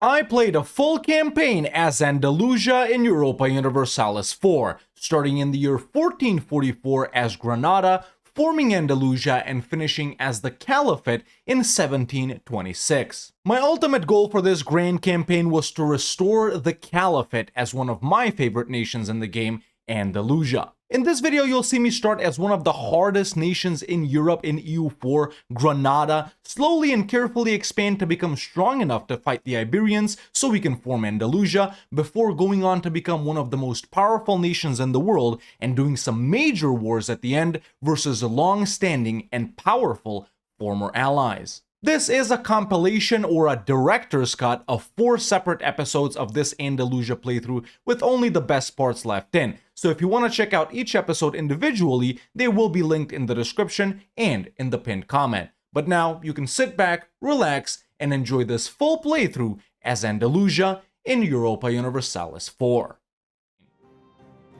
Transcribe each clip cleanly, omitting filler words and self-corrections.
I played a full campaign as Andalusia in Europa Universalis 4, starting in the year 1444 as Granada, forming Andalusia and finishing as the Caliphate in 1726. My ultimate goal for this grand campaign was to restore the Caliphate as one of my favorite nations in the game, Andalusia. In this video, you'll see me start as one of the hardest nations in Europe in EU4, Granada, slowly and carefully expand to become strong enough to fight the Iberians so we can form Andalusia, before going on to become one of the most powerful nations in the world and doing some major wars at the end versus long-standing and powerful former allies. This is a compilation or a director's cut of 4 separate episodes of this Andalusia playthrough with only the best parts left in. So if you want to check out each episode individually, they will be linked in the description and in the pinned comment. But now you can sit back, relax, and enjoy this full playthrough as Andalusia in Europa Universalis 4.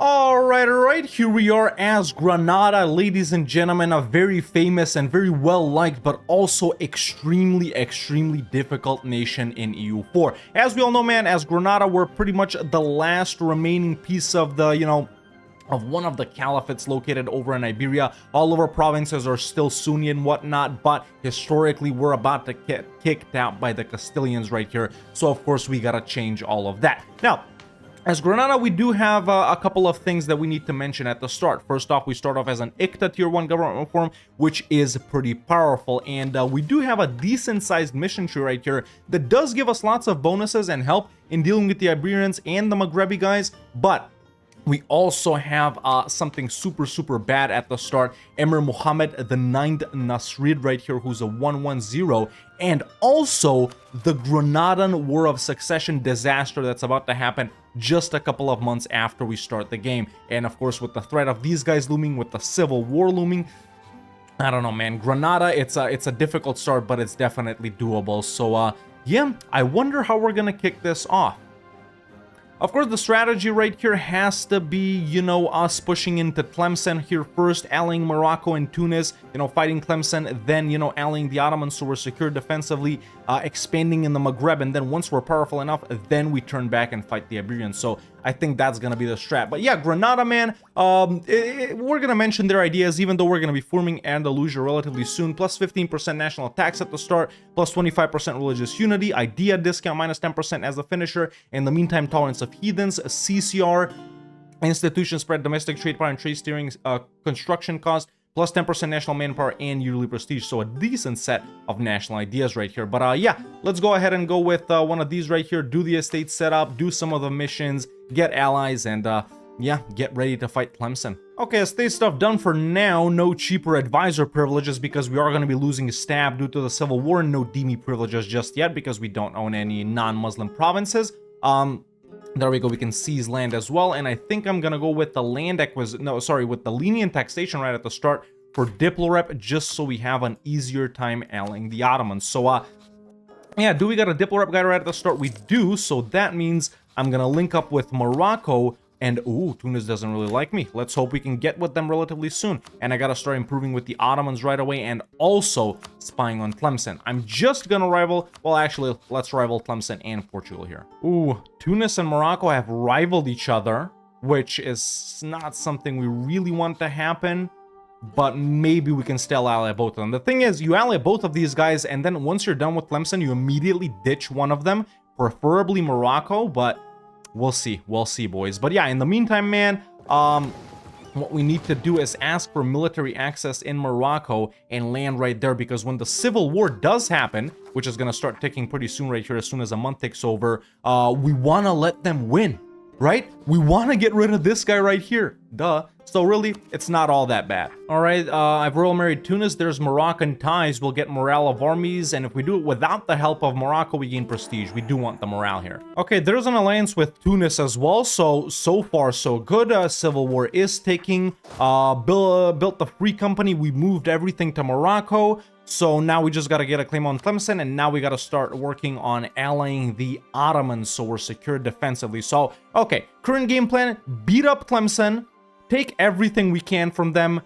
Alright, here we are as Granada, ladies and gentlemen, a very famous and very well liked but also extremely difficult nation in EU4. As we all know, man, as Granada, we're pretty much the last remaining piece of the, of one of the caliphates located over in Iberia. All of our provinces are still Sunni and whatnot, but historically we're about to get kicked out by the Castilians right here, so of course we gotta change all of that. Now, as Granada, we do have a couple of things that we need to mention at the start. First off, we start off as an ICTA Tier 1 government reform, which is pretty powerful. And we do have a decent-sized mission tree right here that does give us lots of bonuses and help in dealing with the Iberians and the Maghrebi guys. But we also have something super bad at the start. Emir Muhammad the 9th Nasrid right here, who's a 110. And also the Granadan War of Succession disaster that's about to happen just a couple of months after we start the game. And of course, with the threat of these guys looming, with the civil war looming, I don't know, man. Granada, it's a difficult start, but it's definitely doable. So yeah, I wonder how we're gonna kick this off. Of course, the strategy right here has to be, us pushing into Tlemcen here first, allying Morocco and Tunis, fighting Tlemcen, then, allying the Ottomans so we're secure defensively, expanding in the Maghreb, and then once we're powerful enough, then we turn back and fight the Iberians. So I think that's going to be the strat. But yeah, Granada, man, we're going to mention their ideas, even though we're going to be forming Andalusia relatively soon. Plus 15% national tax at the start, plus 25% religious unity, idea discount, minus 10% as the finisher. In the meantime, tolerance of heathens, CCR, institution spread, domestic trade power and trade steering, construction cost, plus 10% national manpower and yearly prestige. So a decent set of national ideas right here. But yeah, let's go ahead and go with one of these right here. Do the estate setup, do some of the missions, get allies, and yeah, get ready to fight Tlemcen. Okay, estate stuff done for now. No cheaper advisor privileges because we are going to be losing stab due to the civil war. No dhimmi privileges just yet because we don't own any non-Muslim provinces. There we go, we can seize land as well, and I think I'm gonna go with the land with the lenient taxation right at the start for Diplorep, just so we have an easier time allying the Ottomans. So yeah, do we got a Diplorep guy right at the start? We do, so that means I'm gonna link up with Morocco, and ooh, Tunis doesn't really like me. Let's hope we can get with them relatively soon. And I gotta start improving with the Ottomans right away and also spying on Tlemcen. I'm just gonna rival, well actually, let's rival Tlemcen and Portugal here. Ooh, Tunis and Morocco have rivaled each other, which is not something we really want to happen, but maybe we can still ally both of them. The thing is, you ally both of these guys, and then once you're done with Tlemcen, you immediately ditch one of them, preferably Morocco, but we'll see, boys. But yeah, in the meantime, man, what we need to do is ask for military access in Morocco and land right there, because when the civil war does happen, which is going to start ticking pretty soon right here, as soon as a month takes over, we want to let them win, right? We want to get rid of this guy right here, duh. So really, it's not all that bad. All right, I've royal married Tunis. There's Moroccan ties. We'll get morale of armies, and if we do it without the help of Morocco, we gain prestige. We do want the morale here. Okay, there's an alliance with Tunis as well, so far so good. Civil war is taking. Built the free company. We moved everything to Morocco. So now we just got to get a claim on Tlemcen, and now we got to start working on allying the Ottomans so we're secure defensively. So, okay, current game plan, beat up Tlemcen, take everything we can from them,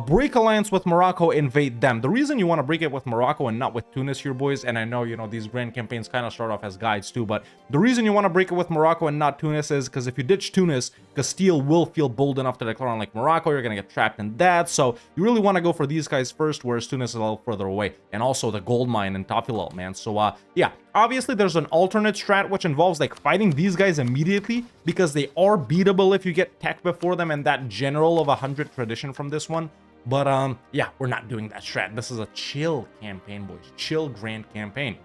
break alliance with Morocco, invade them. The reason you want to break it with Morocco and not with Tunis here, boys, and I know, you know, these grand campaigns kind of start off as guides too, but the reason you want to break it with Morocco and not Tunis is because if you ditch Tunis, Castile will feel bold enough to declare on like Morocco, you're going to get trapped in that, so you really want to go for these guys first, whereas Tunis is a little further away, and also the gold mine in Tafilal, man. So, yeah, obviously there's an alternate strat which involves like fighting these guys immediately because they are beatable if you get tech before them and that general of 100 tradition from this one. But yeah, we're not doing that strat. This is a chill campaign, boys. Chill grand campaign.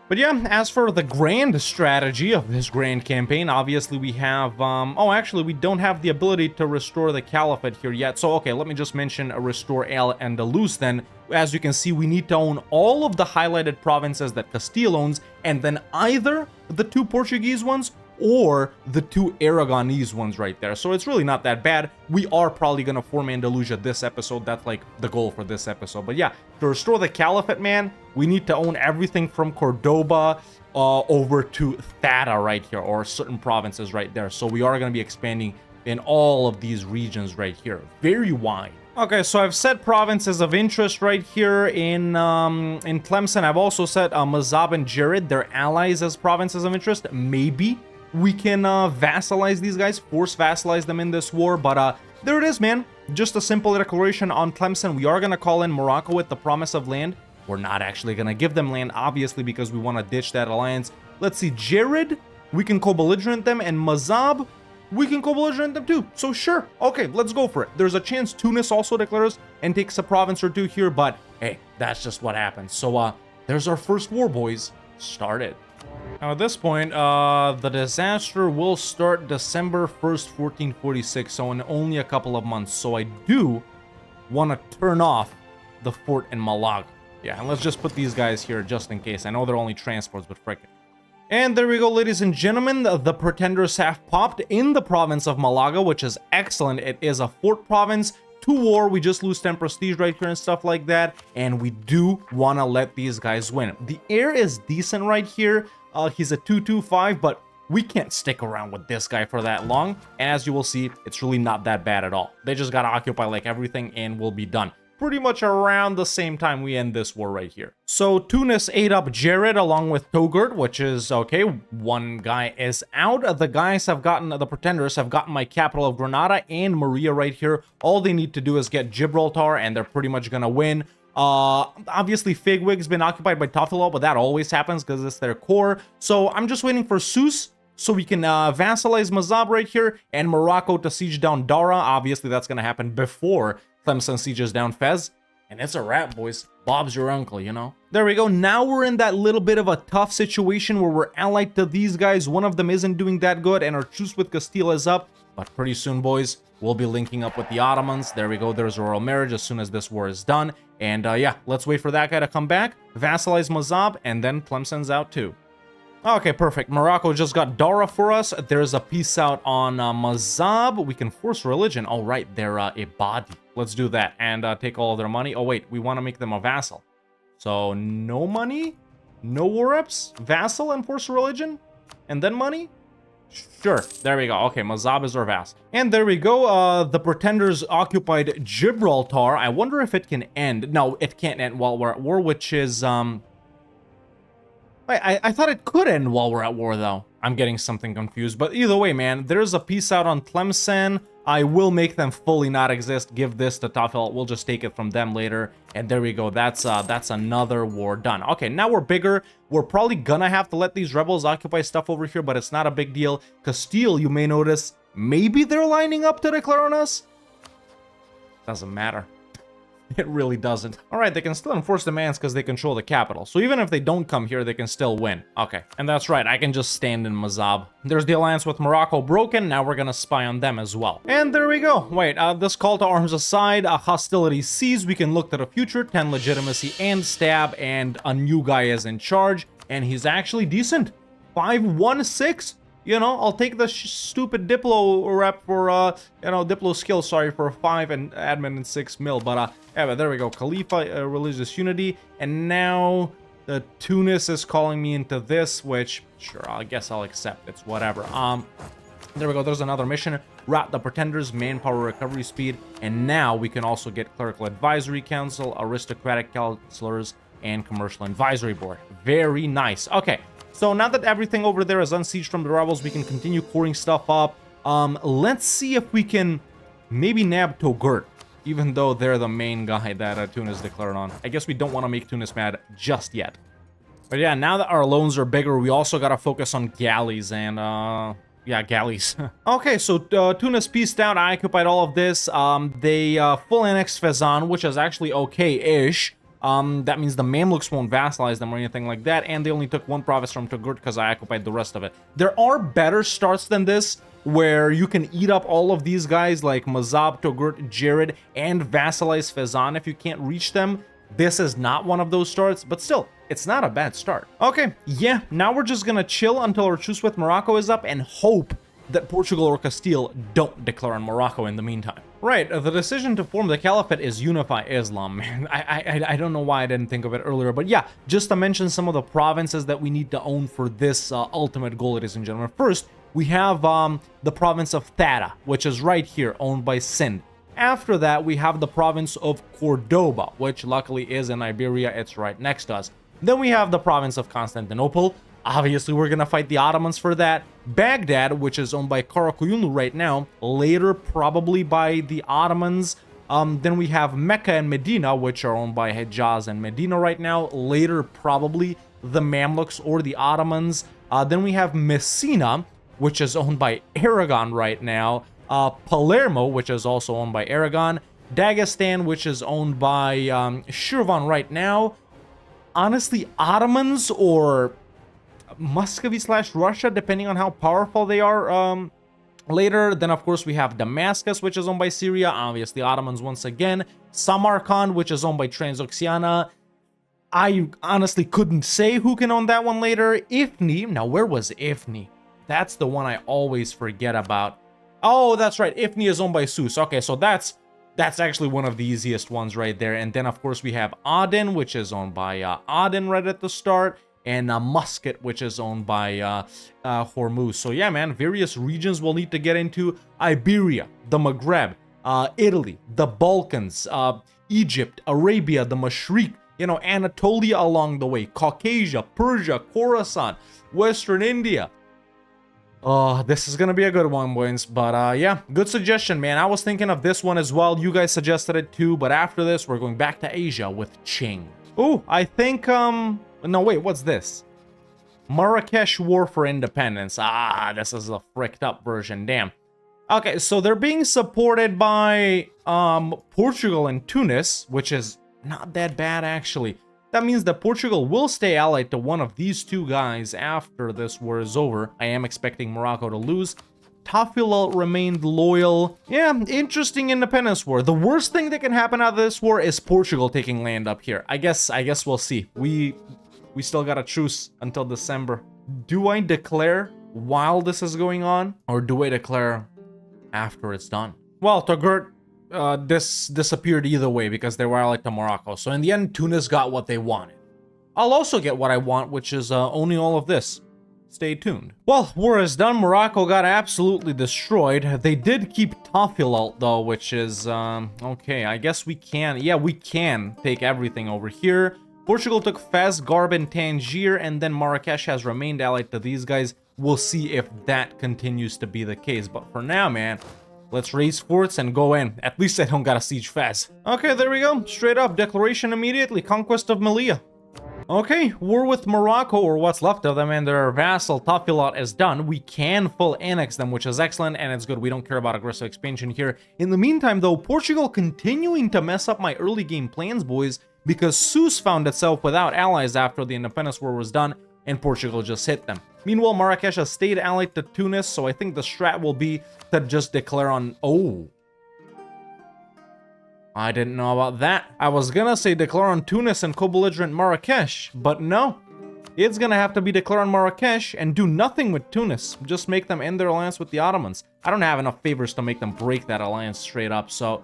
But yeah, as for the grand strategy of this grand campaign, obviously we have, oh, actually, we don't have the ability to restore the Caliphate here yet. So, okay, let me just mention restore El Andalus then. As you can see, we need to own all of the highlighted provinces that Castile owns, and then either the 2 Portuguese ones or the 2 Aragonese ones right there. So it's really not that bad. We are probably going to form Andalusia this episode. That's like the goal for this episode. But yeah, to restore the Caliphate, man, we need to own everything from Cordoba over to Thada right here, or certain provinces right there. So we are going to be expanding in all of these regions right here. Very wide. Okay, so I've set provinces of interest right here in Tlemcen. I've also set Mazab and Jared, their allies, as provinces of interest. Maybe we can vassalize these guys, force vassalize them in this war, but there it is, man. Just a simple declaration on Tlemcen. We are going to call in Morocco with the promise of land. We're not actually going to give them land, obviously, because we want to ditch that alliance. Let's see, Jared, we can co-belligerent them, and Mazab, we can co-belligerent them too. So sure, okay, let's go for it. There's a chance Tunis also declares and takes a province or two here, but hey, that's just what happens. So there's our first war, boys. Started. Now at this point, the disaster will start December 1st, 1446, so in only a couple of months. So I do want to turn off the fort in Malaga. Yeah, and let's just put these guys here just in case. I know they're only transports, but frickin'. And there we go, ladies and gentlemen. The pretenders have popped in the province of Malaga, which is excellent. It is a fort province. 2 war, we just lose 10 prestige right here and stuff like that. And we do want to let these guys win. The heir is decent right here. He's a 225, but we can't stick around with this guy for that long. And as you will see, it's really not that bad at all. They just got to occupy like everything and we'll be done. Pretty much around the same time we end this war right here. So Tunis ate up Jared along with Togurt, which is okay. 1 guy is out. The guys have gotten, the pretenders have gotten my capital of Granada and Maria right here. All they need to do is get Gibraltar and they're pretty much gonna win. Obviously Figwig's been occupied by Tafilal, but that always happens because it's their core. So I'm just waiting for Sus so we can vassalize Mazab right here and Morocco to siege down Dara. Obviously that's gonna happen before Tlemcen sieges down Fez. And it's a wrap, boys. Bob's your uncle, you know? There we go. Now we're in that little bit of a tough situation where we're allied to these guys. One of them isn't doing that good, and our truce with Castile is up. But pretty soon, boys, we'll be linking up with the Ottomans. There we go. There's a royal marriage as soon as this war is done. And yeah, let's wait for that guy to come back, vassalize Mazab, and then Tlemcen's out too. Okay, perfect. Morocco just got Dara for us. There's a peace out on Mazab. We can force religion. All right, they're Ibadi. Let's do that and take all of their money. Oh, wait, we want to make them a vassal. So no money, no war reps, vassal and force religion, and then money? Sure, there we go. Okay, Mazab is our vassal. And there we go. The pretenders occupied Gibraltar. I wonder if it can end. No, it can't end while we're at war, which is... I thought it could end while we're at war, though. I'm getting something confused. But either way, man, there's a peace out on Tlemcen. I will make them fully not exist. Give this to Tafel. We'll just take it from them later. And there we go. That's another war done. Okay, now we're bigger. We're probably gonna have to let these rebels occupy stuff over here, but it's not a big deal. Castile, you may notice, maybe they're lining up to declare on us. Doesn't matter. It really doesn't. All right, they can still enforce demands because they control the capital. So even if they don't come here, they can still win. Okay, and that's right. I can just stand in Mazab. There's the alliance with Morocco broken. Now we're going to spy on them as well. And there we go. Wait, this call to arms aside, hostility ceased. We can look to the future, 10 legitimacy and stab, and a new guy is in charge. And he's actually decent. 516. You know, I'll take the stupid Diplo rep for, you know, Diplo skill, sorry, for 5 and admin and 6 mil. But, yeah, but there we go. Khalifa, religious unity. And now the Tunis is calling me into this, which, sure, I guess I'll accept. It's whatever. There we go, there's another mission. Rout the Pretenders, Manpower Recovery Speed, and now we can also get Clerical Advisory Council, Aristocratic Counselors, and Commercial Advisory Board. Very nice. Okay, so now that everything over there is unsieged from the rebels, we can continue coring stuff up. Let's see if we can maybe nab Toghurt, even though they're the main guy that Tunis declared on. I guess we don't want to make Tunis mad just yet. But yeah, now that our loans are bigger, we also gotta focus on galleys and, yeah, galleys. Okay, so Tunis peaced out. I occupied all of this. They full annexed Fezzan, which is actually okay-ish. That means the Mamluks won't vassalize them or anything like that, and they only took one province from Toghurt because I occupied the rest of it. There are better starts than this, where you can eat up all of these guys like Mazab, Toghurt, Jared, and vassalize Fezzan if you can't reach them. This is not one of those starts, but still, it's not a bad start. Okay, yeah, now we're just gonna chill until our truce with Morocco is up and hope that Portugal or Castile don't declare on Morocco in the meantime. Right, the decision to form the Caliphate is unify Islam, man. I don't know why I didn't think of it earlier, but yeah, just to mention some of the provinces that we need to own for this ultimate goal, ladies and gentlemen. First, we have the province of Thada, which is right here, owned by Sind. After that, we have the province of Cordoba, which luckily is in Iberia. It's right next to us. Then we have the province of Constantinople. Obviously, we're going to fight the Ottomans for that. Baghdad, which is owned by Karakoyunlu right now. Later, probably by the Ottomans. Then we have Mecca and Medina, which are owned by Hejaz and Medina right now. Later, probably the Mamluks or the Ottomans. Then we have Messina, which is owned by Aragon right now. Palermo, which is also owned by Aragon. Dagestan, which is owned by Shirvan right now. Honestly, Ottomans or Muscovy / Russia, depending on how powerful they are later. Then, of course, we have Damascus, which is owned by Syria. Obviously, Ottomans once again. Samarkand, which is owned by Transoxiana. I honestly couldn't say who can own that one later. Ifni. Now, where was Ifni? That's the one I always forget about. Oh, that's right. Ifni is owned by Sus. Okay, so that's actually one of the easiest ones right there. And then, of course, we have Aden, which is owned by Aden right at the start. And Muscat, which is owned by Hormuz. So, yeah, man, various regions we'll need to get into. Iberia, the Maghreb, Italy, the Balkans, Egypt, Arabia, the Mashriq, you know, Anatolia along the way, Caucasia, Persia, Khorasan, Western India. Oh, this is gonna be a good one, boys. But yeah, good suggestion, man. I was thinking of this one as well. You guys suggested it too. But after this, we're going back to Asia with Qing. Oh, I think no, wait, what's this? Marrakesh War for Independence. Ah, this is a fricked up version. Damn. Okay, so they're being supported by Portugal and Tunis, which is not that bad actually. That means that Portugal will stay allied to one of these two guys after this war is over. I am expecting Morocco to lose. Tafilalt remained loyal. Yeah, interesting independence war. The worst thing that can happen out of this war is Portugal taking land up here. I guess we'll see. We still got a truce until December. Do I declare while this is going on, or do I declare after it's done? Well, Toghurt this disappeared either way because they were allied to Morocco. So in the end, Tunis got what they wanted. I'll also get what I want, which is owning all of this. Stay tuned. Well, war is done. Morocco got absolutely destroyed. They did keep Tafilalt though, which is okay. I guess we can. Yeah, we can take everything over here. Portugal took Fez, Garb, and Tangier, and then Marrakesh has remained allied to these guys. We'll see if that continues to be the case. But for now, man, let's raise forts and go in. At least I don't gotta siege Fez. Okay, there we go. Straight up, declaration immediately. Conquest of Melilla. Okay, war with Morocco, or what's left of them, and their vassal Tafilalt is done. We can full annex them, which is excellent, and it's good. We don't care about aggressive expansion here. In the meantime, though, Portugal continuing to mess up my early game plans, boys, because Sus found itself without allies after the independence war was done, and Portugal just hit them. Meanwhile, Marrakesh has stayed allied to Tunis, so I think the strat will be to just declare on... Oh. I didn't know about that. I was gonna say declare on Tunis and co-belligerent Marrakesh, but no. It's gonna have to be declare on Marrakesh and do nothing with Tunis. Just make them end their alliance with the Ottomans. I don't have enough favors to make them break that alliance straight up, so...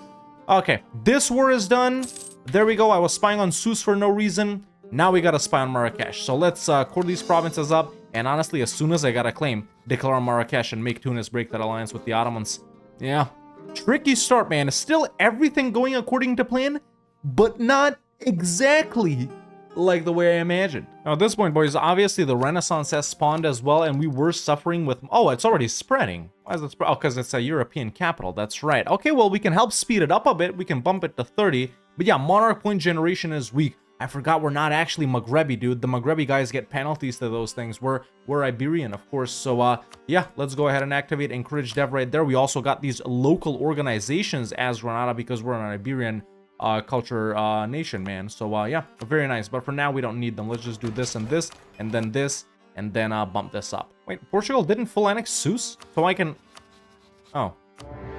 Okay, this war is done. There we go. I was spying on Sus for no reason. Now we gotta spy on Marrakesh. So let's core these provinces up And honestly, as soon as I got a claim, declare Marrakesh and make Tunis break that alliance with the Ottomans. Yeah. Tricky start, man. Still everything going according to plan, but not exactly like the way I imagined. Now, at this point, boys, obviously the Renaissance has spawned as well, and we were suffering with... Oh, it's already spreading. Why is it spread? Oh, because it's a European capital. That's right. Okay, well, we can help speed it up a bit. We can bump it to 30. But yeah, Monarch Point generation is weak. I forgot we're not actually Maghrebi, dude. The Maghrebi guys get penalties to those things. We're Iberian, of course. So, yeah, let's go ahead and activate Encourage Dev right there. We also got these local organizations as Granada because we're an Iberian culture nation, man. So, yeah, very nice. But for now, we don't need them. Let's just do this, and then this, and then bump this up. Wait, Portugal didn't full annex Sousse? So I can... Oh.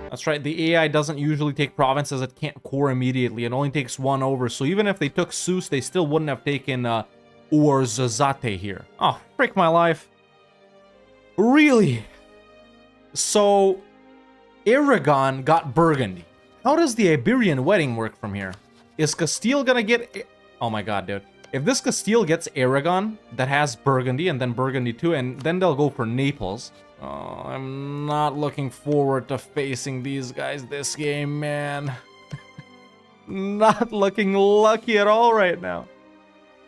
That's right, the AI doesn't usually take provinces it can't core immediately. It only takes one over, so even if they took Sousse, they still wouldn't have taken Ouarzazate here. Oh, frick my life. Really? So, Aragon got Burgundy. How does the Iberian wedding work from here? Is Castile gonna get... Oh my god, dude. If this Castile gets Aragon, that has Burgundy, and then Burgundy too, and then they'll go for Naples... Oh, I'm not looking forward to facing these guys this game, man. Not looking lucky at all right now.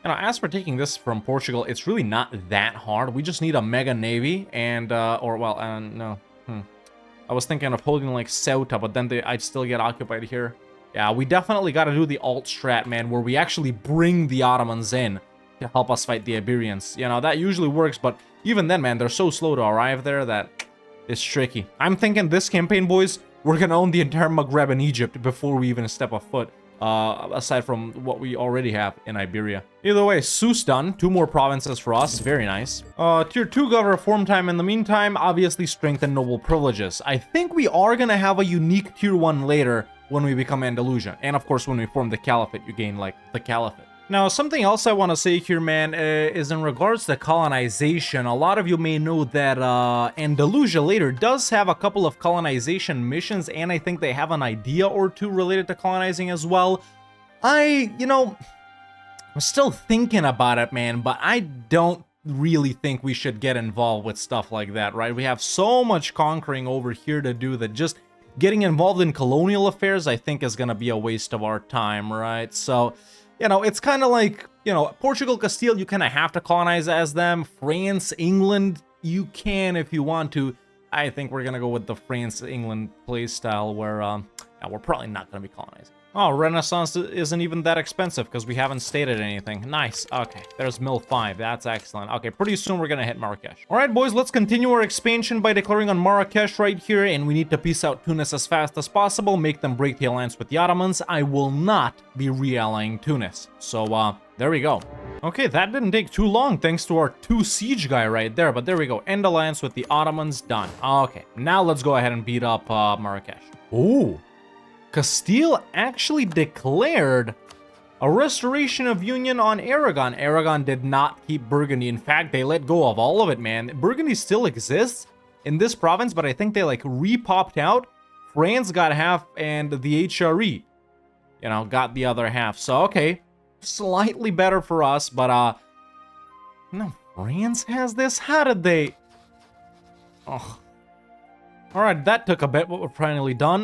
You know, as for taking this from Portugal, it's really not that hard. We just need a mega navy and, no. I was thinking of holding, like, Ceuta, but then I'd still get occupied here. Yeah, we definitely gotta do the alt strat, man, where we actually bring the Ottomans in to help us fight the Iberians. You know, that usually works, but even then, man, they're so slow to arrive there that it's tricky. I'm thinking this campaign, boys, we're gonna own the entire Maghreb and Egypt before we even step a foot, aside from what we already have in Iberia. Either way, Sousse done. 2 more provinces for us. Very nice. Tier 2 got reform time in the meantime. Obviously, strength and noble privileges. I think we are gonna have a unique tier 1 later when we become Andalusia. And of course, when we form the Caliphate, you gain, like, the Caliphate. Now, something else I want to say here, man, is in regards to colonization. A lot of you may know that Andalusia later does have a couple of colonization missions, and I think they have an idea or two related to colonizing as well. I'm still thinking about it, man, but I don't really think we should get involved with stuff like that, right? We have so much conquering over here to do that just getting involved in colonial affairs, I think, is going to be a waste of our time, right? So... You know, it's kind of like, you know, Portugal, Castile, you kind of have to colonize as them. France, England, you can if you want to. I think we're going to go with the France-England playstyle where we're probably not going to be colonizing. Oh, Renaissance isn't even that expensive because we haven't stated anything. Nice. Okay, there's Mill 5. That's excellent. Okay, pretty soon we're going to hit Marrakesh. All right, boys, let's continue our expansion by declaring on Marrakesh right here, and we need to peace out Tunis as fast as possible, make them break the alliance with the Ottomans. I will not be reallying Tunis. So, there we go. Okay, that didn't take too long thanks to our 2 siege guy right there, but there we go. End alliance with the Ottomans, done. Okay, now let's go ahead and beat up Marrakesh. Ooh. Castile actually declared a restoration of union on Aragon. Aragon did not keep Burgundy. In fact, they let go of all of it, man. Burgundy still exists in this province, but I think they, like, re-popped out. France got half, and the HRE, you know, got the other half. So, okay, slightly better for us, but, no, France has this? How did they... Oh... Alright, that took a bit, but we're finally done.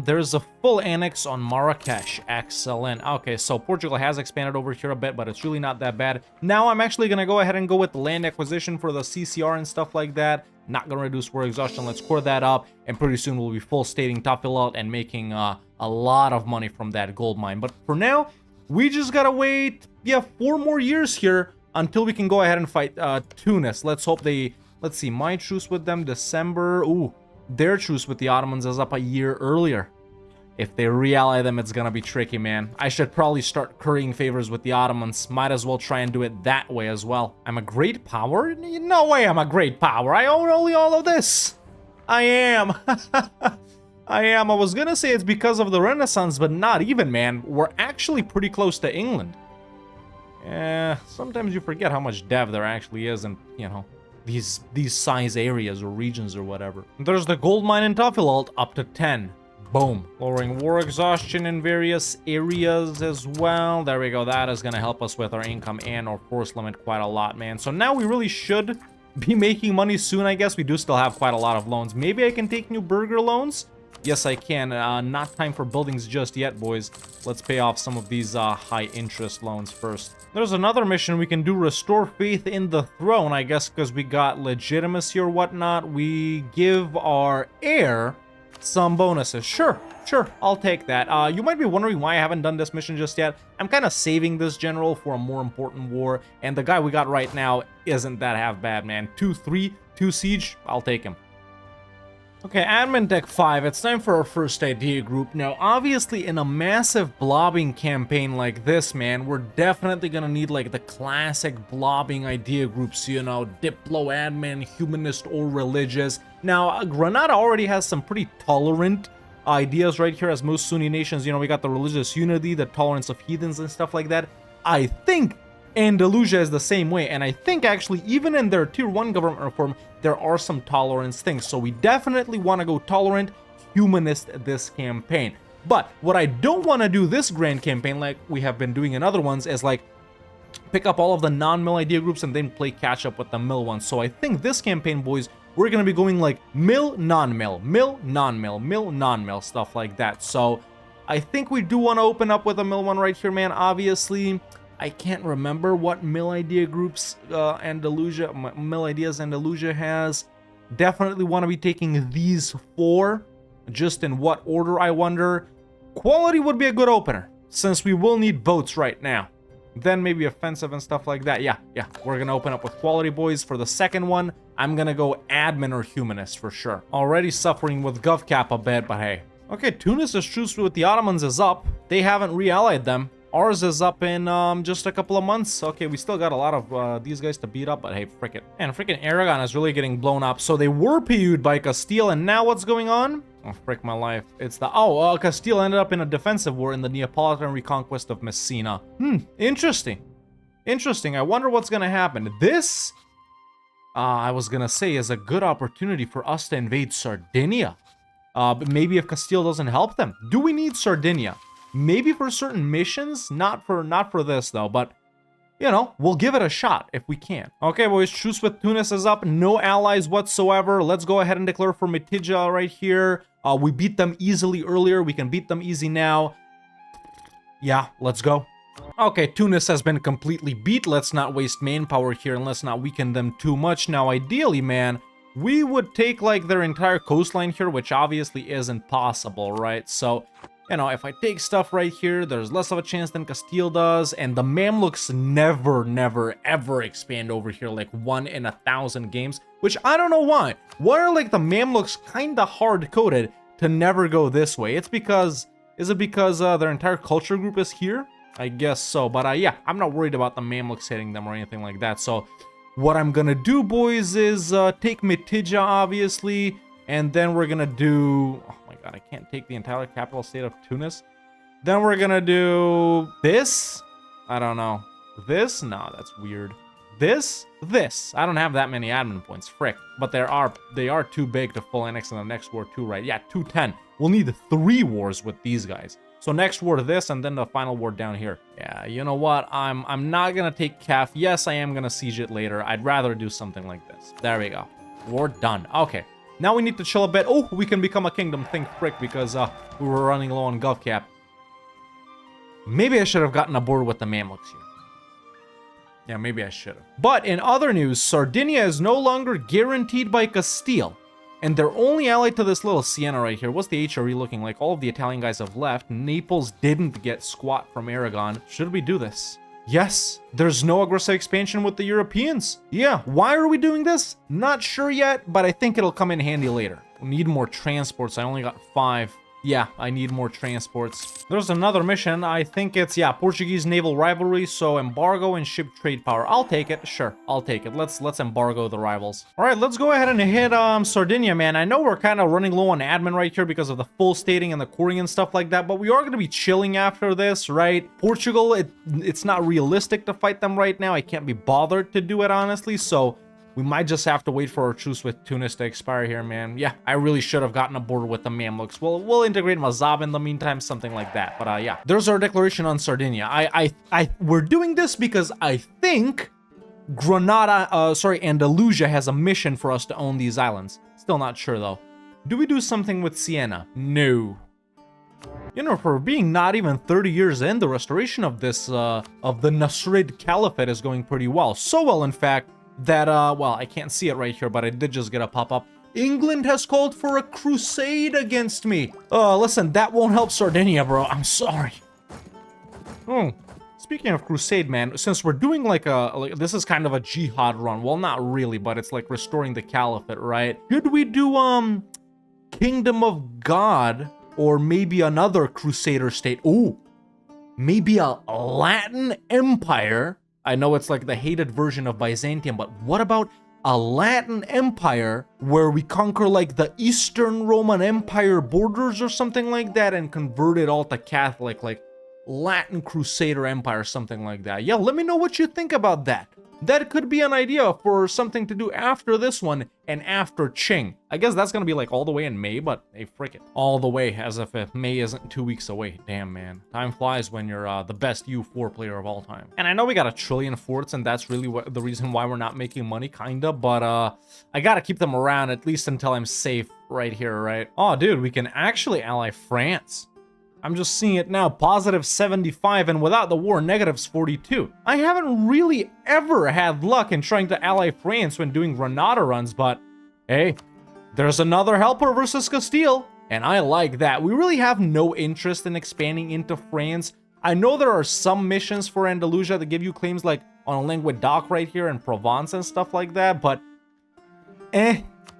There's a full annex on Marrakesh. Excellent. Okay, so Portugal has expanded over here a bit, but it's really not that bad. Now I'm actually going to go ahead and go with the land acquisition for the CCR and stuff like that. Not going to reduce war exhaustion. Let's core that up, and pretty soon we'll be full stating Tafilalt and making a lot of money from that gold mine. But for now, we just got to wait, 4 more years here until we can go ahead and fight Tunis. Let's hope they... Let's see, my truce with them, December... Ooh. Their truce with the Ottomans is up a year earlier. If they re-ally them, it's gonna be tricky, man. I should probably start currying favors with the Ottomans. Might as well try and do it that way as well. I'm a great power? No way I'm a great power. I own only all of this. I am. I am. I was gonna say it's because of the Renaissance, but not even, man. We're actually pretty close to England. Yeah, sometimes you forget how much dev there actually is, and, you know, these size areas or regions or whatever. There's the gold mine in Tafilalt, up to 10. Boom. Lowering war exhaustion in various areas as well. There we go. That is going to help us with our income and our force limit quite a lot, man. So now we really should be making money soon, I guess. We do still have quite a lot of loans. Maybe I can take new burger loans? Yes, I can. Not time for buildings just yet, boys. Let's pay off some of these high-interest loans first. There's another mission we can do. Restore faith in the throne, I guess, because we got legitimacy or whatnot. We give our heir some bonuses. Sure, I'll take that. You might be wondering why I haven't done this mission just yet. I'm kind of saving this general for a more important war, and the guy we got right now isn't that half bad, man. 2-3, 2 siege, I'll take him. Okay, Admin Deck 5, it's time for our first idea group. Now, obviously, in a massive blobbing campaign like this, man, we're definitely gonna need, like, the classic blobbing idea groups, you know, Diplo, Admin, Humanist, or Religious. Now, Granada already has some pretty tolerant ideas right here, as most Sunni nations, you know, we got the religious unity, the tolerance of heathens, and stuff like that. I think Andalusia is the same way, and I think actually even in their tier 1 government reform there are some tolerance things, so we definitely want to go tolerant, humanist this campaign. But what I don't want to do this grand campaign like we have been doing in other ones is like pick up all of the non-mill idea groups and then play catch up with the mill ones. So I think this campaign, boys, we're gonna be going like mill, non-mill, mill, non-mill, mill, non-mill, stuff like that. So I think we do want to open up with a mill one right here, man. Obviously I can't remember what mill idea groups mill ideas Andalusia has. Definitely want to be taking these 4. Just in what order, I wonder. Quality would be a good opener, since we will need boats right now. Then maybe offensive and stuff like that. Yeah, we're gonna open up with quality, boys. For the second one, I'm gonna go admin or humanist for sure. Already suffering with GovCap a bit, but hey. Okay, Tunis's truce with the Ottomans is up. They haven't re-allied them. Ours is up in just a couple of months. Okay, we still got a lot of these guys to beat up, but hey, frick it. And freaking Aragon is really getting blown up. So they were PU'd by Castile, and now what's going on? Oh, frick my life. It's the... Castile ended up in a defensive war in the Neapolitan reconquest of Messina. Interesting. Interesting. I wonder what's gonna happen. This, I was gonna say, is a good opportunity for us to invade Sardinia. But maybe if Castile doesn't help them. Do we need Sardinia? Maybe for certain missions, not for this though, but you know, we'll give it a shot if we can. Okay, boys, truce with Tunis is up. No allies whatsoever. Let's go ahead and declare for Mitidja right here. We beat them easily earlier. We can beat them easy now. Yeah, let's go. Okay, Tunis has been completely beat. Let's not waste manpower here and let's not weaken them too much. Now, ideally, man, we would take like their entire coastline here, which obviously isn't possible, right? So, you know, if I take stuff right here, there's less of a chance than Castile does, and the Mamluks never, ever expand over here, like 1 in 1,000 games, which I don't know why. Why are, like, the Mamluks kinda hard-coded to never go this way? It's because... Is it because their entire culture group is here? I guess so, but yeah, I'm not worried about the Mamluks hitting them or anything like that, so... What I'm gonna do, boys, is take Mitidja, obviously, and then we're gonna do... God, I can't take the entire capital state of Tunis. Then we're gonna do this. I don't know. This? No, that's weird. This? I don't have that many admin points. Frick. But they are too big to full annex in the next war too, right? Yeah, 210. We'll need 3 wars with these guys. So next war this, and then the final war down here. Yeah, you know what? I'm not gonna take Caf. Yes, I am gonna siege it later. I'd rather do something like this. There we go. War done. Okay. Now we need to chill a bit. Oh, we can become a kingdom. Think frick, because we were running low on GovCap. Maybe I should have gotten aboard with the Mamluks here. Yeah, maybe I should have. But in other news, Sardinia is no longer guaranteed by Castile. And they're only allied to this little Siena right here. What's the HRE looking like? All of the Italian guys have left. Naples didn't get squat from Aragon. Should we do this? Yes, there's no aggressive expansion with the Europeans. Yeah, why are we doing this? Not sure yet, but I think it'll come in handy later. We need more transports. I only got 5. Yeah, I need more transports. There's another mission. I think it's, yeah, Portuguese naval rivalry, so embargo and ship trade power. I'll take it. Sure, I'll take it. Let's embargo the rivals. All right, let's go ahead and hit Sardinia, man. I know we're kind of running low on admin right here because of the full stating and the coring and stuff like that, but we are going to be chilling after this, right? Portugal, it's not realistic to fight them right now. I can't be bothered to do it, honestly, so... We might just have to wait for our truce with Tunis to expire here, man. Yeah, I really should have gotten aboard with the Mamluks. We'll integrate Mazab in the meantime, something like that. But yeah, there's our declaration on Sardinia. We're doing this because I think Andalusia has a mission for us to own these islands. Still not sure though. Do we do something with Siena? No. You know, for being not even 30 years in, the restoration of this, of the Nasrid Caliphate is going pretty well. So well, in fact, that, well, I can't see it right here, but I did just get a pop-up. England has called for a crusade against me. Listen, that won't help Sardinia, bro. I'm sorry. Speaking of crusade, man, since we're doing like this is kind of a jihad run. Well, not really, but it's like restoring the caliphate, right? Should we do, Kingdom of God, or maybe another crusader state? Ooh, maybe a Latin empire. I know it's like the hated version of Byzantium, but what about a Latin empire where we conquer like the Eastern Roman Empire borders or something like that and convert it all to Catholic, like Latin Crusader Empire, something like that. Yeah, let me know what you think about that. That could be an idea for something to do after this one and after Qing. I guess that's gonna be like all the way in May, but hey, frick it. All the way, as if May isn't 2 weeks away. Damn, man. Time flies when you're the best EU4 player of all time. And I know we got 1 trillion forts, and that's really the reason why we're not making money, kinda, but I gotta keep them around at least until I'm safe right here, right? Oh, dude, we can actually ally France. I'm just seeing it now, positive 75, and without the war, negatives 42. I haven't really ever had luck in trying to ally France when doing Granada runs, but hey, there's another helper versus Castile, and I like that. We really have no interest in expanding into France. I know there are some missions for Andalusia that give you claims like on Languedoc right here and Provence and stuff like that, but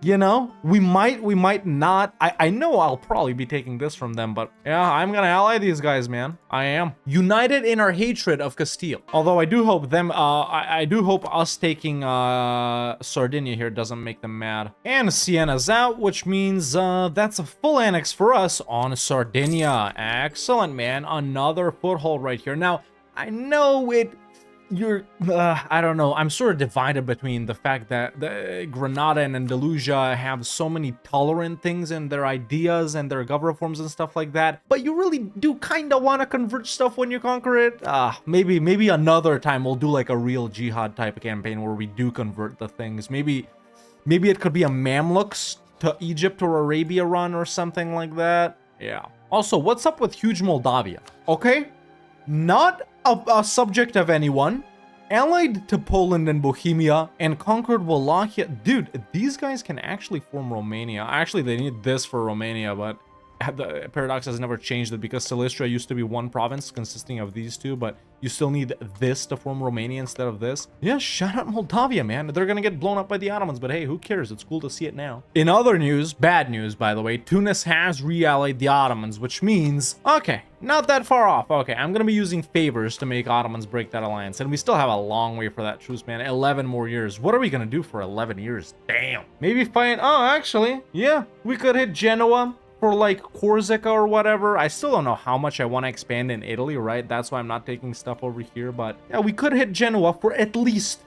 you know, we might not. I know I'll probably be taking this from them, but yeah, I'm gonna ally these guys, man. I am. United in our hatred of Castile. Although I do hope them, I do hope us taking Sardinia here doesn't make them mad. And Siena's out, which means that's a full annex for us on Sardinia. Excellent, man. Another foothold right here. Now, I know I don't know, I'm sort of divided between the fact that the Granada and Andalusia have so many tolerant things in their ideas and their government forms and stuff like that, but you really do kind of want to convert stuff when you conquer it. Maybe another time we'll do like a real jihad type of campaign where we do convert the things. Maybe it could be a Mamluks to Egypt or Arabia run or something like that. Yeah. Also, what's up with huge Moldavia? Okay, not a subject of anyone, allied to Poland and Bohemia, and conquered Wallachia. Dude, these guys can actually form Romania. Actually, they need this for Romania, but the paradox has never changed it because Silistria used to be one province consisting of these two, but you still need this to form Romania instead of this. Yeah, shout out Moldavia, man. They're gonna get blown up by the Ottomans, but hey, who cares? It's cool to see it now. In other news, bad news, by the way, Tunis has re-allied the Ottomans, which means, okay, not that far off. Okay, I'm gonna be using favors to make Ottomans break that alliance, and we still have a long way for that truce, man. 11 more years. What are we gonna do for 11 years? Damn. Maybe find, oh, actually, yeah, we could hit Genoa for like Corsica or whatever. I still don't know how much I want to expand in Italy, right? That's why I'm not taking stuff over here, but yeah, we could hit Genoa for at least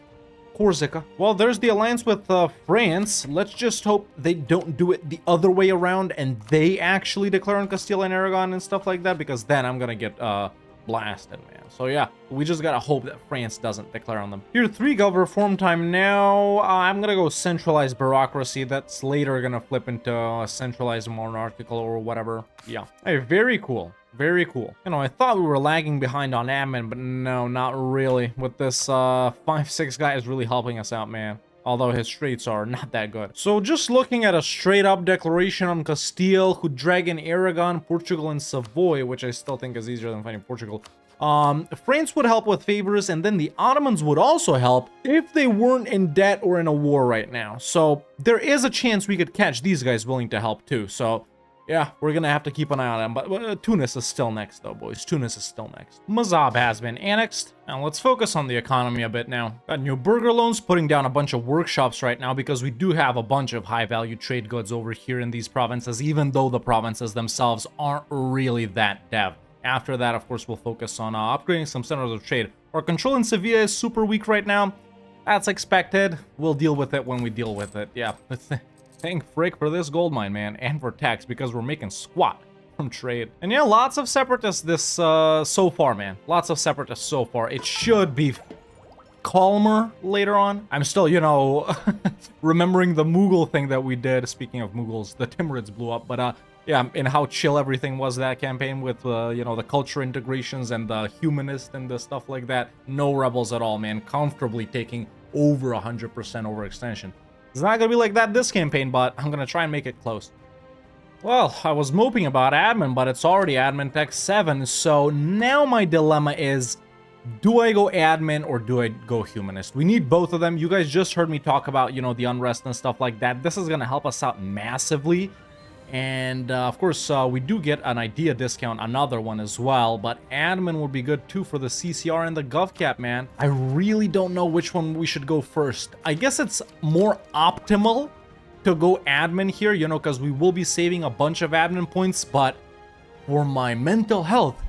Corsica. Well, there's the alliance with France. Let's just hope they don't do it the other way around and they actually declare on Castile and Aragon and stuff like that, because then I'm gonna get blasted, man. So yeah, we just gotta hope that France doesn't declare on them. Here, 3 gov reform time now. I'm gonna go centralized bureaucracy. That's later gonna flip into a centralized monarchical or whatever. Yeah. Hey, very cool. Very cool. You know, I thought we were lagging behind on admin, but no, not really. With this 5-6 guy is really helping us out, man. Although his traits are not that good. So just looking at a straight up declaration on Castile, who drag in Aragon, Portugal, and Savoy, which I still think is easier than fighting Portugal. France would help with favors, and then the Ottomans would also help if they weren't in debt or in a war right now. So there is a chance we could catch these guys willing to help too. So yeah, we're gonna have to keep an eye on them. But Tunis is still next though, boys. Tunis is still next. Mazab has been annexed. Now let's focus on the economy a bit now. Got new burger loans, putting down a bunch of workshops right now because we do have a bunch of high value trade goods over here in these provinces, even though the provinces themselves aren't really that dev. After that, of course, we'll focus on upgrading some centers of trade. Our control in Sevilla is super weak right now. That's expected. We'll deal with it when we deal with it. Yeah, thank frick for this gold mine, man, and for tax, because we're making squat from trade. And yeah, lots of separatists this so far, man. Lots of separatists so far. It should be calmer later on. I'm still, you know, remembering the Mughal thing that we did. Speaking of Mughals, the Timurids blew up, but yeah, and how chill everything was that campaign with, you know, the culture integrations and the humanist and the stuff like that. No rebels at all, man. Comfortably taking over 100% overextension. It's not gonna be like that this campaign, but I'm gonna try and make it close. Well, I was moping about admin, but it's already admin tech 7, so now my dilemma is, do I go admin or do I go humanist? We need both of them. You guys just heard me talk about, you know, the unrest and stuff like that. This is gonna help us out massively. And of course, we do get an idea discount, another one as well, but admin would be good too for the CCR and the GovCap, man. I really don't know which one we should go first. I guess it's more optimal to go admin here, you know, because we will be saving a bunch of admin points, but for my mental health,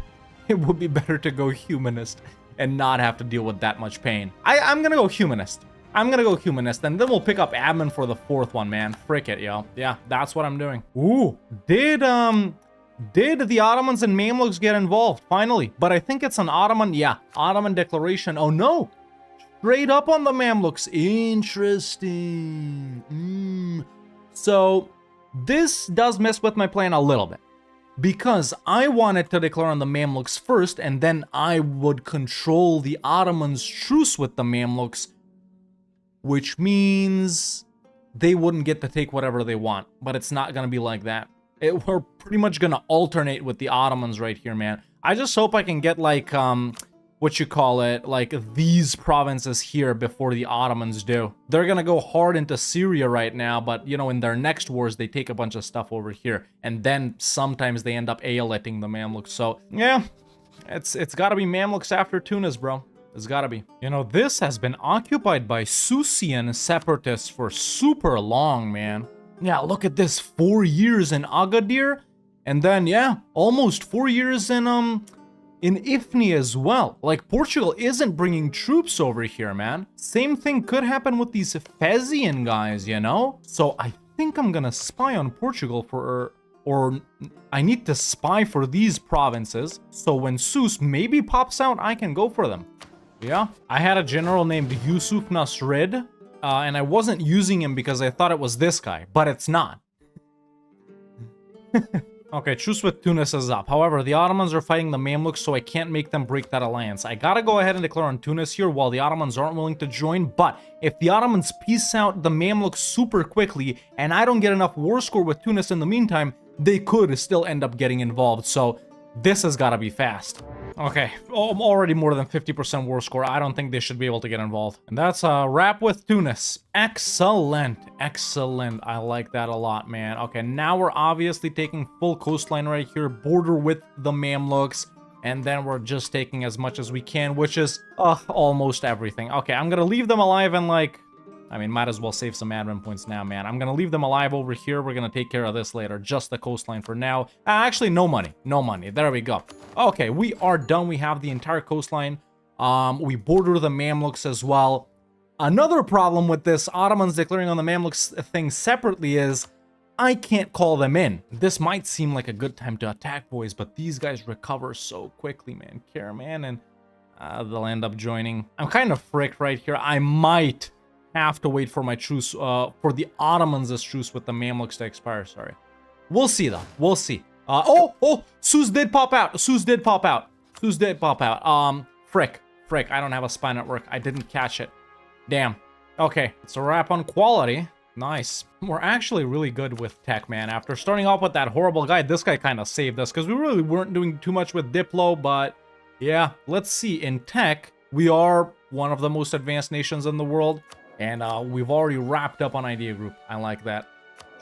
it would be better to go humanist and not have to deal with that much pain. I'm gonna go humanist. I'm gonna go humanist, and then we'll pick up admin for the fourth one, man. Frick it, yo. Yeah, that's what I'm doing. Ooh, did the Ottomans and Mamluks get involved? Finally. But I think it's an Ottoman, yeah, Ottoman declaration. Oh no, straight up on the Mamluks. Interesting. So this does mess with my plan a little bit, because I wanted to declare on the Mamluks first, and then I would control the Ottomans' truce with the Mamluks, which means they wouldn't get to take whatever they want. But it's not gonna be like that. We're pretty much gonna alternate with the Ottomans right here, man. I just hope I can get, like, what you call it, like these provinces here before the Ottomans do. They're gonna go hard into Syria right now, but, you know, in their next wars, they take a bunch of stuff over here. And then sometimes they end up aeleting the Mamluks. So, yeah, it's gotta be Mamluks after Tunis, bro. It's gotta be. You know, this has been occupied by Susian separatists for super long, man. Yeah, look at this. 4 years in Agadir, and then, yeah, almost 4 years in Ifni as well. Like, Portugal isn't bringing troops over here, man. Same thing could happen with these Fezian guys, you know? So I think I'm gonna spy on Portugal for, or I need to spy for these provinces. So when Sus maybe pops out, I can go for them. Yeah, I had a general named Yusuf Nasrid, and I wasn't using him because I thought it was this guy, but it's not. Okay, truce with Tunis is up. However, the Ottomans are fighting the Mamluks, so I can't make them break that alliance. I gotta go ahead and declare on Tunis here while the Ottomans aren't willing to join, but if the Ottomans peace out the Mamluks super quickly, and I don't get enough war score with Tunis in the meantime, they could still end up getting involved, so this has gotta be fast. Okay, I'm already more than 50% war score. I don't think they should be able to get involved. And that's a wrap with Tunis. Excellent. Excellent. I like that a lot, man. Okay, now we're obviously taking full coastline right here, border with the Mamluks, and then we're just taking as much as we can, which is almost everything. Okay, I'm gonna leave them alive and, like, I mean, might as well save some admin points now, man. I'm gonna leave them alive over here. We're gonna take care of this later. Just the coastline for now. Actually, no money. No money. There we go. Okay, we are done. We have the entire coastline. We border the Mamluks as well. Another problem with this Ottomans declaring on the Mamluks thing separately is I can't call them in. This might seem like a good time to attack, boys, but these guys recover so quickly, man. Karaman, and they'll end up joining. I'm kind of fricked right here. I might have to wait for my truce, for the Ottomans' truce with the Mamluks to expire, sorry. We'll see, though. We'll see. Oh, Sus did pop out. Sus did pop out. Sus did pop out. Frick. I don't have a spy network. I didn't catch it. Damn. Okay, it's a wrap on quality. Nice. We're actually really good with tech, man. After starting off with that horrible guy, this guy kind of saved us, because we really weren't doing too much with Diplo, but yeah, let's see. In tech, we are one of the most advanced nations in the world. And we've already wrapped up on idea group. I like that.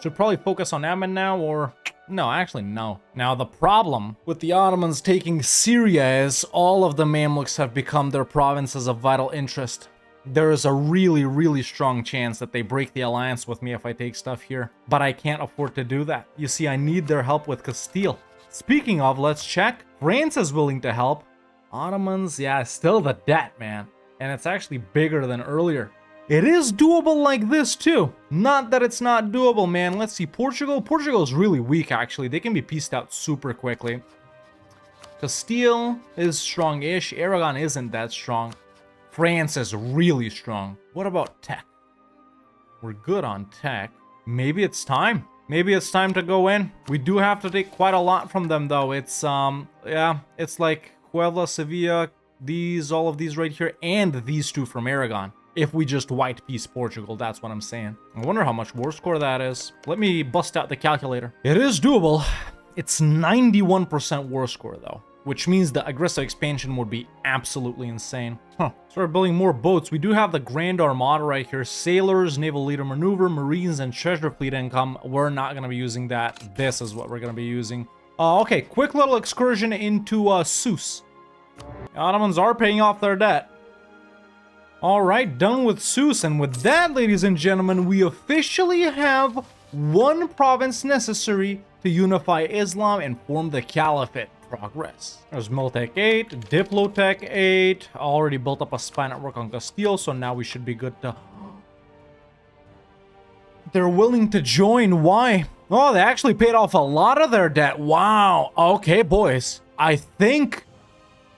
Should probably focus on admin now, or no, actually no. Now the problem with the Ottomans taking Syria is all of the Mamluks have become their provinces of vital interest. There is a really, really strong chance that they break the alliance with me if I take stuff here, but I can't afford to do that. You see, I need their help with Castile. Speaking of, let's check. France is willing to help. Ottomans, yeah, still the debt, man. And it's actually bigger than earlier. It is doable like this, too. Not that it's not doable, man. Let's see. Portugal. Portugal's really weak, actually. They can be pieced out super quickly. Castile is strong-ish. Aragon isn't that strong. France is really strong. What about tech? We're good on tech. Maybe it's time. Maybe it's time to go in. We do have to take quite a lot from them, though. It's, yeah, it's like Huelva, Sevilla, all of these right here, and these two from Aragon. If we just white piece Portugal, that's what I'm saying. I wonder how much war score that is. Let me bust out the calculator. It is doable. It's 91% war score, though, which means the aggressive expansion would be absolutely insane. Start building more boats. We do have the Grand Armada right here. Sailors, Naval Leader Maneuver, Marines, and Treasure Fleet income. We're not going to be using that. This is what we're going to be using. Okay, quick little excursion into Sousse. The Ottomans are paying off their debt. All right, done with Sousse. And with that, ladies and gentlemen, we officially have one province necessary to unify Islam and form the Caliphate. Progress. There's Miltech 8, Diplotech 8. Already built up a spy network on Castile, so now we should be good to... They're willing to join. Why? Oh, they actually paid off a lot of their debt. Wow. Okay, boys. I think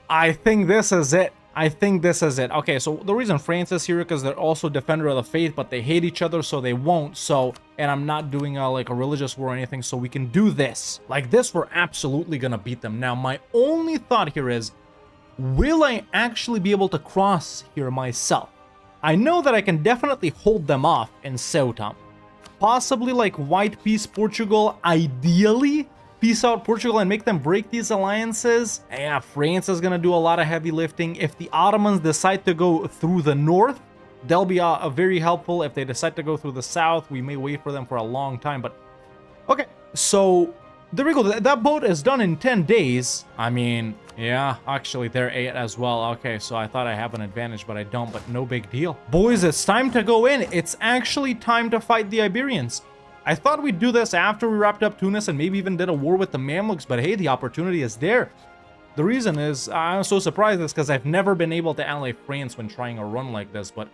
this is it. I think this is it. Okay, so the reason France is here because they're also defender of the faith, but they hate each other, so they won't. So, and I'm not doing like a religious war or anything, so we can do this. Like this, we're absolutely gonna beat them. Now, my only thought here is, will I actually be able to cross here myself? I know that I can definitely hold them off in Ceuta. Possibly like white peace Portugal, ideally. Peace out Portugal and make them break these alliances. Yeah, France is gonna do a lot of heavy lifting. If the Ottomans decide to go through the north, they'll be very helpful. If they decide to go through the south, we may wait for them for a long time. But okay, so there we go. That boat is done in 10 days. I mean, yeah, actually they're 8 as well. Okay, so I thought I have an advantage, but I don't. But no big deal. Boys, it's time to go in. It's actually time to fight the Iberians. I thought we'd do this after we wrapped up Tunis and maybe even did a war with the Mamluks, but hey, the opportunity is there. The reason is, I'm so surprised is because I've never been able to ally France when trying a run like this, but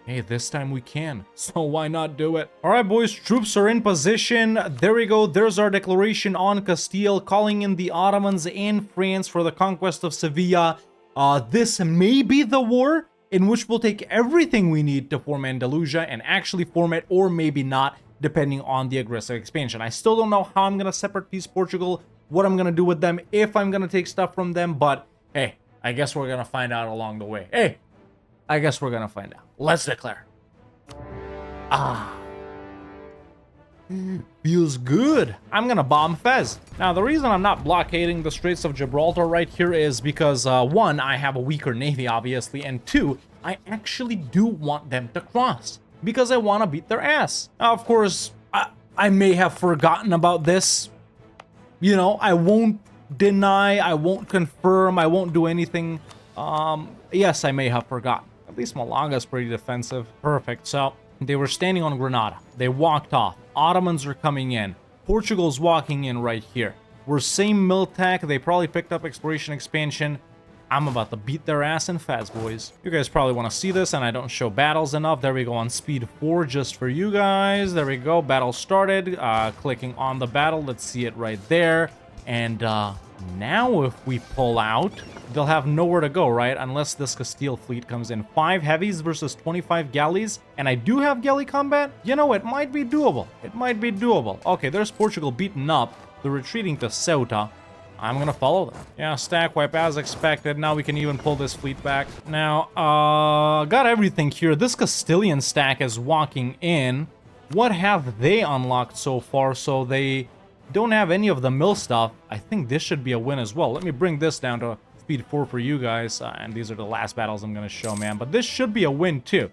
hey, this time we can, so why not do it? All right, boys, troops are in position. There we go. There's our declaration on Castile, calling in the Ottomans and France for the conquest of Sevilla. This may be the war in which we'll take everything we need to form Andalusia and actually form it, or maybe not, depending on the aggressive expansion. I still don't know how I'm going to separate peace Portugal, what I'm going to do with them, if I'm going to take stuff from them, but hey, I guess we're going to find out along the way. Hey, I guess we're going to find out. Let's declare. Feels good. I'm going to bomb Fez. Now, the reason I'm not blockading the Straits of Gibraltar right here is because, one, I have a weaker navy, obviously, and two, I actually do want them to cross, because I want to beat their ass. Now, of course, I may have forgotten about this. You know, I won't deny, I won't confirm, I won't do anything. Yes, I may have forgotten. At least Malaga's pretty defensive. Perfect. So, they were standing on Granada. They walked off. Ottomans are coming in. Portugal's walking in right here. We're same Miltech. They probably picked up exploration expansion. I'm about to beat their ass in Fez, boys. You guys probably want to see this, and I don't show battles enough. There we go on speed 4 just for you guys. There we go. Battle started. Clicking on the battle. Let's see it right there. And now if we pull out, they'll have nowhere to go, right? Unless this Castile fleet comes in. 5 heavies versus 25 galleys. And I do have galley combat. You know, it might be doable. It might be doable. Okay, there's Portugal beaten up. They're retreating to Ceuta. I'm gonna follow them. Yeah, stack wipe as expected. Now we can even pull this fleet back. Now, got everything here. This Castilian stack is walking in. What have they unlocked so far? So they don't have any of the mill stuff. I think this should be a win as well. Let me bring this down to speed 4 for you guys. And these are the last battles I'm gonna show, man. But this should be a win too.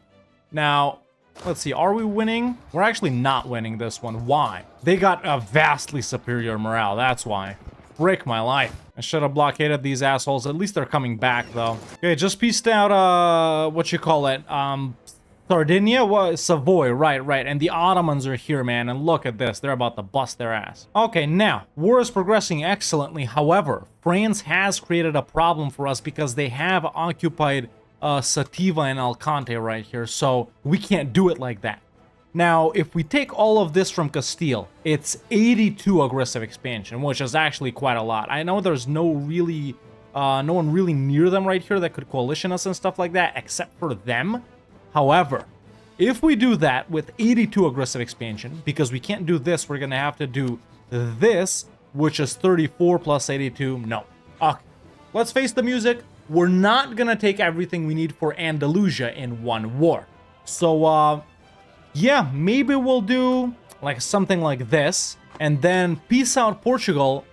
Now, let's see. Are we winning? We're actually not winning this one. Why? They got a vastly superior morale. That's why. Break my life. I should have blockaded these assholes. At least they're coming back, though. Okay, just pieced out, what you call it? Sardinia? What? Savoy, right. And the Ottomans are here, man. And look at this. They're about to bust their ass. Okay, now, war is progressing excellently. However, France has created a problem for us because they have occupied Sativa and Alcante right here. So we can't do it like that. Now, if we take all of this from Castile, it's 82 aggressive expansion, which is actually quite a lot. I know there's no really No one really near them right here that could coalition us and stuff like that, except for them. However, if we do that with 82 aggressive expansion, because we can't do this, we're going to have to do this, which is 34 plus 82. No. Okay. Let's face the music. We're not going to take everything we need for Andalusia in one war. So, yeah, maybe we'll do like something like this, and then peace out Portugal,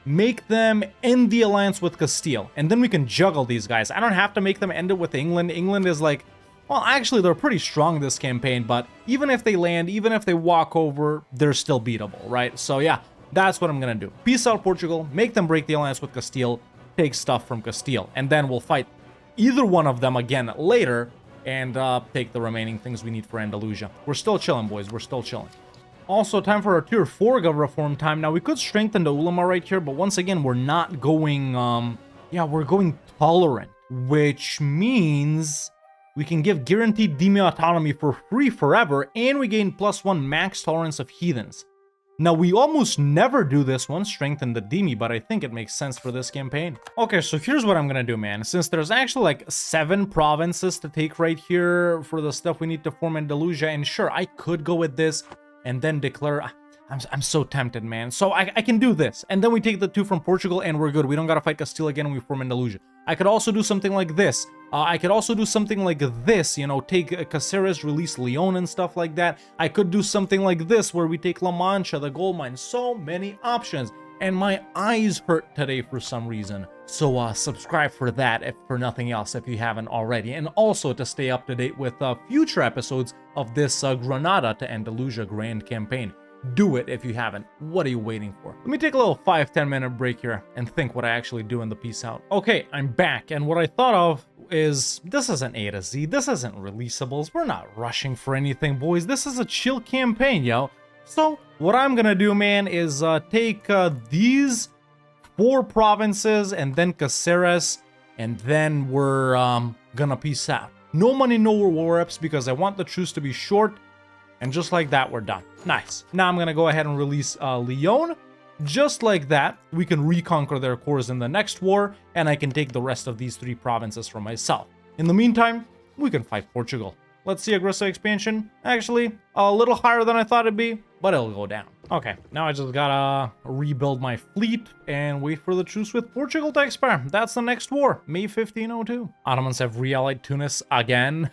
make them end the alliance with Castile, and then we can juggle these guys. I don't have to make them end it with England. England is like, well, actually, they're pretty strong this campaign, but even if they land, even if they walk over, they're still beatable, right? So yeah, that's what I'm gonna do. Peace out Portugal, make them break the alliance with Castile, take stuff from Castile, and then we'll fight either one of them again later, and take the remaining things we need for Andalusia. We're still chilling, boys. We're still chilling. Also, time for our tier 4 gov reform time. Now, we could strengthen the ulama right here, but once again, we're not going, we're going tolerant, which means we can give guaranteed demi autonomy for free forever, and we gain +1 max tolerance of heathens. Now, we almost never do this one, strengthen the demi, but I think it makes sense for this campaign. Okay, so here's what I'm gonna do, man. Since there's actually like 7 provinces to take right here for the stuff we need to form Andalusia, and sure, I could go with this and then declare... I'm so tempted, man. So I can do this, and then we take the 2 from Portugal, and we're good. We don't gotta fight Castile again when we form Andalusia. I could also do something like this. I could also do something like this, you know, take Caceres, release Leon and stuff like that. I could do something like this, where we take La Mancha, the gold mine. So many options, and my eyes hurt today for some reason. So subscribe for that, if for nothing else, if you haven't already, and also to stay up to date with future episodes of this Granada to Andalusia Grand Campaign. Do it if you haven't. What are you waiting for? Let me take a little 5-10 minute break here and think what I actually do in the peace out. Okay, I'm back, and what I thought of is this isn't A to Z. This isn't releasables. We're not rushing for anything, boys. This is a chill campaign, yo. So what I'm gonna do, man, is take these 4 provinces and then Caceres, and then we're gonna peace out. No money, no war reps, because I want the truce to be short. And just like that, we're done. Nice. Now I'm going to go ahead and release Leon. Just like that, we can reconquer their cores in the next war, and I can take the rest of these 3 provinces for myself. In the meantime, we can fight Portugal. Let's see aggressive expansion. Actually, a little higher than I thought it'd be, but it'll go down. Okay, now I just gotta rebuild my fleet and wait for the truce with Portugal to expire. That's the next war, May 1502. Ottomans have re-allied Tunis again.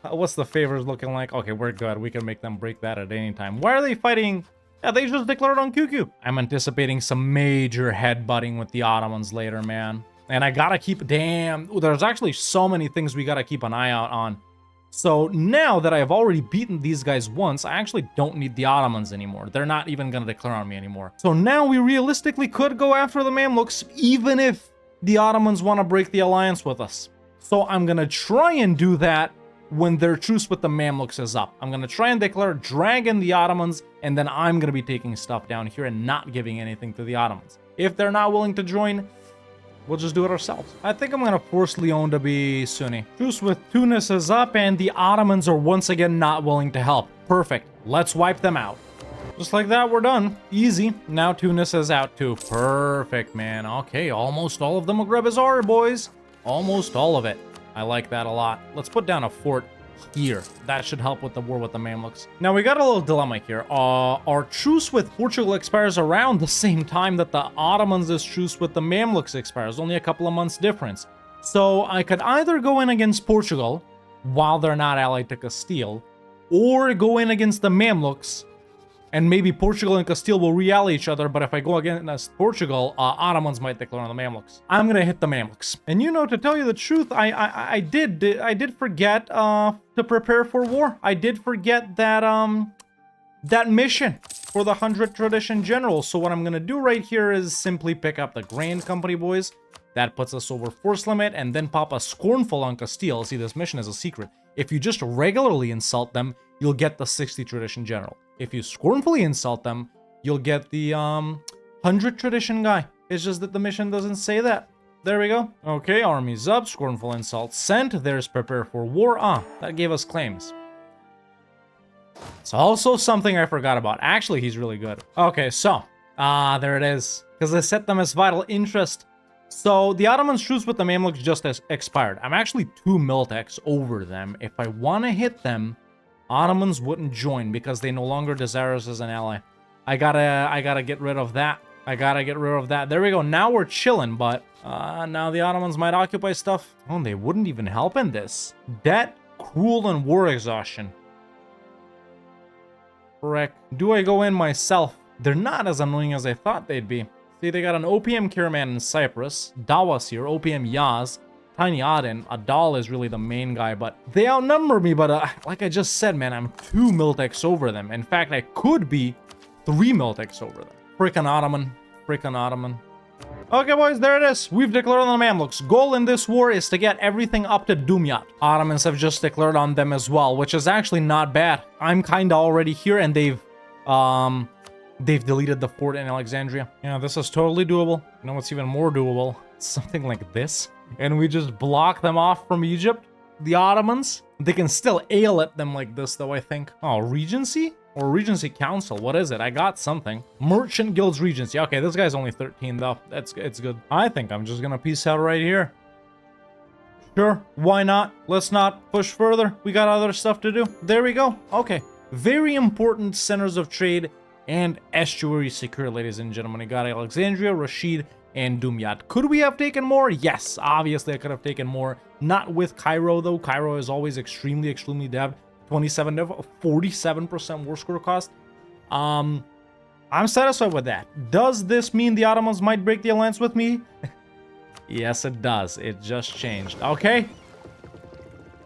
What's the favors looking like? Okay, we're good. We can make them break that at any time. Why are they fighting? Yeah, they just declared on QQ. I'm anticipating some major headbutting with the Ottomans later, man. And I gotta keep... Damn. Ooh, there's actually so many things we gotta keep an eye out on. So now that I've already beaten these guys once, I actually don't need the Ottomans anymore. They're not even gonna declare on me anymore. So now we realistically could go after the Mamluks, even if the Ottomans want to break the alliance with us. So I'm gonna try and do that when their truce with the Mamluks is up. I'm going to try and declare Dragon the Ottomans, and then I'm going to be taking stuff down here and not giving anything to the Ottomans. If they're not willing to join, we'll just do it ourselves. I think I'm going to force Leon to be Sunni. Truce with Tunis is up, and the Ottomans are once again not willing to help. Perfect. Let's wipe them out. Just like that, we're done. Easy. Now Tunis is out too. Perfect, man. Okay, almost all of the Maghreb is ours, boys. Almost all of it. I like that a lot. Let's put down a fort here. That should help with the war with the Mamluks. Now, we got a little dilemma here. Our truce with Portugal expires around the same time that the Ottomans' truce with the Mamluks expires. Only a couple of months difference. So I could either go in against Portugal while they're not allied to Castile, or go in against the Mamluks, and maybe Portugal and Castile will re-ally each other, but if I go against Portugal, Ottomans might declare on the Mamluks. I'm gonna hit the Mamluks. And you know, to tell you the truth, I did forget to prepare for war. I did forget that that mission for the 100 tradition generals. So what I'm gonna do right here is simply pick up the Grand Company, boys. That puts us over force limit, and then pop a Scornful on Castile. See, this mission is a secret. If you just regularly insult them, you'll get the 60 tradition general. If you scornfully insult them, you'll get the 100 tradition guy. It's just that the mission doesn't say that. There we go. Okay, army's up. Scornful insult sent. There's prepare for war. That gave us claims. It's also something I forgot about. Actually, he's really good. Okay, so there it is. Because I set them as vital interest. So the Ottomans' truce with the Mamluks just expired. I'm actually 2 Miltex over them. If I want to hit them, Ottomans wouldn't join because they no longer desire us as an ally. I gotta get rid of that. I gotta get rid of that. There we go. Now we're chilling, but now the Ottomans might occupy stuff. Oh, they wouldn't even help in this. Debt, cruel, and war exhaustion. Frick. Do I go in myself? They're not as annoying as I thought they'd be. See, they got an OPM Kiraman in Cyprus, Dawas here, OPM Yaz, Tiny Aden. Adal is really the main guy, but they outnumber me. But like I just said, man, I'm 2 Miltex over them. In fact, I could be 3 Miltex over them. Frickin' Ottoman. Frickin' Ottoman. Okay, boys, there it is. We've declared on the Mamluks. Goal in this war is to get everything up to Dumyat. Ottomans have just declared on them as well, which is actually not bad. I'm kinda already here, and they've deleted the fort in Alexandria. Yeah, this is totally doable. You know what's even more doable? Something like this. And we just block them off from Egypt. The Ottomans. They can still ale-it them like this, though, I think. Oh, Regency? Or Regency Council. What is it? I got something. Merchant Guilds Regency. Okay, this guy's only 13, though. It's good. I think I'm just gonna peace out right here. Sure, why not? Let's not push further. We got other stuff to do. There we go. Okay. Very important centers of trade and estuary secure, ladies and gentlemen. I got Alexandria, Rashid, and Dumyat. Could we have taken more? Yes, obviously I could have taken more. Not with Cairo, though. Cairo is always extremely dev. 27 dev, 47% war score cost. I'm satisfied with that. Does this mean the Ottomans might break the alliance with me? Yes, it does. It just changed. Okay.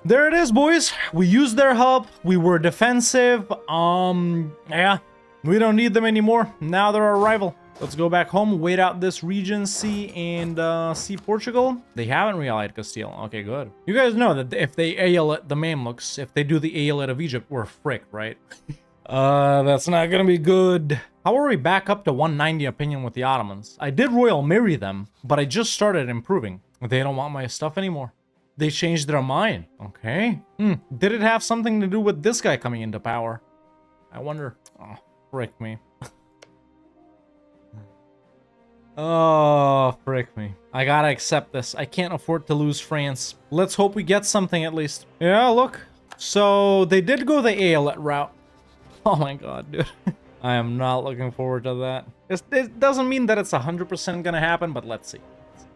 There it is, boys. We used their help. We were defensive. Yeah. We don't need them anymore. Now they're our rival. Let's go back home, wait out this Regency, and see Portugal. They haven't reallied Castile. Okay, good. You guys know that if they ale-it the Mamluks, if they do the ale-it of Egypt, we're fricked, right? That's not gonna be good. How are we back up to 190 opinion with the Ottomans? I did royal marry them, but I just started improving. They don't want my stuff anymore. They changed their mind. Okay. Did it have something to do with this guy coming into power? I wonder. Oh, frick me. Oh, frick me. I gotta accept this. I can't afford to lose France. Let's hope we get something at least. Yeah, look. So, they did go the ale-it route. Oh my god, dude. I am not looking forward to that. It doesn't mean that it's 100% gonna happen, but let's see.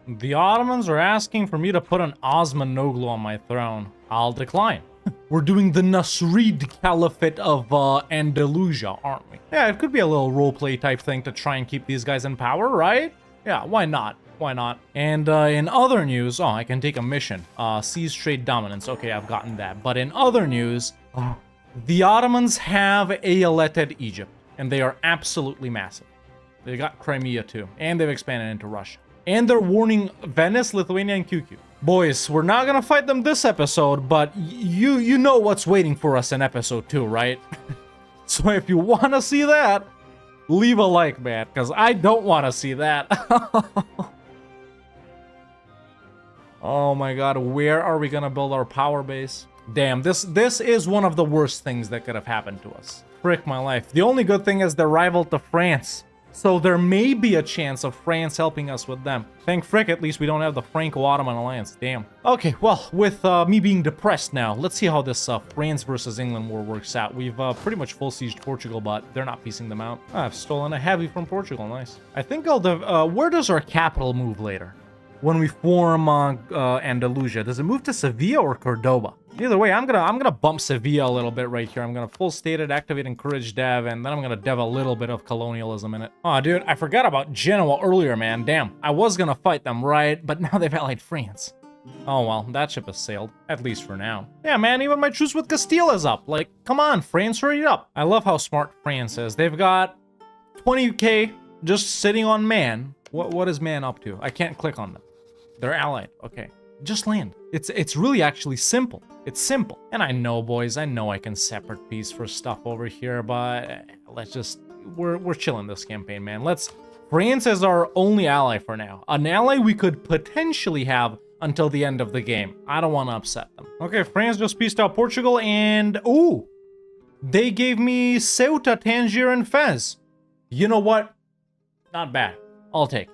The Ottomans are asking for me to put an Osman Noglu on my throne. I'll decline. We're doing the Nasrid Caliphate of Andalusia, aren't we? Yeah, it could be a little roleplay type thing to try and keep these guys in power, right? Yeah, why not? Why not? And in other news, I can take a mission. Seize trade dominance. Okay, I've gotten that. But in other news, the Ottomans have ale-eted Egypt, and they are absolutely massive. They got Crimea too, and they've expanded into Russia. And they're warning Venice, Lithuania, and QQ. Boys, we're not gonna fight them this episode, but you know what's waiting for us in episode 2, right? So if you want to see that, leave a like, man, because I don't want to see that. Oh my god, where are we gonna build our power base? Damn, this is one of the worst things that could have happened to us. Frick my life. The only good thing is they're rival to France. So there may be a chance of France helping us with them. Thank frick, at least we don't have the Franco-Ottoman alliance. Damn. Okay, well, with me being depressed now, let's see how this France versus England war works out. We've pretty much full sieged Portugal, but they're not piecing them out. I've stolen a heavy from Portugal. Nice. I think I'll... where does our capital move later? When we form Andalusia, does it move to Sevilla or Cordoba? Either way, I'm gonna bump Sevilla a little bit right here. I'm gonna full state it, activate encourage dev, and then I'm gonna dev a little bit of colonialism in it. Oh, dude, I forgot about Genoa earlier, man. Damn, I was gonna fight them, right? But now they've allied France. Oh well, that ship has sailed, at least for now. Yeah, man, even my truce with Castile is up. Like, come on, France, hurry up. I love how smart France is. They've got 20k just sitting on man. What is man up to? I can't click on them. They're allied. Okay. Just land. It's really actually simple. It's simple. And I know, boys, I know I can separate piece for stuff over here, but let's just... We're chilling this campaign, man. France is our only ally for now. An ally we could potentially have until the end of the game. I don't want to upset them. Okay, France just pieced out Portugal, and... Ooh! They gave me Ceuta, Tangier, and Fez. You know what? Not bad. I'll take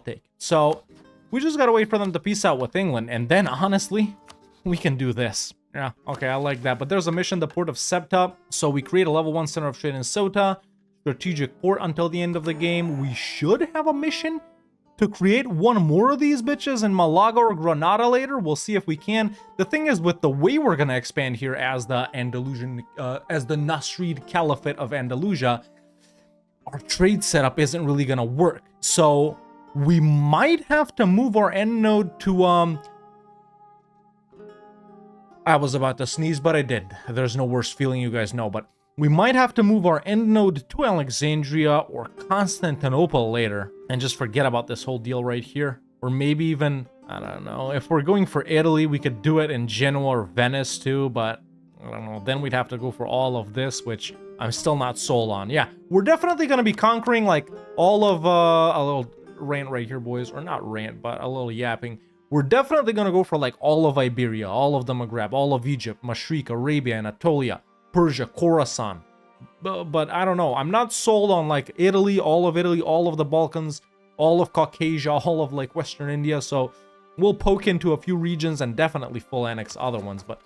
it. So... We just gotta wait for them to peace out with England, and then, honestly, we can do this. Yeah, okay, I like that. But there's a mission, the port of Septa. So we create a level 1 center of trade in Ceuta, strategic port until the end of the game. We should have a mission to create one more of these bitches in Malaga or Granada later. We'll see if we can. The thing is, with the way we're gonna expand here as the Andalusian, as the Nasrid Caliphate of Andalusia, our trade setup isn't really gonna work. So we might have to move our end node to, I was about to sneeze, but I did. There's no worse feeling, you guys know, but we might have to move our end node to Alexandria or Constantinople later and just forget about this whole deal right here. Or maybe even, I don't know, if we're going for Italy, we could do it in Genoa or Venice too, but I don't know, then we'd have to go for all of this, which I'm still not sold on. Yeah, we're definitely going to be conquering like all of, a little rant right here, boys, or not rant, but a little yapping. We're definitely going to go for like all of Iberia, all of the Maghreb, all of Egypt, Mashriq, Arabia, Anatolia, Persia, Khorasan. But I don't know. I'm not sold on like Italy, all of the Balkans, all of Caucasia, all of like Western India. So we'll poke into a few regions and definitely full annex other ones. But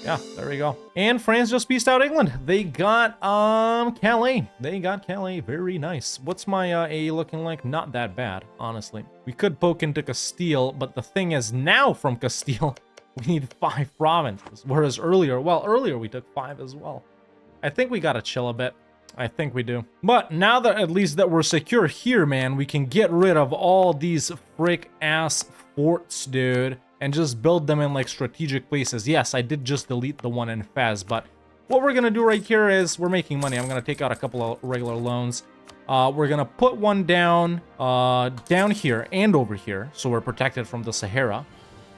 yeah, there we go. And France just pieced out England. They got Calais. They got Calais. Very nice. What's my A looking like? Not that bad, honestly. We could poke into Castile, but the thing is now from Castile, we need 5 provinces. Whereas earlier we took 5 as well. I think we gotta chill a bit. I think we do. But now that at least that we're secure here, man, we can get rid of all these frick ass forts, dude, and just build them in like strategic places. Yes, I did just delete the one in Fez, but what we're gonna do right here is we're making money. I'm gonna take out a couple of regular loans. We're gonna put one down down here and over here, so we're protected from the Sahara.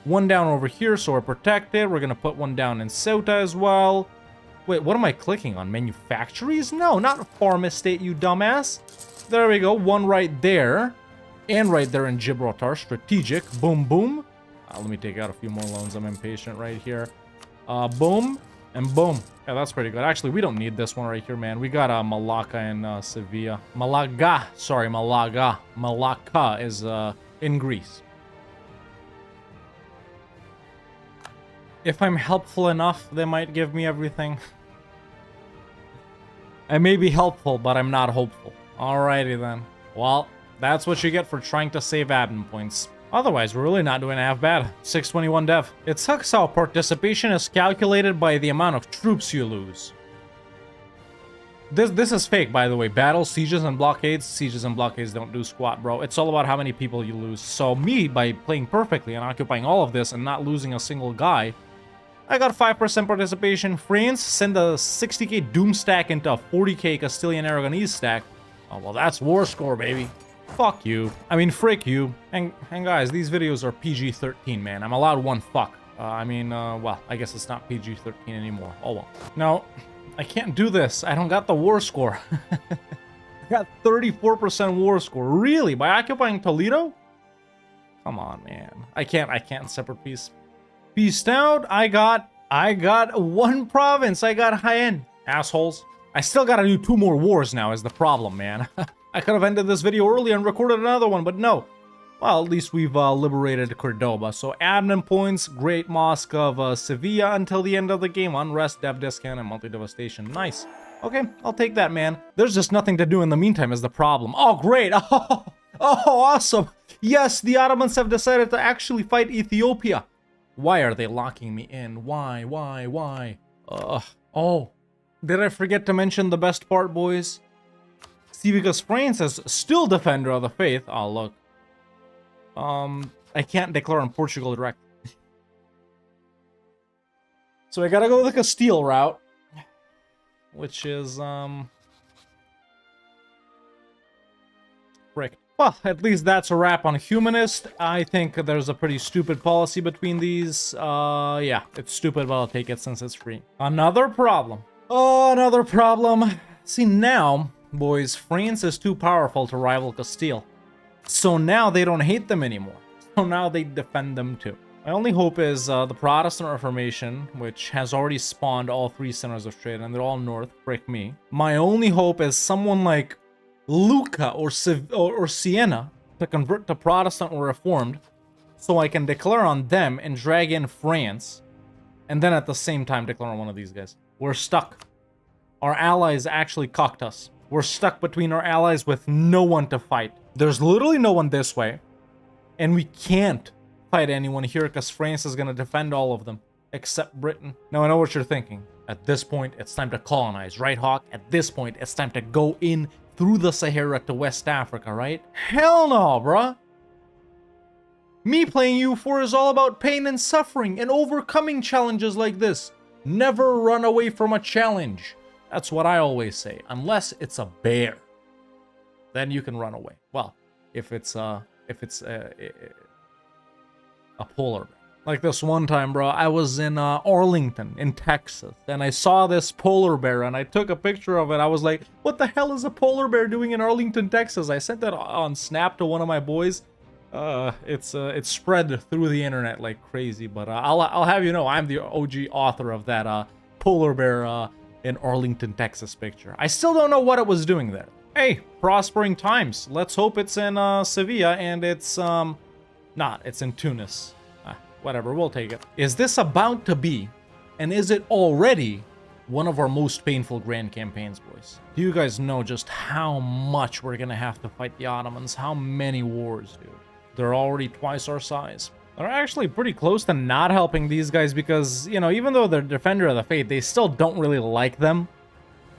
One down over here, so we're protected. We're gonna put one down in Ceuta as well. Wait, what am I clicking on? Manufactories? No, not farm estate, you dumbass. There we go. One right there. And right there in Gibraltar. Strategic. Boom, boom. Let me take out a few more loans. I'm impatient right here. Boom. And boom. Yeah, that's pretty good. Actually, we don't need this one right here, man. We got Malacca and Sevilla. Malaga. Sorry, Malaga. Malacca is in Greece. If I'm helpful enough, they might give me everything. I may be helpful, but I'm not hopeful. Alrighty then. Well, that's what you get for trying to save admin points. Otherwise, we're really not doing half bad. 621 dev. It sucks how participation is calculated by the amount of troops you lose. This is fake, by the way. Battles, sieges, and blockades. Sieges and blockades don't do squat, bro. It's all about how many people you lose. So me, by playing perfectly and occupying all of this and not losing a single guy, I got 5% participation. France send a 60k Doom stack into a 40k Castilian Aragonese stack. Oh, well, that's war score, baby. Fuck you. I mean, frick you. And guys, these videos are PG-13, man. I'm allowed one fuck. Well, I guess it's not PG-13 anymore. Oh, well. No, I can't do this. I don't got the war score. I got 34% war score. Really? By occupying Toledo? Come on, man. I can't separate peace. Peaced out. I got one province. I got Jaén. Assholes. I still gotta do 2 more wars now is the problem, man. I could have ended this video early and recorded another one, but no. Well, at least we've liberated Cordoba. So admin points, Great Mosque of Sevilla until the end of the game. Unrest, dev discount, and multi-devastation. Nice. Okay, I'll take that, man. There's just nothing to do in the meantime is the problem. Oh, great. Oh, awesome. Yes, the Ottomans have decided to actually fight Ethiopia. Why are they locking me in? Why? Oh, did I forget to mention the best part, boys? See, because France is still defender of the faith. Oh, look. I can't declare on Portugal direct. So I gotta go the Castile route, which is, frick. Well, at least that's a wrap on Humanist. I think there's a pretty stupid policy between these. Yeah, it's stupid, but I'll take it since it's free. Another problem. Oh, another problem. See, now, boys, France is too powerful to rival Castile. So now they don't hate them anymore. So now they defend them too. My only hope is the Protestant Reformation, which has already spawned all 3 centers of trade, and they're all north, frick me. My only hope is someone like Lucca or Siena to convert to Protestant or Reformed, so I can declare on them and drag in France, and then at the same time declare on one of these guys. We're stuck. Our allies actually cocked us. We're stuck between our allies with no one to fight. There's literally no one this way, and we can't fight anyone here because France is going to defend all of them, except Britain. Now, I know what you're thinking. At this point, it's time to colonize, right, Hawk? At this point, it's time to go in through the Sahara to West Africa, right? Hell no, bruh. Me playing EU4 is all about pain and suffering and overcoming challenges like this. Never run away from a challenge. That's what I always say. Unless it's a bear, then you can run away. Well, if it's a polar bear. Like this one time, bro, I was in Arlington, in Texas, and I saw this polar bear, and I took a picture of it. I was like, what the hell is a polar bear doing in Arlington, Texas? I sent that on Snap to one of my boys. It's spread through the internet like crazy, but I'll have you know, I'm the OG author of that polar bear in Arlington, Texas picture. I still don't know what it was doing there. Hey, prospering times. Let's hope it's in Sevilla, and it's not. It's in Tunis. Whatever, we'll take it. Is this about to be, and is it already, one of our most painful grand campaigns, boys? Do you guys know just how much we're gonna have to fight the Ottomans? How many wars, dude? They're already twice our size. They're actually pretty close to not helping these guys because, you know, even though they're Defender of the Faith, they still don't really like them.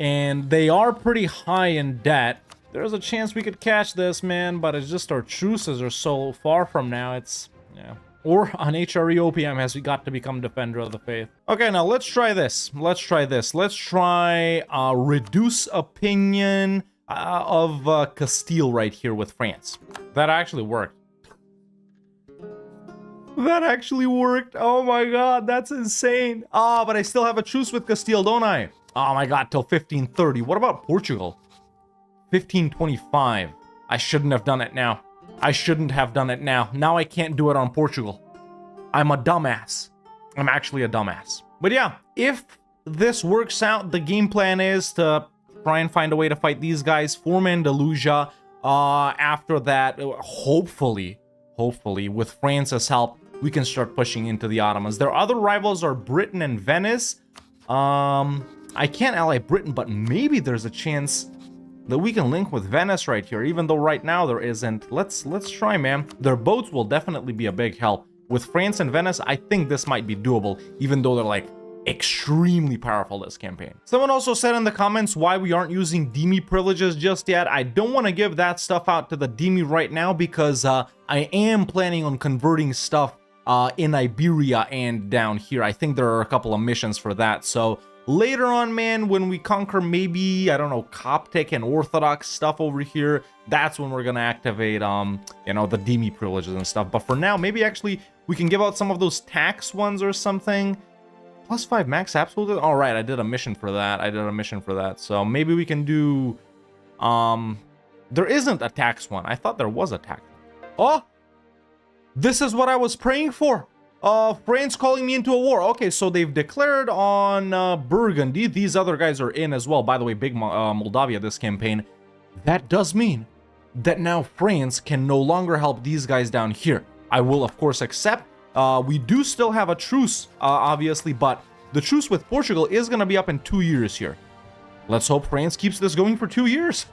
And they are pretty high in debt. There's a chance we could catch this, man, but it's just our truces are so far from now, it's, yeah. Or an HRE OPM has got to become Defender of the Faith. Okay, now let's try this. Let's try reduce opinion of Castile right here with France. That actually worked. That actually worked. Oh my god, that's insane. Ah, but I still have a truce with Castile, don't I? Oh my god, till 1530. What about Portugal? 1525. I shouldn't have done it now. I shouldn't have done it now. Now I can't do it on Portugal. I'm a dumbass. I'm actually a dumbass. But yeah, if this works out, the game plan is to try and find a way to fight these guys, form Andalusia. After that, hopefully, with France's help, we can start pushing into the Ottomans. Their other rivals are Britain and Venice. I can't ally Britain, but maybe there's a chance that we can link with Venice right here, even though right now there isn't. Let's try, man. Their boats will definitely be a big help. With France and Venice, I think this might be doable, even though they're like extremely powerful this campaign. Someone also said in the comments why we aren't using Demi privileges just yet. I don't want to give that stuff out to the Demi right now because I am planning on converting stuff in Iberia and down here. I think there are a couple of missions for that, so later on, man, when we conquer maybe, I don't know, Coptic and Orthodox stuff over here, that's when we're gonna activate, you know, the Demi privileges and stuff. But for now, maybe actually we can give out some of those tax ones or something. +5 max absolute. All right, I did a mission for that. So maybe we can do, there isn't a tax one. I thought there was a tax. Oh, this is what I was praying for. France calling me into a war. Okay, so they've declared on Burgundy. These other guys are in as well. By the way, big Moldavia this campaign. That does mean that now France can no longer help these guys down here. I will, of course, accept. We do still have a truce, obviously, but the truce with Portugal is going to be up in 2 years here. Let's hope France keeps this going for 2 years.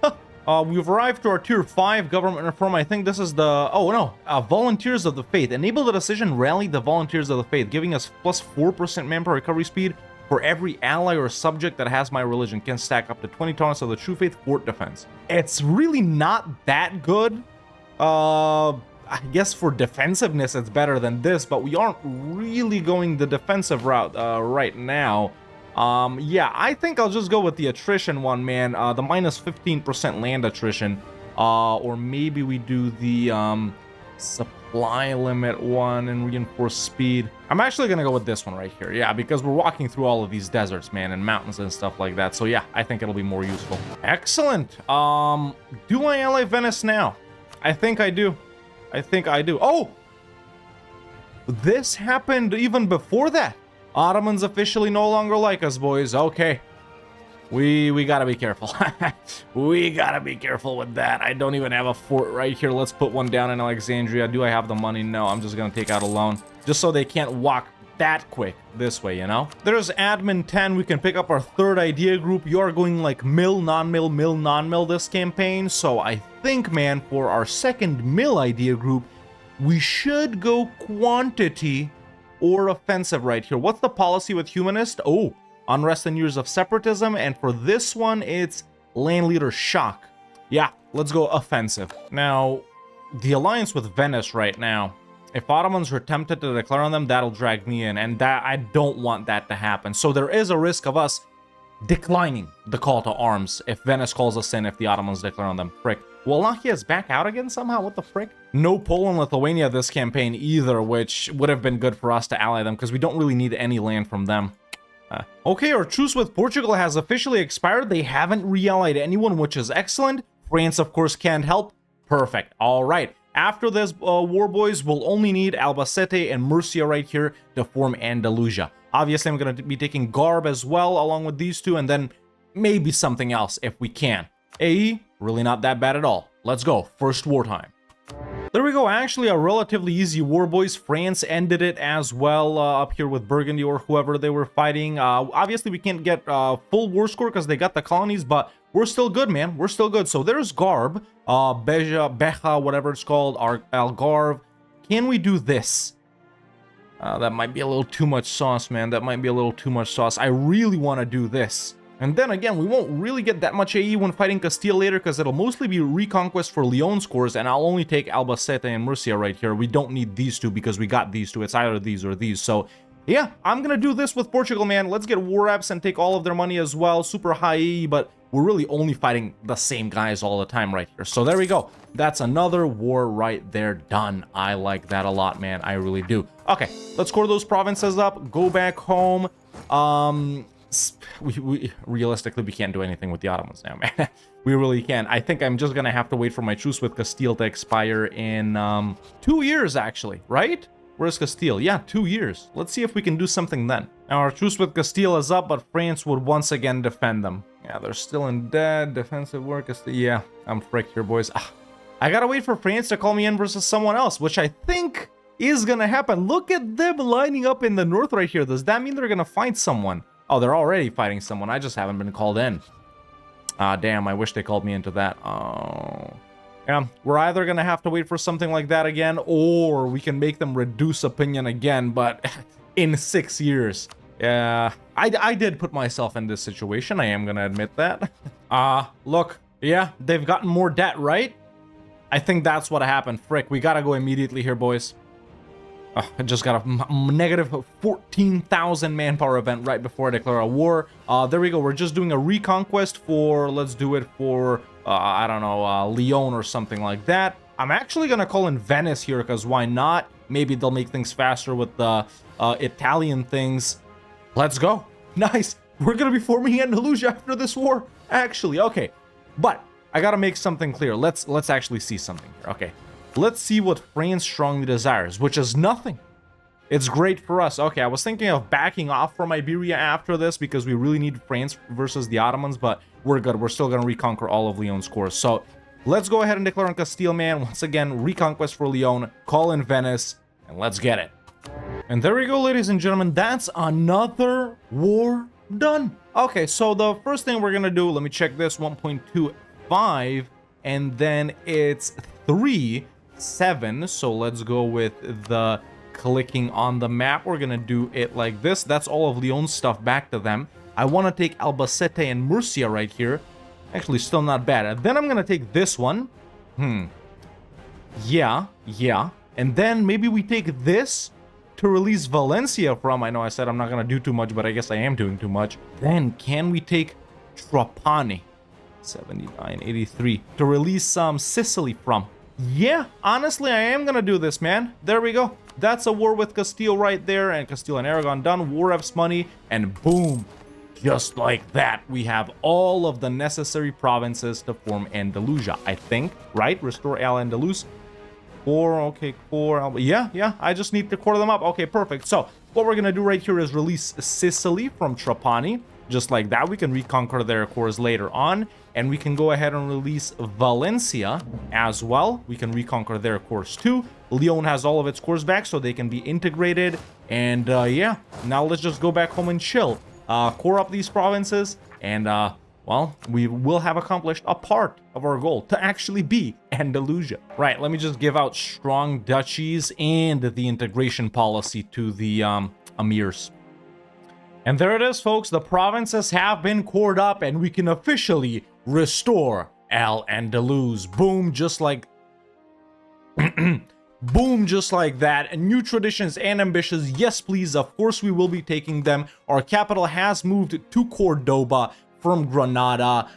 We've arrived to our tier 5 government reform. I think this is the, oh no, Volunteers of the Faith. Enable the decision, rally the Volunteers of the Faith, giving us +4% manpower recovery speed for every ally or subject that has my religion. Can stack up to 20 tons of the True Faith fort defense. It's really not that good. I guess for defensiveness it's better than this, but we aren't really going the defensive route right now. Yeah, I think I'll just go with the attrition one, man. The -15% land attrition. Or maybe we do the supply limit one and reinforce speed. I'm actually gonna go with this one right here. Yeah, because we're walking through all of these deserts, man, and mountains and stuff like that. So yeah, I think it'll be more useful. Excellent. Do I ally Venice now? I think I do. Oh! This happened even before that. Ottomans officially no longer like us, boys. Okay. We gotta be careful. We gotta be careful with that. I don't even have a fort right here. Let's put one down in Alexandria. Do I have the money? No, I'm just gonna take out a loan. Just so they can't walk that quick this way, you know? There's admin 10. We can pick up our third idea group. You're going like mill, non-mill, mill, non-mill this campaign. So I think, man, for our second mill idea group, we should go quantity or offensive right here. What's the policy with humanist? Oh, unrest and years of separatism. And for this one, it's land leader shock. Yeah, let's go offensive. Now, the alliance with Venice right now, if Ottomans are tempted to declare on them, that'll drag me in, and that I don't want that to happen. So there is a risk of us declining the call to arms if Venice calls us in, if the Ottomans declare on them. Frick. Wallachia back out again somehow? What the frick? No Poland, Lithuania this campaign either, which would have been good for us to ally them, because we don't really need any land from them. Okay, our truce with Portugal has officially expired. They haven't re-allied anyone, which is excellent. France, of course, can't help. Perfect. All right. After this, war boys, we'll only need Albacete and Murcia right here to form Andalusia. Obviously, I'm going to be taking Garb as well, along with these two, and then maybe something else if we can. AE, really not that bad at all. Let's go. First wartime. There we go. Actually, a relatively easy war, boys. France ended it as well up here with Burgundy or whoever they were fighting. Obviously, we can't get full war score because they got the colonies, but we're still good, man. We're still good. So there's Garb, Beja, whatever it's called, Algarve. Can we do this? That might be a little too much sauce, man. That might be a little too much sauce. I really want to do this. And then again, we won't really get that much AE when fighting Castile later because it'll mostly be reconquest for Leon scores, and I'll only take Albacete and Murcia right here. We don't need these two because we got these two. It's either these or these. So yeah, I'm gonna do this with Portugal, man. Let's get war reps and take all of their money as well. Super high AE, but we're really only fighting the same guys all the time right here. So there we go. That's another war right there done. I like that a lot, man. I really do. Okay, let's score those provinces up. Go back home. Realistically, we can't do anything with the Ottomans now, man. We really can't. I think I'm just gonna have to wait for my truce with Castile to expire in 2 years, actually, right? Where's Castile? Yeah, 2 years. Let's see if we can do something then. Now, our truce with Castile is up, but France would once again defend them. Yeah, they're still in dead. Defensive work is... Yeah, I'm fricked here, boys. I gotta wait for France to call me in versus someone else, which I think is gonna happen. Look at them lining up in the north right here. Does that mean they're gonna fight someone? Oh, they're already fighting someone. I just haven't been called in. Damn, I wish they called me into that. Oh. Yeah, we're either going to have to wait for something like that again, or we can make them reduce opinion again, but in 6 years. Yeah, I did put myself in this situation. I am going to admit that. Look, yeah, they've gotten more debt, right? I think that's what happened. Frick, we got to go immediately here, boys. I just got a negative 14,000 manpower event right before I declare a war. There we go. We're just doing a reconquest for, let's do it for, I don't know, Lyon or something like that. I'm actually going to call in Venice here because why not? Maybe they'll make things faster with the Italian things. Let's go. Nice. We're going to be forming Andalusia after this war. Actually, okay. But I got to make something clear. Let's actually see something here. Okay. Let's see what France strongly desires, which is nothing. It's great for us. Okay, I was thinking of backing off from Iberia after this because we really need France versus the Ottomans, but we're good. We're still going to reconquer all of Leon's cores. So let's go ahead and declare on Castile, man. Once again, reconquest for Leon, call in Venice, and let's get it. And there we go, ladies and gentlemen. That's another war done. Okay, so the first thing we're going to do, let me check this, 1.25, and then it's 3. 7. So let's go with the clicking on the map. We're gonna do it like this. That's all of Leon's stuff back to them. I want to take Albacete and Murcia right here. Actually, still not bad. And then I'm gonna take this one. Yeah. And then maybe we take this to release Valencia from. I know I said I'm not gonna do too much, but I guess I am doing too much. Then can we take Trapani? 79, 83 to release some Sicily from. Yeah, honestly, I am gonna do this, man. There we go. That's a war with Castile right there, and Castile and Aragon done. War refs money, and boom. Just like that, we have all of the necessary provinces to form Andalusia, I think, right? Restore Al-Andalus. 4, okay, 4. Yeah, I just need to quarter them up. Okay, perfect. So, what we're gonna do right here is release Sicily from Trapani. just like that. We can reconquer their cores later on, and we can go ahead and release Valencia as well. We can reconquer their cores too. Leon has all of its cores back, so they can be integrated. And yeah, now let's just go back home and chill. Core up these provinces, and well, we will have accomplished a part of our goal to actually be Andalusia. Right, let me just give out strong duchies and the integration policy to the emirs. And there it is, folks. The provinces have been cored up, and we can officially restore Al-Andalus. Boom, just like... Boom, just like that. And new traditions and ambitions, yes please, of course we will be taking them. Our capital has moved to Cordoba from Granada.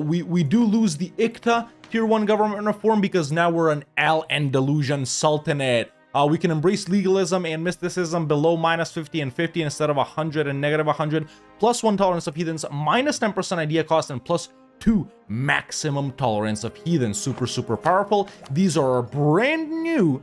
We do lose the ICTA tier 1 government reform because now we're an Al-Andalusian Sultanate. We can embrace legalism and mysticism below -50 and 50 instead of 100 and -100. +1 tolerance of heathens, -10% idea cost, and +2 maximum tolerance of heathens. Super powerful. These are our brand new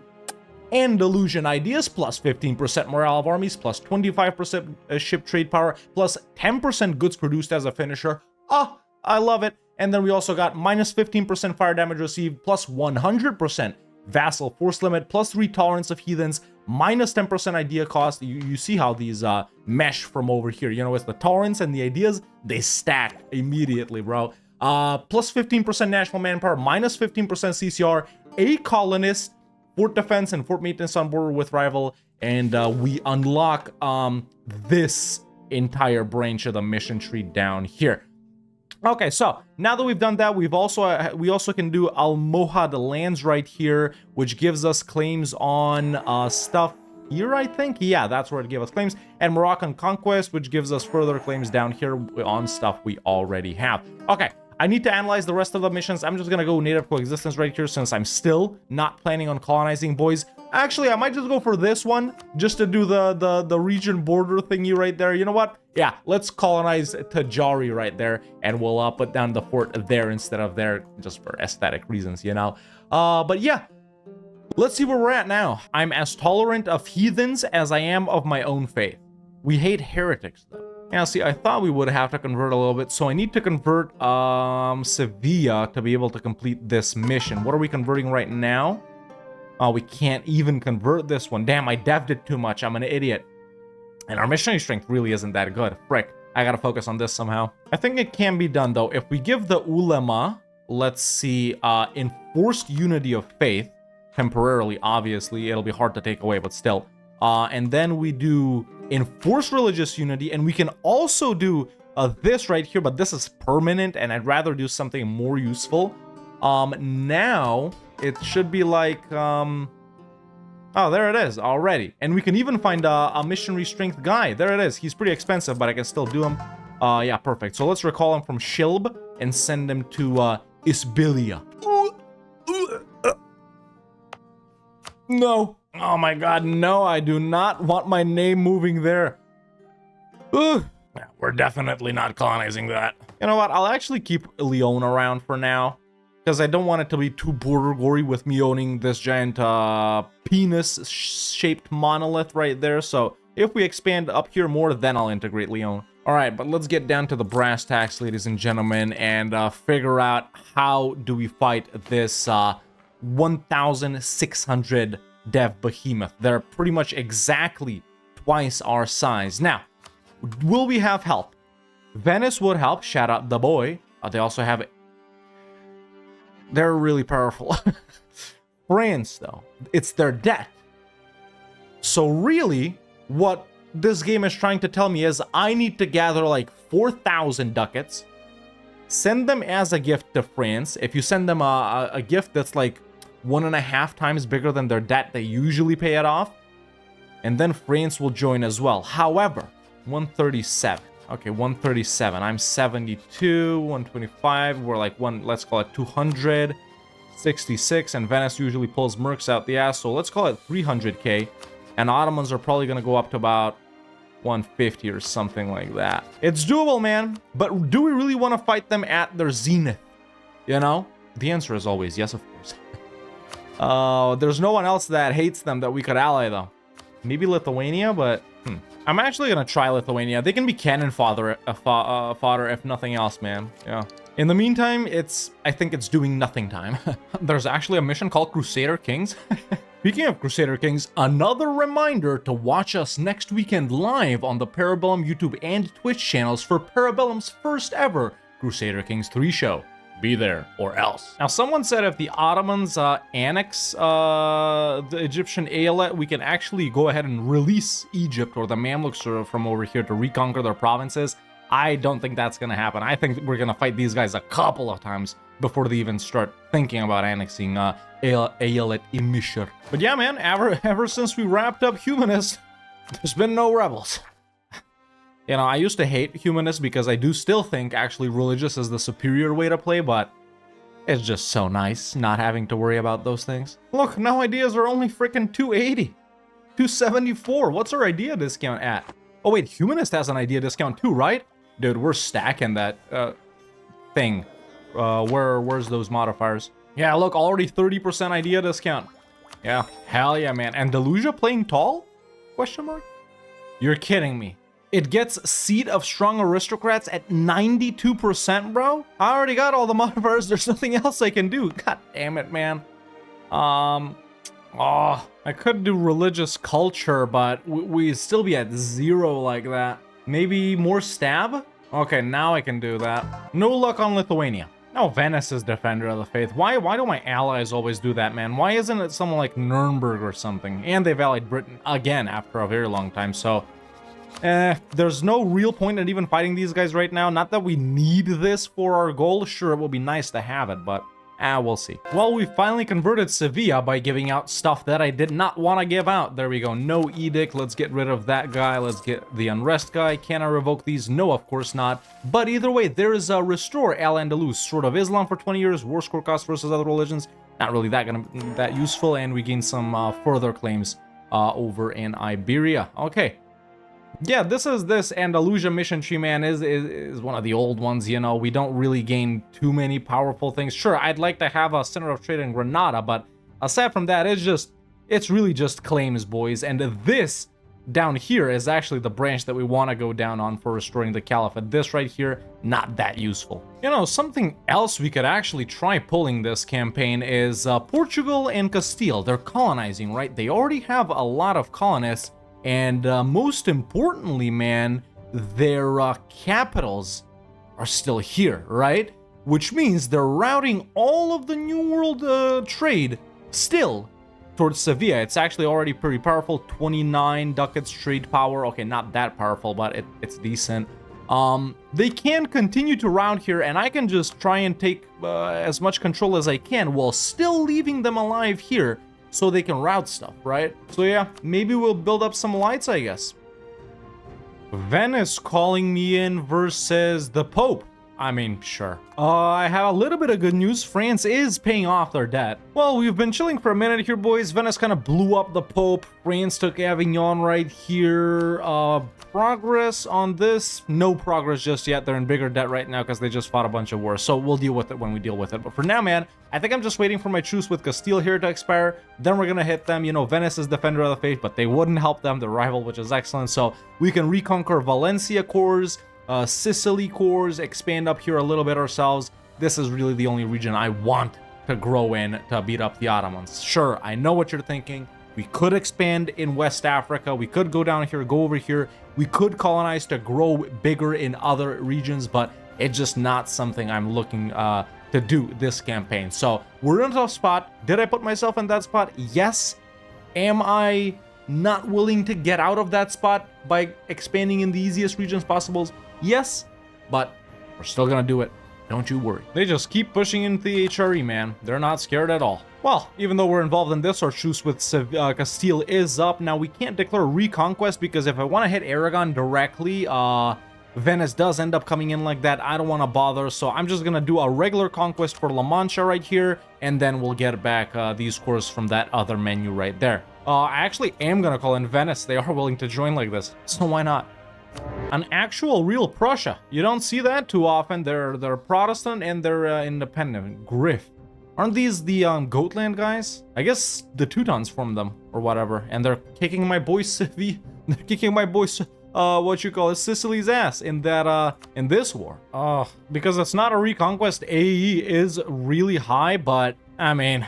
Andalusian ideas, +15% morale of armies, +25% ship trade power, +10% goods produced as a finisher. I love it. And then we also got -15% fire damage received, +100% vassal force limit, +3 tolerance of heathens, -10% idea cost. You see how these mesh from over here. You know, it's the tolerance and the ideas, they stack immediately, bro. +15% national manpower, -15% CCR, a colonist, fort defense and fort maintenance on border with rival, and we unlock this entire branch of the mission tree down here. Okay, so now that we've done that, we also can do Almohad lands right here, which gives us claims on stuff here, I think. Yeah, that's where it gives us claims. And Moroccan conquest, which gives us further claims down here on stuff we already have. Okay, I need to analyze the rest of the missions. I'm just gonna go native coexistence right here since I'm still not planning on colonizing, boys. Actually, I might just go for this one just to do the region border thingy right there. You know what? Yeah, let's colonize Tajari right there, and we'll put down the fort there instead of there, just for aesthetic reasons, you know. But yeah, let's see where we're at now. I'm as tolerant of heathens as I am of my own faith. We hate heretics, though. Now, see, I thought we would have to convert a little bit, so I need to convert Sevilla to be able to complete this mission. What are we converting right now? Oh, we can't even convert this one. Damn, I devved it too much. I'm an idiot. And our missionary strength really isn't that good. Frick, I gotta focus on this somehow. I think it can be done, though. If we give the ulema, let's see, enforced unity of faith, temporarily, obviously, it'll be hard to take away, but still. And then we do enforced religious unity, and we can also do this right here, but this is permanent, and I'd rather do something more useful. Now it should be like, oh, there it is already. And we can even find a missionary strength guy. There it is. He's pretty expensive, but I can still do him. Yeah, perfect. So let's recall him from Shilb and send him to Isbilia. No. Oh my god, no, I do not want my name moving there. Ugh. We're definitely not colonizing that. You know what, I'll actually keep Leon around for now, because I don't want it to be too border gory with me owning this giant penis-shaped monolith right there. So if we expand up here more, then I'll integrate Leon. Alright, but let's get down to the brass tacks, ladies and gentlemen, and figure out how do we fight this 1,600 dev behemoth. They're pretty much exactly twice our size. Now, will we have help? Venice would help. Shout out the boy. They also have it. They're really powerful. France, though, it's their debt. So really, what this game is trying to tell me is I need to gather like 4,000 ducats, send them as a gift to France. If you send them a gift that's like 1.5 times bigger than their debt, they usually pay it off, and then France will join as well. However, 137. Okay, 137. I'm 72, 125. We're like let's call it 266, and Venice usually pulls mercs out the ass, so let's call it 300k. And Ottomans are probably gonna go up to about 150 or something like that. It's doable, man, but do we really want to fight them at their zenith? You know? The answer is always yes, of course. There's no one else that hates them that we could ally, though. Maybe Lithuania, but I'm actually gonna try Lithuania. They can be cannon fodder if nothing else, man. Yeah. In the meantime, I think it's doing nothing time. There's actually a mission called Crusader Kings. Speaking of Crusader Kings, another reminder to watch us next weekend live on the Parabellum YouTube and Twitch channels for Parabellum's first ever Crusader Kings 3 show. Be there or else. Now, someone said if the Ottomans annex the Egyptian Eyalet, we can actually go ahead and release Egypt or the Mamluks from over here to reconquer their provinces. I don't think that's gonna happen. I think we're gonna fight these guys a couple of times before they even start thinking about annexing Eyalet Imishar. But yeah, man, ever since we wrapped up Humanist, there's been no rebels. You know, I used to hate Humanist because I do still think actually religious is the superior way to play, but it's just so nice not having to worry about those things. Look, now ideas are only freaking 280. 274. What's our idea discount at? Oh wait, Humanist has an idea discount too, right? Dude, we're stacking that thing. Where's those modifiers? Yeah, look, already 30% idea discount. Yeah, hell yeah, man. Andalusia playing tall? Question mark? You're kidding me. It gets Seat of Strong Aristocrats at 92%, bro? I already got all the modifiers. There's nothing else I can do. God damn it, man. Oh, I could do religious culture, but we'd still be at 0 like that. Maybe more stab? Okay, now I can do that. No luck on Lithuania. No, Venice is Defender of the Faith. Why do my allies always do that, man? Why isn't it someone like Nuremberg or something? And they've allied Britain again after a very long time, so... there's no real point in even fighting these guys right now. Not that we need this for our goal. Sure, it will be nice to have it, but... we'll see. Well, we finally converted Sevilla by giving out stuff that I did not want to give out. There we go. No edict. Let's get rid of that guy. Let's get the unrest guy. Can I revoke these? No, of course not. But either way, there is a Restore Al-Andalus. Sword of Islam for 20 years. War score cost versus other religions. Not really that useful. And we gain some further claims over in Iberia. Okay. Yeah, this Andalusia mission tree, man, is one of the old ones, you know. We don't really gain too many powerful things. Sure, I'd like to have a center of trade in Granada, but aside from that, it's really just claims, boys. And this down here is actually the branch that we want to go down on for restoring the Caliphate. This right here, not that useful. You know, something else we could actually try pulling this campaign is Portugal and Castile. They're colonizing, right? They already have a lot of colonists. And most importantly, man, their capitals are still here, right? Which means they're routing all of the New World trade still towards Sevilla. It's actually already pretty powerful. 29 ducats trade power. Okay, not that powerful, but it's decent. They can continue to route here, and I can just try and take as much control as I can while still leaving them alive here. So they can route stuff, right? So yeah, maybe we'll build up some lights, I guess. Venice calling me in versus the Pope. I mean, sure. I have a little bit of good news. France is paying off their debt. Well, we've been chilling for a minute here, boys. Venice kind of blew up the Pope. France took Avignon right here. Progress on this? No progress just yet. They're in bigger debt right now because they just fought a bunch of wars. So we'll deal with it when we deal with it. But for now, man, I think I'm just waiting for my truce with Castile here to expire. Then we're going to hit them. You know, Venice is Defender of the Faith, but they wouldn't help them, the rival, which is excellent. So we can reconquer Valencia cores. Sicily cores, expand up here a little bit ourselves. This is really the only region I want to grow in to beat up the Ottomans. Sure, I know what you're thinking. We could expand in West Africa. We could go down here, go over here. We could colonize to grow bigger in other regions, but it's just not something I'm looking to do this campaign. So we're in a tough spot. Did I put myself in that spot? Yes. Am I not willing to get out of that spot by expanding in the easiest regions possible? Yes, but we're still gonna do it. Don't you worry. They just keep pushing into the HRE, man. They're not scared at all. Well, even though we're involved in this, our truce with Castile is up. Now, we can't declare reconquest because if I want to hit Aragon directly, Venice does end up coming in like that. I don't want to bother, so I'm just gonna do a regular conquest for La Mancha right here, and then we'll get back these cores from that other menu right there. I actually am gonna call in Venice. They are willing to join like this, so why not? An actual real Prussia. You don't see that too often. They're Protestant and they're independent. Griff. Aren't these the Goatland guys? I guess the Teutons from them or whatever. And they're kicking my boy They're kicking my boy what you call it, Sicily's ass in that in this war. Because it's not a reconquest, AE is really high, but I mean,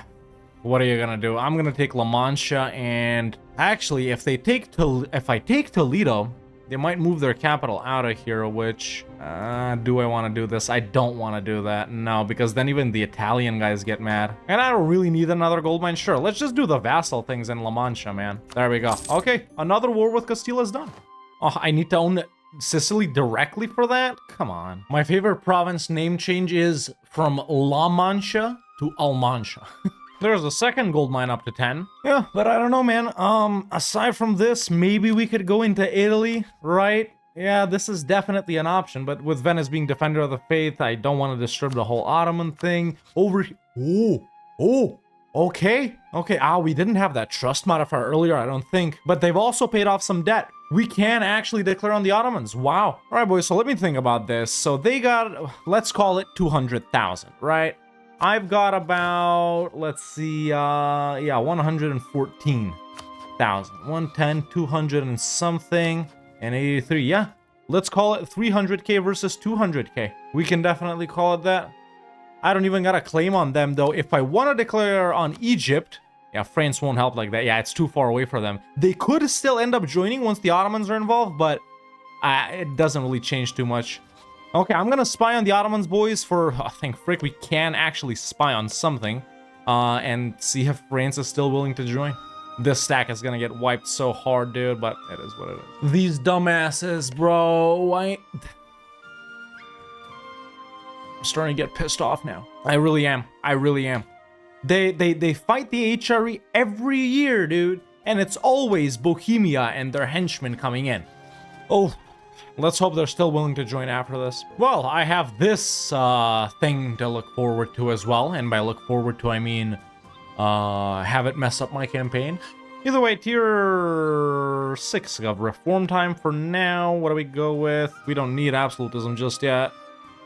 what are you gonna do? I'm gonna take La Mancha, and actually, if I take Toledo, they might move their capital out of here, which, do I want to do this? I don't want to do that, no, because then even the Italian guys get mad. And I don't really need another gold mine. Sure, let's just do the vassal things in La Mancha, man. There we go. Okay, another war with Castile is done. Oh, I need to own Sicily directly for that? Come on. My favorite province name change is from La Mancha to Almancha. There's a second gold mine up to 10. Yeah, but I don't know, man. Aside from this, maybe we could go into Italy, right? Yeah, this is definitely an option, but with Venice being Defender of the Faith, I don't want to disturb the whole Ottoman thing. Over here. Oh, okay. We didn't have that trust modifier earlier, I don't think. But they've also paid off some debt. We can actually declare on the Ottomans. Wow. All right, boys, so let me think about this. So they got, let's call it 200,000, right? I've got about, let's see, 114,000. 110, 200 and something, and 83. Yeah, let's call it 300k versus 200k. We can definitely call it that. I don't even got a claim on them, though. If I want to declare on Egypt, yeah, France won't help like that. Yeah, it's too far away for them. They could still end up joining once the Ottomans are involved, but it doesn't really change too much. Okay, I'm gonna spy on the Ottomans, boys, for, I think, frick, we can actually spy on something, and see if France is still willing to join. This stack is gonna get wiped so hard, dude, but it is what it is. These dumbasses, bro, I'm starting to get pissed off now. I really am. They fight the HRE every year, dude, and it's always Bohemia and their henchmen coming in. Oh, let's hope they're still willing to join after this. Well, I have this thing to look forward to as well. And by look forward to, I mean have it mess up my campaign. Either way, tier 6 of reform time for now. What do we go with? We don't need absolutism just yet.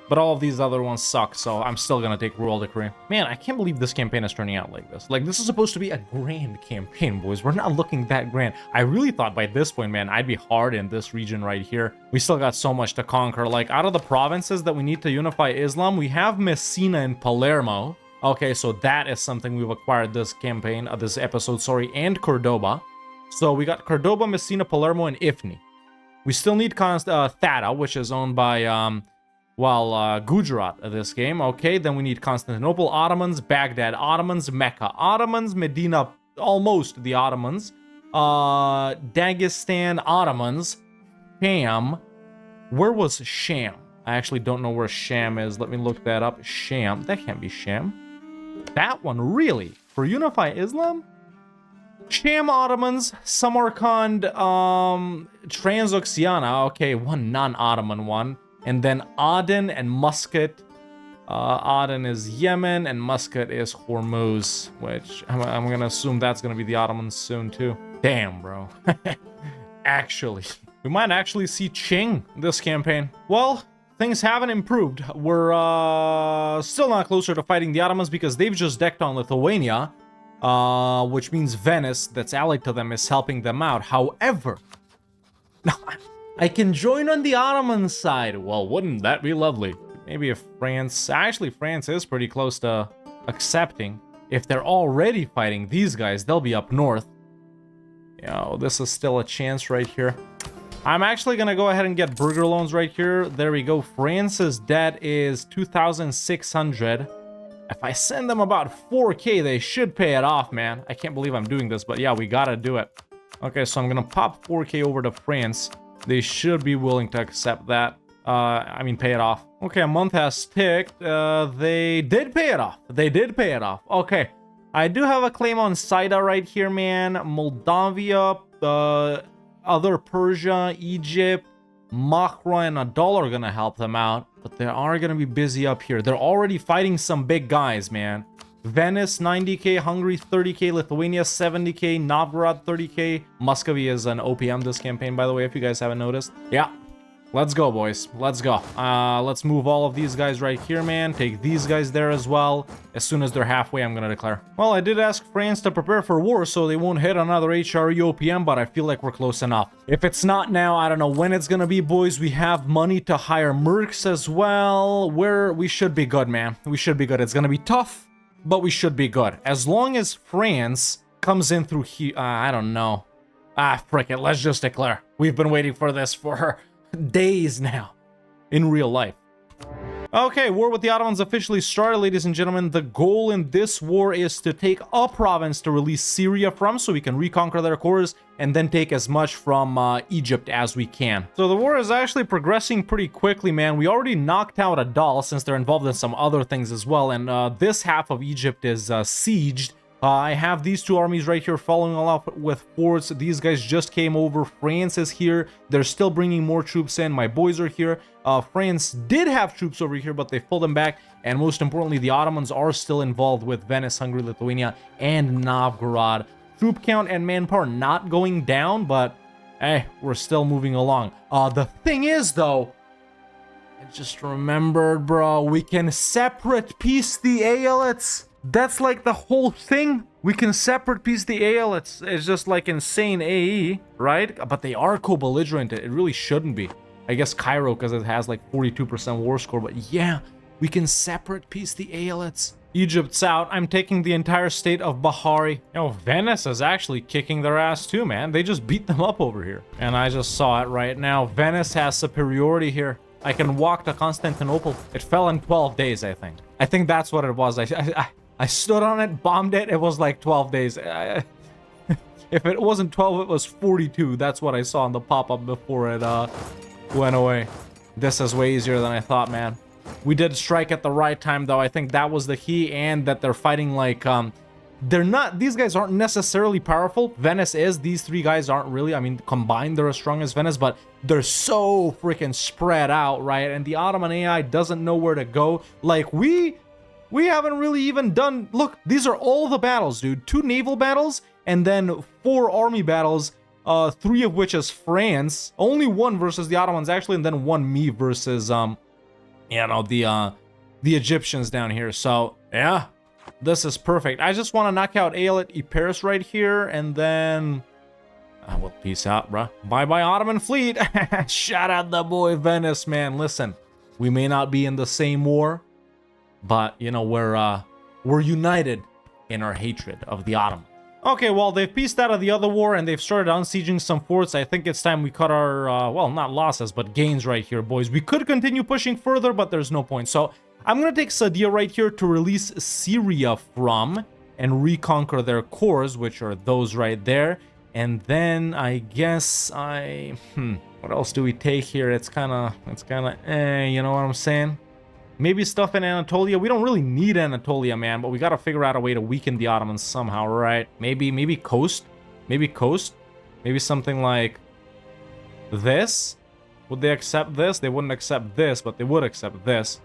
But all of these other ones suck, so I'm still gonna take Royal Decree. Man, I can't believe this campaign is turning out like this. Like, this is supposed to be a grand campaign, boys. We're not looking that grand. I really thought by this point, man, I'd be hard in this region right here. We still got so much to conquer. Like, out of the provinces that we need to unify Islam, we have Messina and Palermo. Okay, so that is something we've acquired this campaign, this episode, sorry, and Cordoba. So we got Cordoba, Messina, Palermo, and Ifni. We still need Thada, which is owned by, Gujarat of this game. Okay, then we need Constantinople Ottomans, Baghdad Ottomans, Mecca Ottomans, Medina, almost the Ottomans, Dagestan Ottomans, Sham. Where was Sham? I actually don't know where Sham is. Let me look that up. Sham. That can't be Sham. That one, really? For Unify Islam? Sham Ottomans, Samarkand, Transoxiana. Okay, one non-Ottoman one. And then Aden and Muscat. Aden is Yemen, and Muscat is Hormuz, which I'm gonna assume that's gonna be the Ottomans soon, too. Damn, bro. Actually. We might actually see Qing this campaign. Well, things haven't improved. We're still not closer to fighting the Ottomans because they've just decked on Lithuania, which means Venice, that's allied to them, is helping them out. However, no, I can join on the Ottoman side. Well, wouldn't that be lovely? Maybe if France... Actually, France is pretty close to accepting. If they're already fighting these guys, they'll be up north. Yo, this is still a chance right here. I'm actually gonna go ahead and get burger loans right here. There we go. France's debt is 2,600. If I send them about 4k, they should pay it off, man. I can't believe I'm doing this, but yeah, we gotta do it. Okay, so I'm gonna pop 4k over to France. They should be willing to accept that. I mean, pay it off. Okay, a month has ticked. They did pay it off. Okay. I do have a claim on Saida right here, man. Moldavia, other Persia, Egypt, Makra, and Adal are gonna help them out. But they are gonna be busy up here. They're already fighting some big guys, man. Venice 90k, Hungary 30k, Lithuania 70k, Novgorod 30k. Muscovy is an OPM this campaign, by the way, if you guys haven't noticed. Yeah. Let's go, boys. Let's go. Let's move all of these guys right here, man. Take these guys there as well. As soon as they're halfway, I'm gonna declare. Well, I did ask France to prepare for war, so they won't hit another HRE OPM, but I feel like we're close enough. If it's not now, I don't know when it's gonna be, boys. We have money to hire mercs as well. We should be good, man. We should be good. It's gonna be tough, but we should be good. As long as France comes in through here, I don't know. Frick it. Let's just declare. We've been waiting for this for days now in real life. Okay, war with the Ottomans officially started, ladies and gentlemen. The goal in this war is to take a province to release Syria from, so we can reconquer their cores, and then take as much from Egypt as we can. So the war is actually progressing pretty quickly, man. We already knocked out Adal, since they're involved in some other things as well, and this half of Egypt is sieged. I have these two armies right here following all up with forts. These guys just came over. France is here. They're still bringing more troops in. My boys are here. France did have troops over here, but they pulled them back. And most importantly, the Ottomans are still involved with Venice, Hungary, Lithuania, and Novgorod. Troop count and manpower not going down, but hey, we're still moving along. The thing is, though, I just remembered, bro, we can separate piece the Aelits. That's like the whole thing. We can separate piece the Aelits. It's just like insane AE, right? But they are co-belligerent. It really shouldn't be. I guess Cairo, because it has like 42% war score. But yeah, we can separate piece the Aelits. Egypt's out. I'm taking the entire state of Bahari. Yo, Venice is actually kicking their ass too, man. They just beat them up over here. And I just saw it right now. Venice has superiority here. I can walk to Constantinople. It fell in 12 days, I think. I think that's what it was. I stood on it, bombed it. It was like 12 days. If it wasn't 12, it was 42. That's what I saw in the pop-up before it went away. This is way easier than I thought, man. We did strike at the right time, though. I think that was the key, and that they're fighting like... they're not... These guys aren't necessarily powerful. Venice is. These three guys aren't really... I mean, combined, they're as strong as Venice, but they're so freaking spread out, right? And the Ottoman AI doesn't know where to go. Like, we haven't really even done... Look, these are all the battles, dude. 2 naval battles, and then 4 army battles, 3 of which is France. Only 1 versus the Ottomans, actually, and then 1 me versus, you know, the Egyptians down here. So, yeah, this is perfect. I just want to knock out Aelit Epirus right here, and then... well, peace out, bruh. Bye-bye, Ottoman fleet. Shout out the boy Venice, man. Listen, we may not be in the same war, but, you know, we're united in our hatred of the Ottomans. Okay, well, they've pieced out of the other war, and they've started unsieging some forts. I think it's time we cut our, well, not losses, but gains right here, boys. We could continue pushing further, but there's no point. So, I'm going to take Sadia right here to release Syria from, and reconquer their cores, which are those right there. And then, I guess what else do we take here? It's kind of, you know what I'm saying? Maybe stuff in Anatolia. We don't really need Anatolia, man, but we gotta figure out a way to weaken the Ottomans somehow, right? Maybe coast? Maybe coast? Maybe something like this? Would they accept this? They wouldn't accept this, but they would accept this.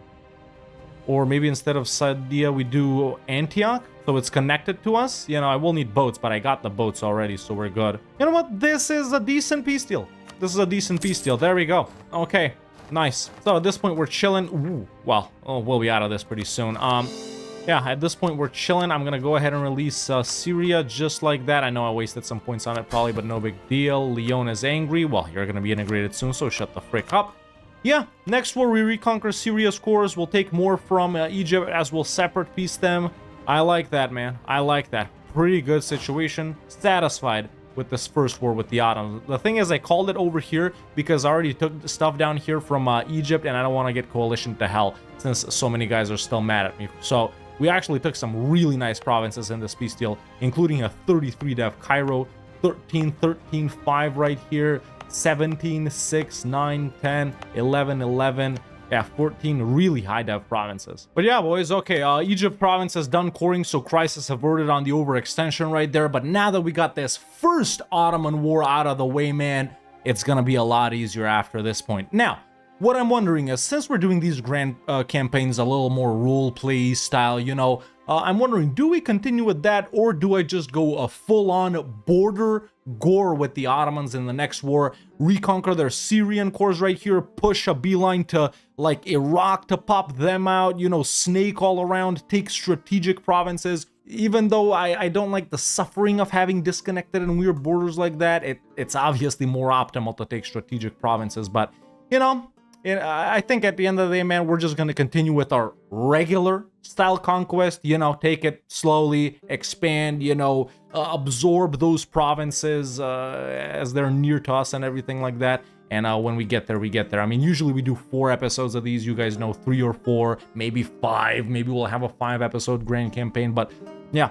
Or maybe instead of Sadia, we do Antioch, so it's connected to us. You know, I will need boats, but I got the boats already, so we're good. You know what? This is a decent peace deal. This is a decent peace deal. There we go. Okay. Nice. So at this point, we're chilling. Ooh, well, we'll be out of this pretty soon. Yeah, at this point, we're chilling. I'm going to go ahead and release Syria just like that. I know I wasted some points on it probably, but no big deal. Leon is angry. Well, you're going to be integrated soon, so shut the frick up. Yeah, next war, we reconquer Syria's cores. We'll take more from Egypt as we'll separate piece them. I like that, man. I like that. Pretty good situation. Satisfied with this first war with the Ottomans. The thing is, I called it over here because I already took the stuff down here from Egypt, and I don't want to get coalition to hell since so many guys are still mad at me. So we actually took some really nice provinces in this peace deal, including a 33 dev Cairo, 13, 13, 5 right here, 17, 6, 9, 10, 11, 11. Yeah, 14 really high dev provinces. But yeah, boys, okay, Egypt province has done coring, so crisis averted on the overextension right there. But now that we got this first Ottoman war out of the way, man, it's gonna be a lot easier after this point. Now, what I'm wondering is, since we're doing these grand campaigns a little more role-play style, you know, I'm wondering, do we continue with that, or do I just go a full-on border gore with the Ottomans in the next war, reconquer their Syrian cores right here, push a beeline to, like, Iraq to pop them out, you know, snake all around, take strategic provinces? Even though I don't like the suffering of having disconnected and weird borders like that, it's obviously more optimal to take strategic provinces, but, you know, I think at the end of the day, man, we're just going to continue with our regular style conquest, you know, take it slowly, expand, you know, absorb those provinces as they're near to us and everything like that. And when we get there, we get there. I mean, usually we do 4 episodes of these. You guys know 3 or 4, maybe 5. Maybe we'll have a 5-episode grand campaign. But yeah,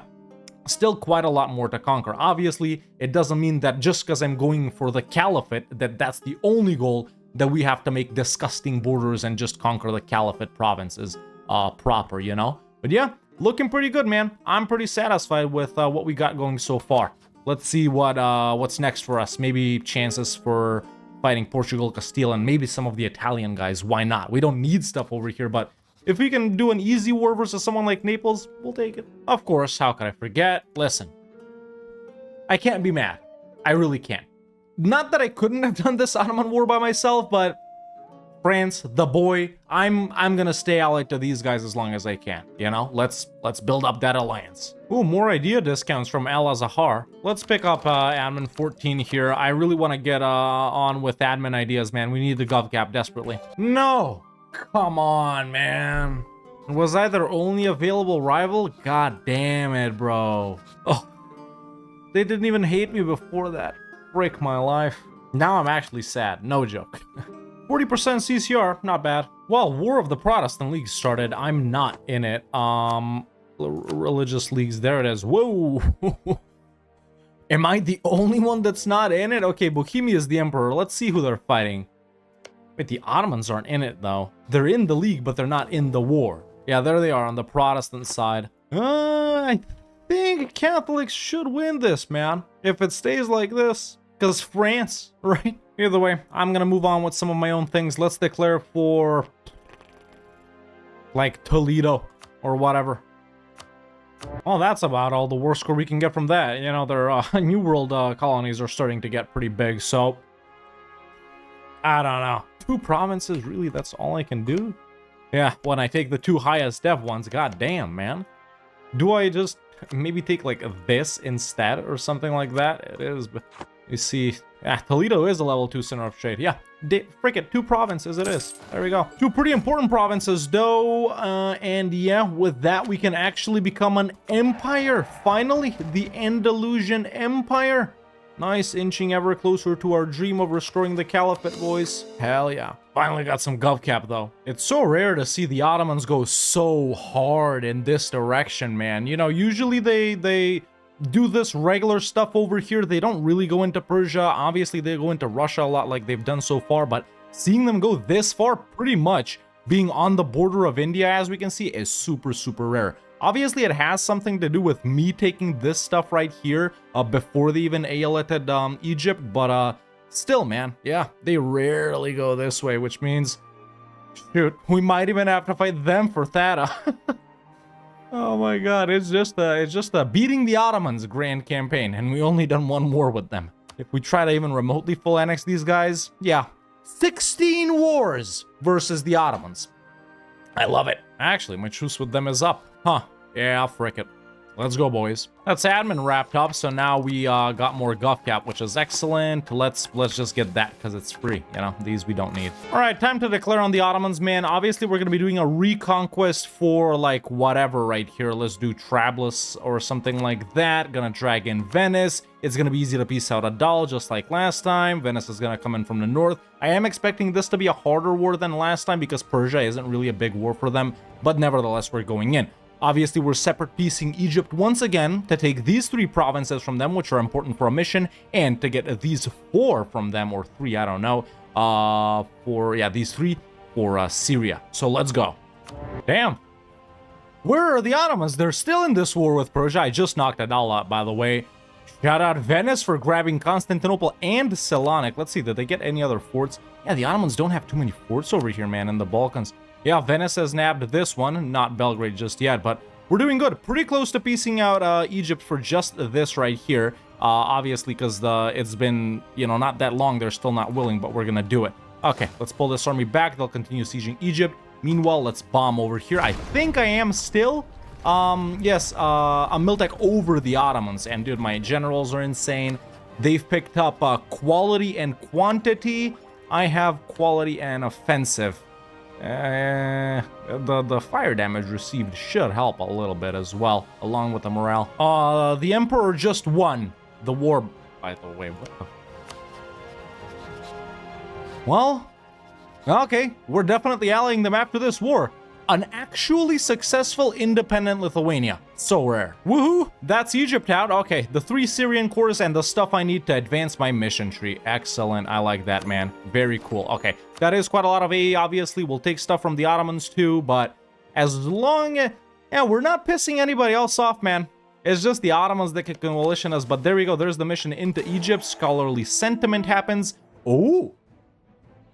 still quite a lot more to conquer. Obviously, it doesn't mean that just because I'm going for the Caliphate, that's the only goal, that we have to make disgusting borders and just conquer the Caliphate provinces proper, you know? But yeah, looking pretty good, man. I'm pretty satisfied with what we got going so far. Let's see what's next for us. Maybe chances for fighting Portugal, Castile, and maybe some of the Italian guys. Why not? We don't need stuff over here, but if we can do an easy war versus someone like Naples, we'll take it. Of course, how could I forget? Listen, I can't be mad. I really can't. Not that I couldn't have done this Ottoman war by myself, but France, the boy, I'm gonna stay allied to these guys as long as I can, you know? Let's build up that alliance. Ooh, more idea discounts from Al Azahar. Let's pick up admin 14 here. I really want to get on with admin ideas, man. We need the gov cap desperately. No! Come on, man. Was I their only available rival? God damn it, bro. Oh, they didn't even hate me before that. Break my life. Now I'm actually sad, no joke. 40% CCR, not bad. Well, War of the Protestant League started. I'm not in it. Religious leagues, there it is. Whoa. Am I the only one that's not in it? Okay, Bohemia is the emperor. Let's see who they're fighting. Wait, the Ottomans aren't in it though. They're in the league, but they're not in the war. Yeah, there they are on the Protestant side. I think Catholics should win this, man. If it stays like this. Because France, right? Either way, I'm going to move on with some of my own things. Let's declare for, like, Toledo or whatever. Well, that's about all the war score we can get from that. You know, their New World colonies are starting to get pretty big, so I don't know. 2 provinces, really? That's all I can do? Yeah, when I take the 2 highest dev ones, god damn, man. Do I just maybe take, like, this instead or something like that? It is, but you see, yeah, Toledo is a level 2 center of trade. Yeah, frick it, 2 provinces it is. There we go. 2 pretty important provinces, though. And yeah, with that, we can actually become an empire. Finally, the Andalusian Empire. Nice, inching ever closer to our dream of restoring the Caliphate, boys. Hell yeah. Finally got some gov cap, though. It's so rare to see the Ottomans go so hard in this direction, man. You know, usually they do this regular stuff over here. They don't really go into Persia. Obviously, they go into Russia a lot like they've done so far, but seeing them go this far, pretty much being on the border of India, as we can see, is super, super rare. Obviously, it has something to do with me taking this stuff right here before they even aelated Egypt, but still, man, yeah, they rarely go this way, which means, shoot, we might even have to fight them for Thada. Oh my god, it's just a beating the Ottomans grand campaign, and we only done 1 war with them. If we try to even remotely full annex these guys, yeah, 16 wars versus the Ottomans. I love it. Actually, my truce with them is up. Huh, yeah, frick it. Let's go, boys. That's admin wrapped up, so now we got more gov cap, which is excellent. Let's just get that because it's free. You know, these we don't need. All right, time to declare on the Ottomans, man. Obviously, we're gonna be doing a reconquest for like whatever right here. Let's do Trablus or something like that. Gonna drag in Venice. It's gonna be easy to piece out Adal just like last time. Venice is gonna come in from the north. I am expecting this to be a harder war than last time because Persia isn't really a big war for them, but nevertheless, we're going in. Obviously, we're separate piecing Egypt once again to take these 3 provinces from them, which are important for a mission, and to get these 4 from them, or 3, I don't know, these 3 for Syria. So let's go. Damn. Where are the Ottomans? They're still in this war with Persia. I just knocked Adal out, by the way. Shout out Venice for grabbing Constantinople and Salonik. Let's see, did they get any other forts? Yeah, the Ottomans don't have too many forts over here, man, in the Balkans. Yeah, Venice has nabbed this one, not Belgrade just yet, but we're doing good. Pretty close to piecing out Egypt for just this right here. Obviously, because it's been, you know, not that long. They're still not willing, but we're gonna do it. Okay, let's pull this army back. They'll continue sieging Egypt. Meanwhile, let's bomb over here. I think I am still... yes, a Miltech over the Ottomans. And dude, my generals are insane. They've picked up quality and quantity. I have quality and offensive. The fire damage received should help a little bit as well, along with the morale. The Emperor just won the war, by the way. What the... Well, okay, we're definitely allying them after this war. An actually successful independent Lithuania. So rare. Woohoo! That's Egypt out. Okay, the 3 Syrian cores and the stuff I need to advance my mission tree. Excellent. I like that, man. Very cool. Okay, that is quite a lot of AE, obviously. We'll take stuff from the Ottomans too, but as long as... Yeah, we're not pissing anybody else off, man. It's just the Ottomans that can coalition us, but there we go. There's the mission into Egypt. Scholarly sentiment happens. Oh!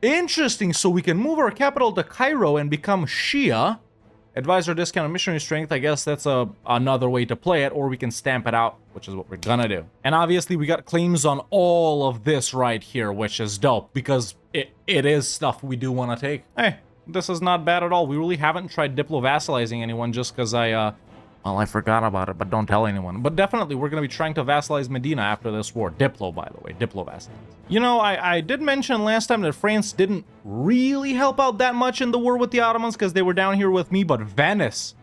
Interesting, so we can move our capital to Cairo and become Shia. Advisor discount and missionary strength, I guess that's another way to play it, or we can stamp it out, which is what we're gonna do. And obviously we got claims on all of this right here, which is dope, because it is stuff we do want to take. Hey, this is not bad at all. We really haven't tried diplo-vassalizing anyone just because well, I forgot about it, but don't tell anyone. But definitely, we're going to be trying to vassalize Medina after this war. Diplo, by the way. Diplo vassalize. You know, I did mention last time that France didn't really help out that much in the war with the Ottomans because they were down here with me, but Venice.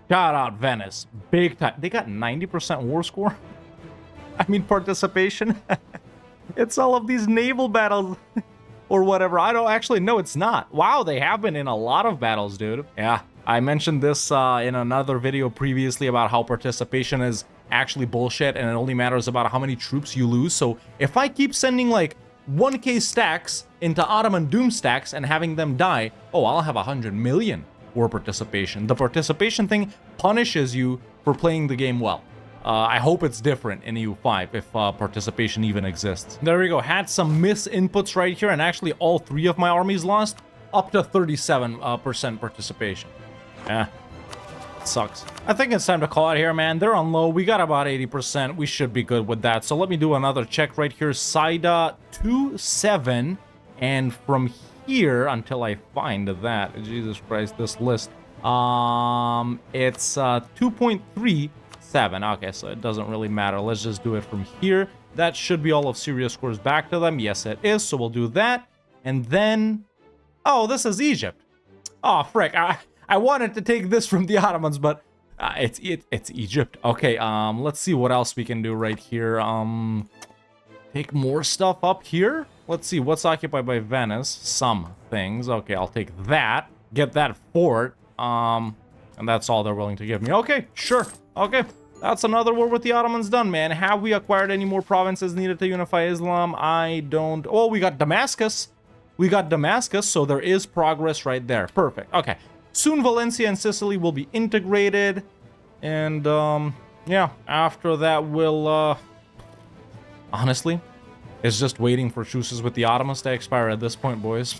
Shout out Venice. Big time. They got 90% war score. I mean, participation. It's all of these naval battles or whatever. I don't actually know. It's not. Wow, they have been in a lot of battles, dude. Yeah. I mentioned this in another video previously about how participation is actually bullshit and it only matters about how many troops you lose. So if I keep sending like 1k stacks into Ottoman Doom stacks and having them die, oh, I'll have 100 million war participation. The participation thing punishes you for playing the game well. I hope it's different in EU5 if participation even exists. There we go. Had some miss inputs right here, and actually all 3 of my armies lost up to 37% participation. Yeah, it sucks. I think it's time to call it here, man. They're on low. We got about 80%. We should be good with that. So let me do another check right here. Saida 2.7. And from here, until I find that, Jesus Christ, this list, it's 2.37. Okay, so it doesn't really matter. Let's just do it from here. That should be all of Syria scores back to them. Yes, it is. So we'll do that. And then... Oh, this is Egypt. Oh, frick. I wanted to take this from the Ottomans, but it's Egypt. Okay, let's see what else we can do right here. Take more stuff up here. Let's see, what's occupied by Venice? Some things. Okay, I'll take that. Get that fort. And that's all they're willing to give me. Okay, sure. Okay, that's another war with the Ottomans done, man. Have we acquired any more provinces needed to unify Islam? I don't... Oh, we got Damascus. We got Damascus, so there is progress right there. Perfect. Okay. Soon Valencia and Sicily will be integrated. And, yeah, after that we'll, honestly, it's just waiting for truces with the Ottomans to expire at this point, boys.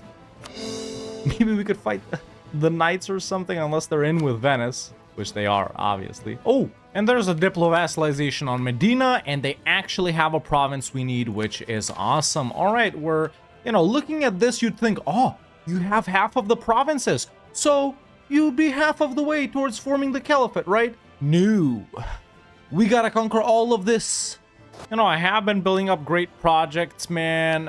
Maybe we could fight the Knights or something, unless they're in with Venice, which they are, obviously. Oh, and there's a diplo-vassalization on Medina, and they actually have a province we need, which is awesome. All right, we're, you know, looking at this, you'd think, oh, you have half of the provinces. So... you'd be half of the way towards forming the Caliphate, right? No. We gotta conquer all of this. You know, I have been building up great projects, man.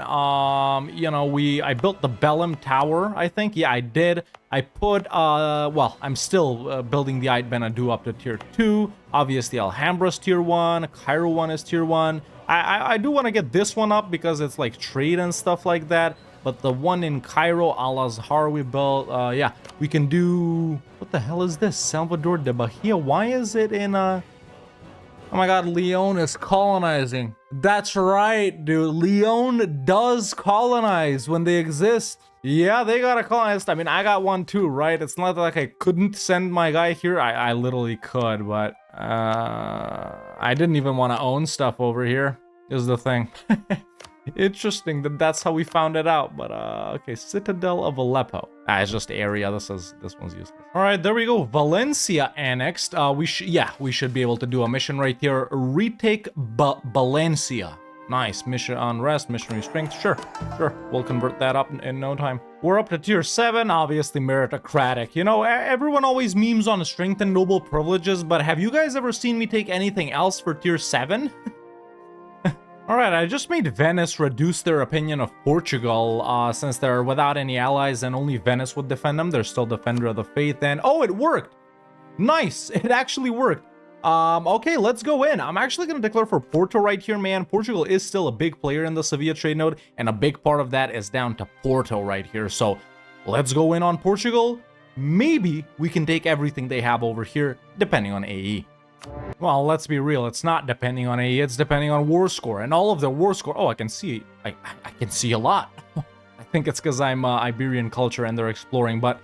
You know, I built the Belém Tower, I think. Yeah, I did. I put, well, I'm still building the Ait Benadu up to tier 2. Obviously, Alhambra's tier 1. Cairo 1 is tier 1. I do want to get this one up because it's like trade and stuff like that. But the one in Cairo, Al-Azhar, we built, yeah, we can do... What the hell is this? Salvador de Bahia? Why is it in, Oh my god, Leon is colonizing. That's right, dude. Leon does colonize when they exist. Yeah, they got a colonist. I mean, I got one too, right? It's not like I couldn't send my guy here. I literally could, but I didn't even want to own stuff over here, is the thing. Interesting that that's how we found it out. But okay, Citadel of Aleppo. It's just area. This one's useless. All right, there we go. Valencia annexed. We should be able to do a mission right here. Retake Valencia. Nice. Mission unrest, missionary strength. Sure. We'll convert that up in no time. We're up to tier 7, obviously meritocratic. You know, everyone always memes on strength and noble privileges, but have you guys ever seen me take anything else for tier 7? Alright, I just made Venice reduce their opinion of Portugal, since they're without any allies and only Venice would defend them. They're still Defender of the Faith, and oh, it worked! Nice! It actually worked. Okay, let's go in. I'm actually going to declare for Porto right here, man. Portugal is still a big player in the Sevilla trade node, and a big part of that is down to Porto right here. So, let's go in on Portugal. Maybe we can take everything they have over here, depending on AE. Well, let's be real. It's not depending on AE, it's depending on war score. And all of the war score... Oh, I can see a lot. I think it's because I'm Iberian culture and they're exploring, but...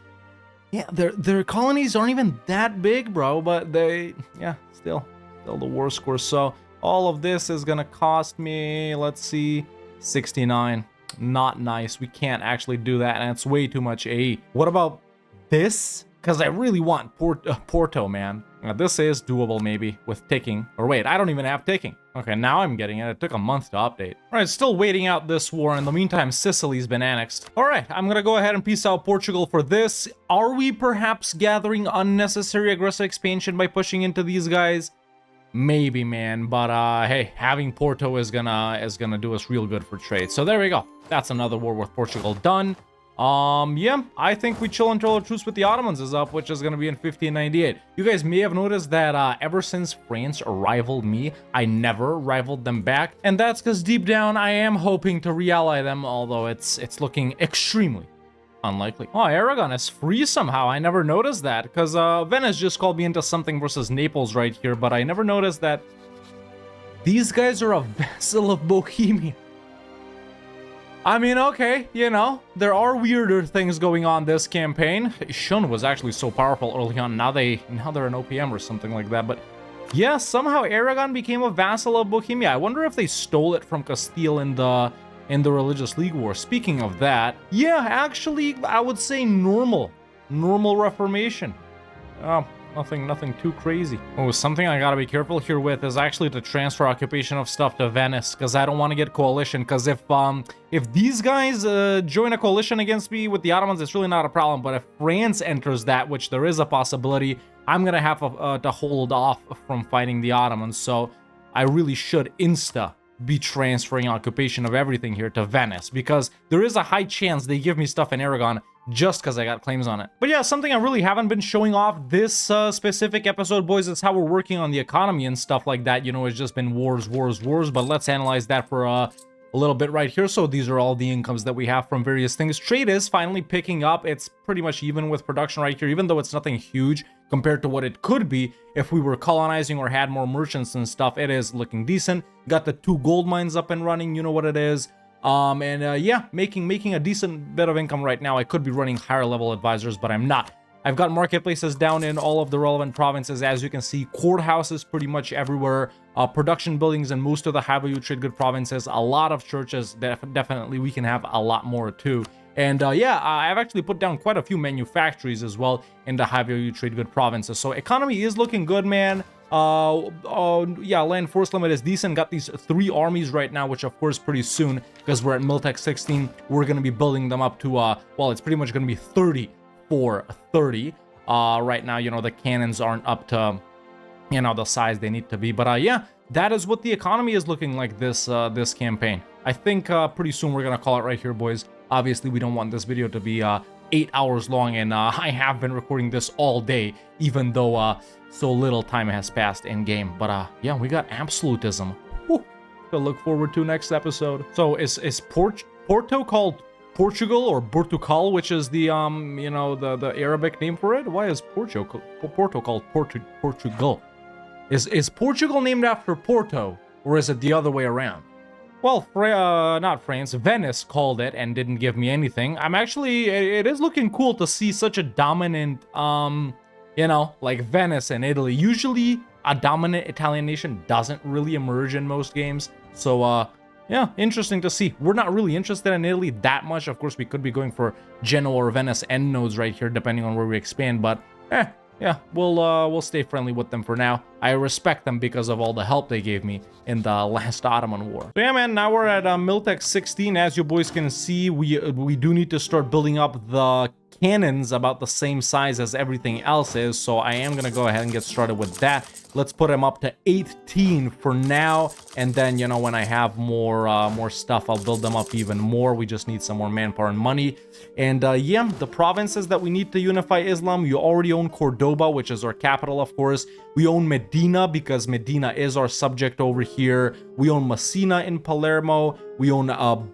Yeah, their colonies aren't even that big, bro, but they... Yeah, still the war score. So all of this is gonna cost me, let's see, 69. Not nice. We can't actually do that, and it's way too much AE. What about this? Because I really want Porto, man. Now, this is doable, maybe, with ticking. Or wait, I don't even have ticking. Okay, now I'm getting it. It took a month to update. All right, still waiting out this war. In the meantime, Sicily's been annexed. All right, I'm gonna go ahead and peace out Portugal for this. Are we perhaps gathering unnecessary aggressive expansion by pushing into these guys? Maybe, man. But hey, having Porto is gonna do us real good for trade. So there we go. That's another war with Portugal done. Yeah, I think we chill until our truce with the Ottomans is up, which is going to be in 1598. You guys may have noticed that ever since France rivaled me, I never rivaled them back. And that's because deep down, I am hoping to re-ally them, although it's looking extremely unlikely. Oh, Aragon is free somehow. I never noticed that, because Venice just called me into something versus Naples right here, but I never noticed that these guys are a vassal of Bohemia. I mean, okay, you know, there are weirder things going on this campaign. Shun was actually so powerful early on. Now they're an OPM or something like that. But yeah, somehow Aragon became a vassal of Bohemia. I wonder if they stole it from Castile in the Religious League War. Speaking of that, yeah, actually, I would say normal reformation. Nothing too crazy. Oh, something I gotta be careful here with is actually to transfer occupation of stuff to Venice, because I don't want to get coalition, because if these guys join a coalition against me with the Ottomans, it's really not a problem, but if France enters that, which there is a possibility, I'm gonna have to hold off from fighting the Ottomans, so I really should be transferring occupation of everything here to Venice, because there is a high chance they give me stuff in Aragon just because I got claims on it. But yeah, something I really haven't been showing off this specific episode, boys, is how we're working on the economy and stuff like that. You know, it's just been wars, but let's analyze that for a little bit right here. So these are all the incomes that we have from various things. Trade is finally picking up. It's pretty much even with production right here, even though it's nothing huge compared to what it could be if we were colonizing or had more merchants and stuff. It is looking decent. Got the 2 gold mines up and running, you know what it is. Yeah, making a decent bit of income right now. I could be running higher level advisors, but I'm not. I've got marketplaces down in all of the relevant provinces, as you can see. Courthouses pretty much everywhere. Production buildings in most of the high value trade good provinces. A lot of churches. Definitely we can have a lot more too. And yeah, I've actually put down quite a few manufactories as well in the high value trade good provinces. So economy is looking good, man. Yeah, land force limit is decent. Got these 3 armies right now, which of course pretty soon, because we're at Miltech 16, we're going to be building them up to, well, it's pretty much going to be 30 for 30. Right now, you know, the cannons aren't up to, you know, the size they need to be. But yeah, that is what the economy is looking like this campaign. I think pretty soon we're going to call it right here, boys. Obviously, we don't want this video to be 8 hours long, and I have been recording this all day, even though so little time has passed in game. But yeah, we got absolutism. Whew. To look forward to next episode. So is Porto called Portugal or Portugal, which is the you know, the Arabic name for it? Why is Porto called Portugal? Is Portugal named after Porto, Or is it the other way around? Well, not France, Venice called it and didn't give me anything. I'm actually, it is looking cool to see such a dominant, you know, like Venice and Italy. Usually a dominant Italian nation doesn't really emerge in most games. So, yeah, interesting to see. We're not really interested in Italy that much. Of course, we could be going for Genoa or Venice end nodes right here, depending on where we expand, but, yeah, we'll stay friendly with them for now. I respect them because of all the help they gave me in the last Ottoman War. So yeah, man, now we're at Miltech 16. As you boys can see, we do need to start building up the cannons about the same size as everything else is. So I am gonna go ahead and get started with that. Let's put them up to 18 for now, and then, you know, when I have more stuff, I'll build them up even more. We just need some more manpower and money. And yeah, the provinces that we need to unify Islam, you already own Cordoba, which is our capital, of course. We own Medina because Medina is our subject over here. We own Messina in Palermo. We own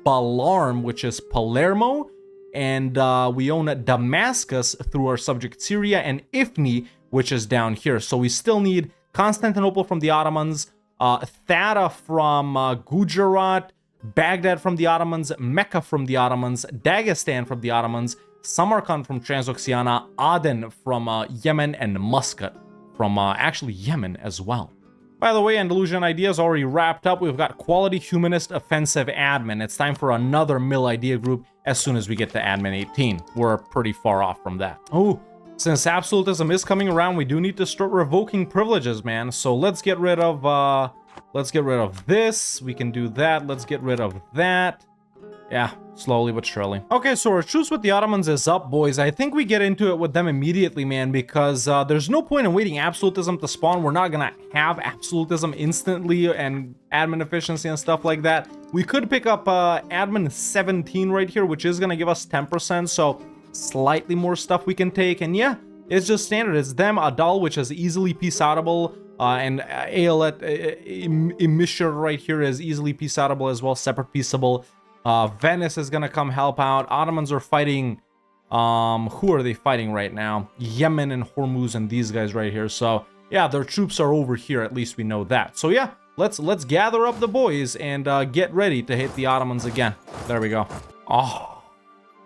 Balarm, which is Palermo. And we own Damascus through our subject Syria, and Ifni, which is down here. So we still need Constantinople from the Ottomans, Thada from Gujarat, Baghdad from the Ottomans, Mecca from the Ottomans, Dagestan from the Ottomans, Samarkand from Transoxiana, Aden from Yemen, and Muscat from actually Yemen as well. By the way, Andalusian ideas already wrapped up. We've got quality humanist offensive admin. It's time for another mill idea group as soon as we get to admin 18. We're pretty far off from that. Oh, since absolutism is coming around, we do need to start revoking privileges, man. So let's get rid of this. We can do that. Let's get rid of that. Yeah, slowly but surely. Okay, so our truce with the Ottomans is up, boys. I think we get into it with them immediately, man, because there's no point in waiting absolutism to spawn. We're not gonna have absolutism instantly and admin efficiency and stuff like that. We could pick up admin 17 right here, which is gonna give us 10%, so slightly more stuff we can take. And yeah, it's just standard. It's them, Adal, which is easily peace-outable, and Aeolet, Emissure right here is easily peace-outable as well, separate peaceable. Venice is gonna come help out. Ottomans are fighting, who are they fighting right now? Yemen and Hormuz and these guys right here. So yeah, their troops are over here, at least we know that. So yeah, let's gather up the boys and get ready to hit the Ottomans again. There we go. Oh,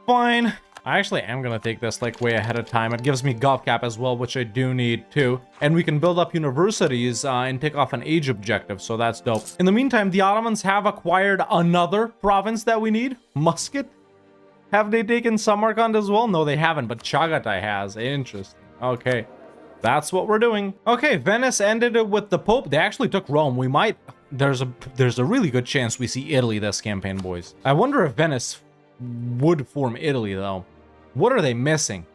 fine. I actually am gonna take this like way ahead of time. It gives me GovCap as well, which I do need too. And we can build up universities and take off an age objective, so that's dope. In the meantime, the Ottomans have acquired another province that we need, Muscat. Have they taken Samarkand as well? No, they haven't, but Chagatai has. Interesting. Okay, that's what we're doing. Okay, Venice ended it with the Pope. They actually took Rome. We might, there's a really good chance we see Italy this campaign, boys. I wonder if Venice would form Italy though. What are they missing?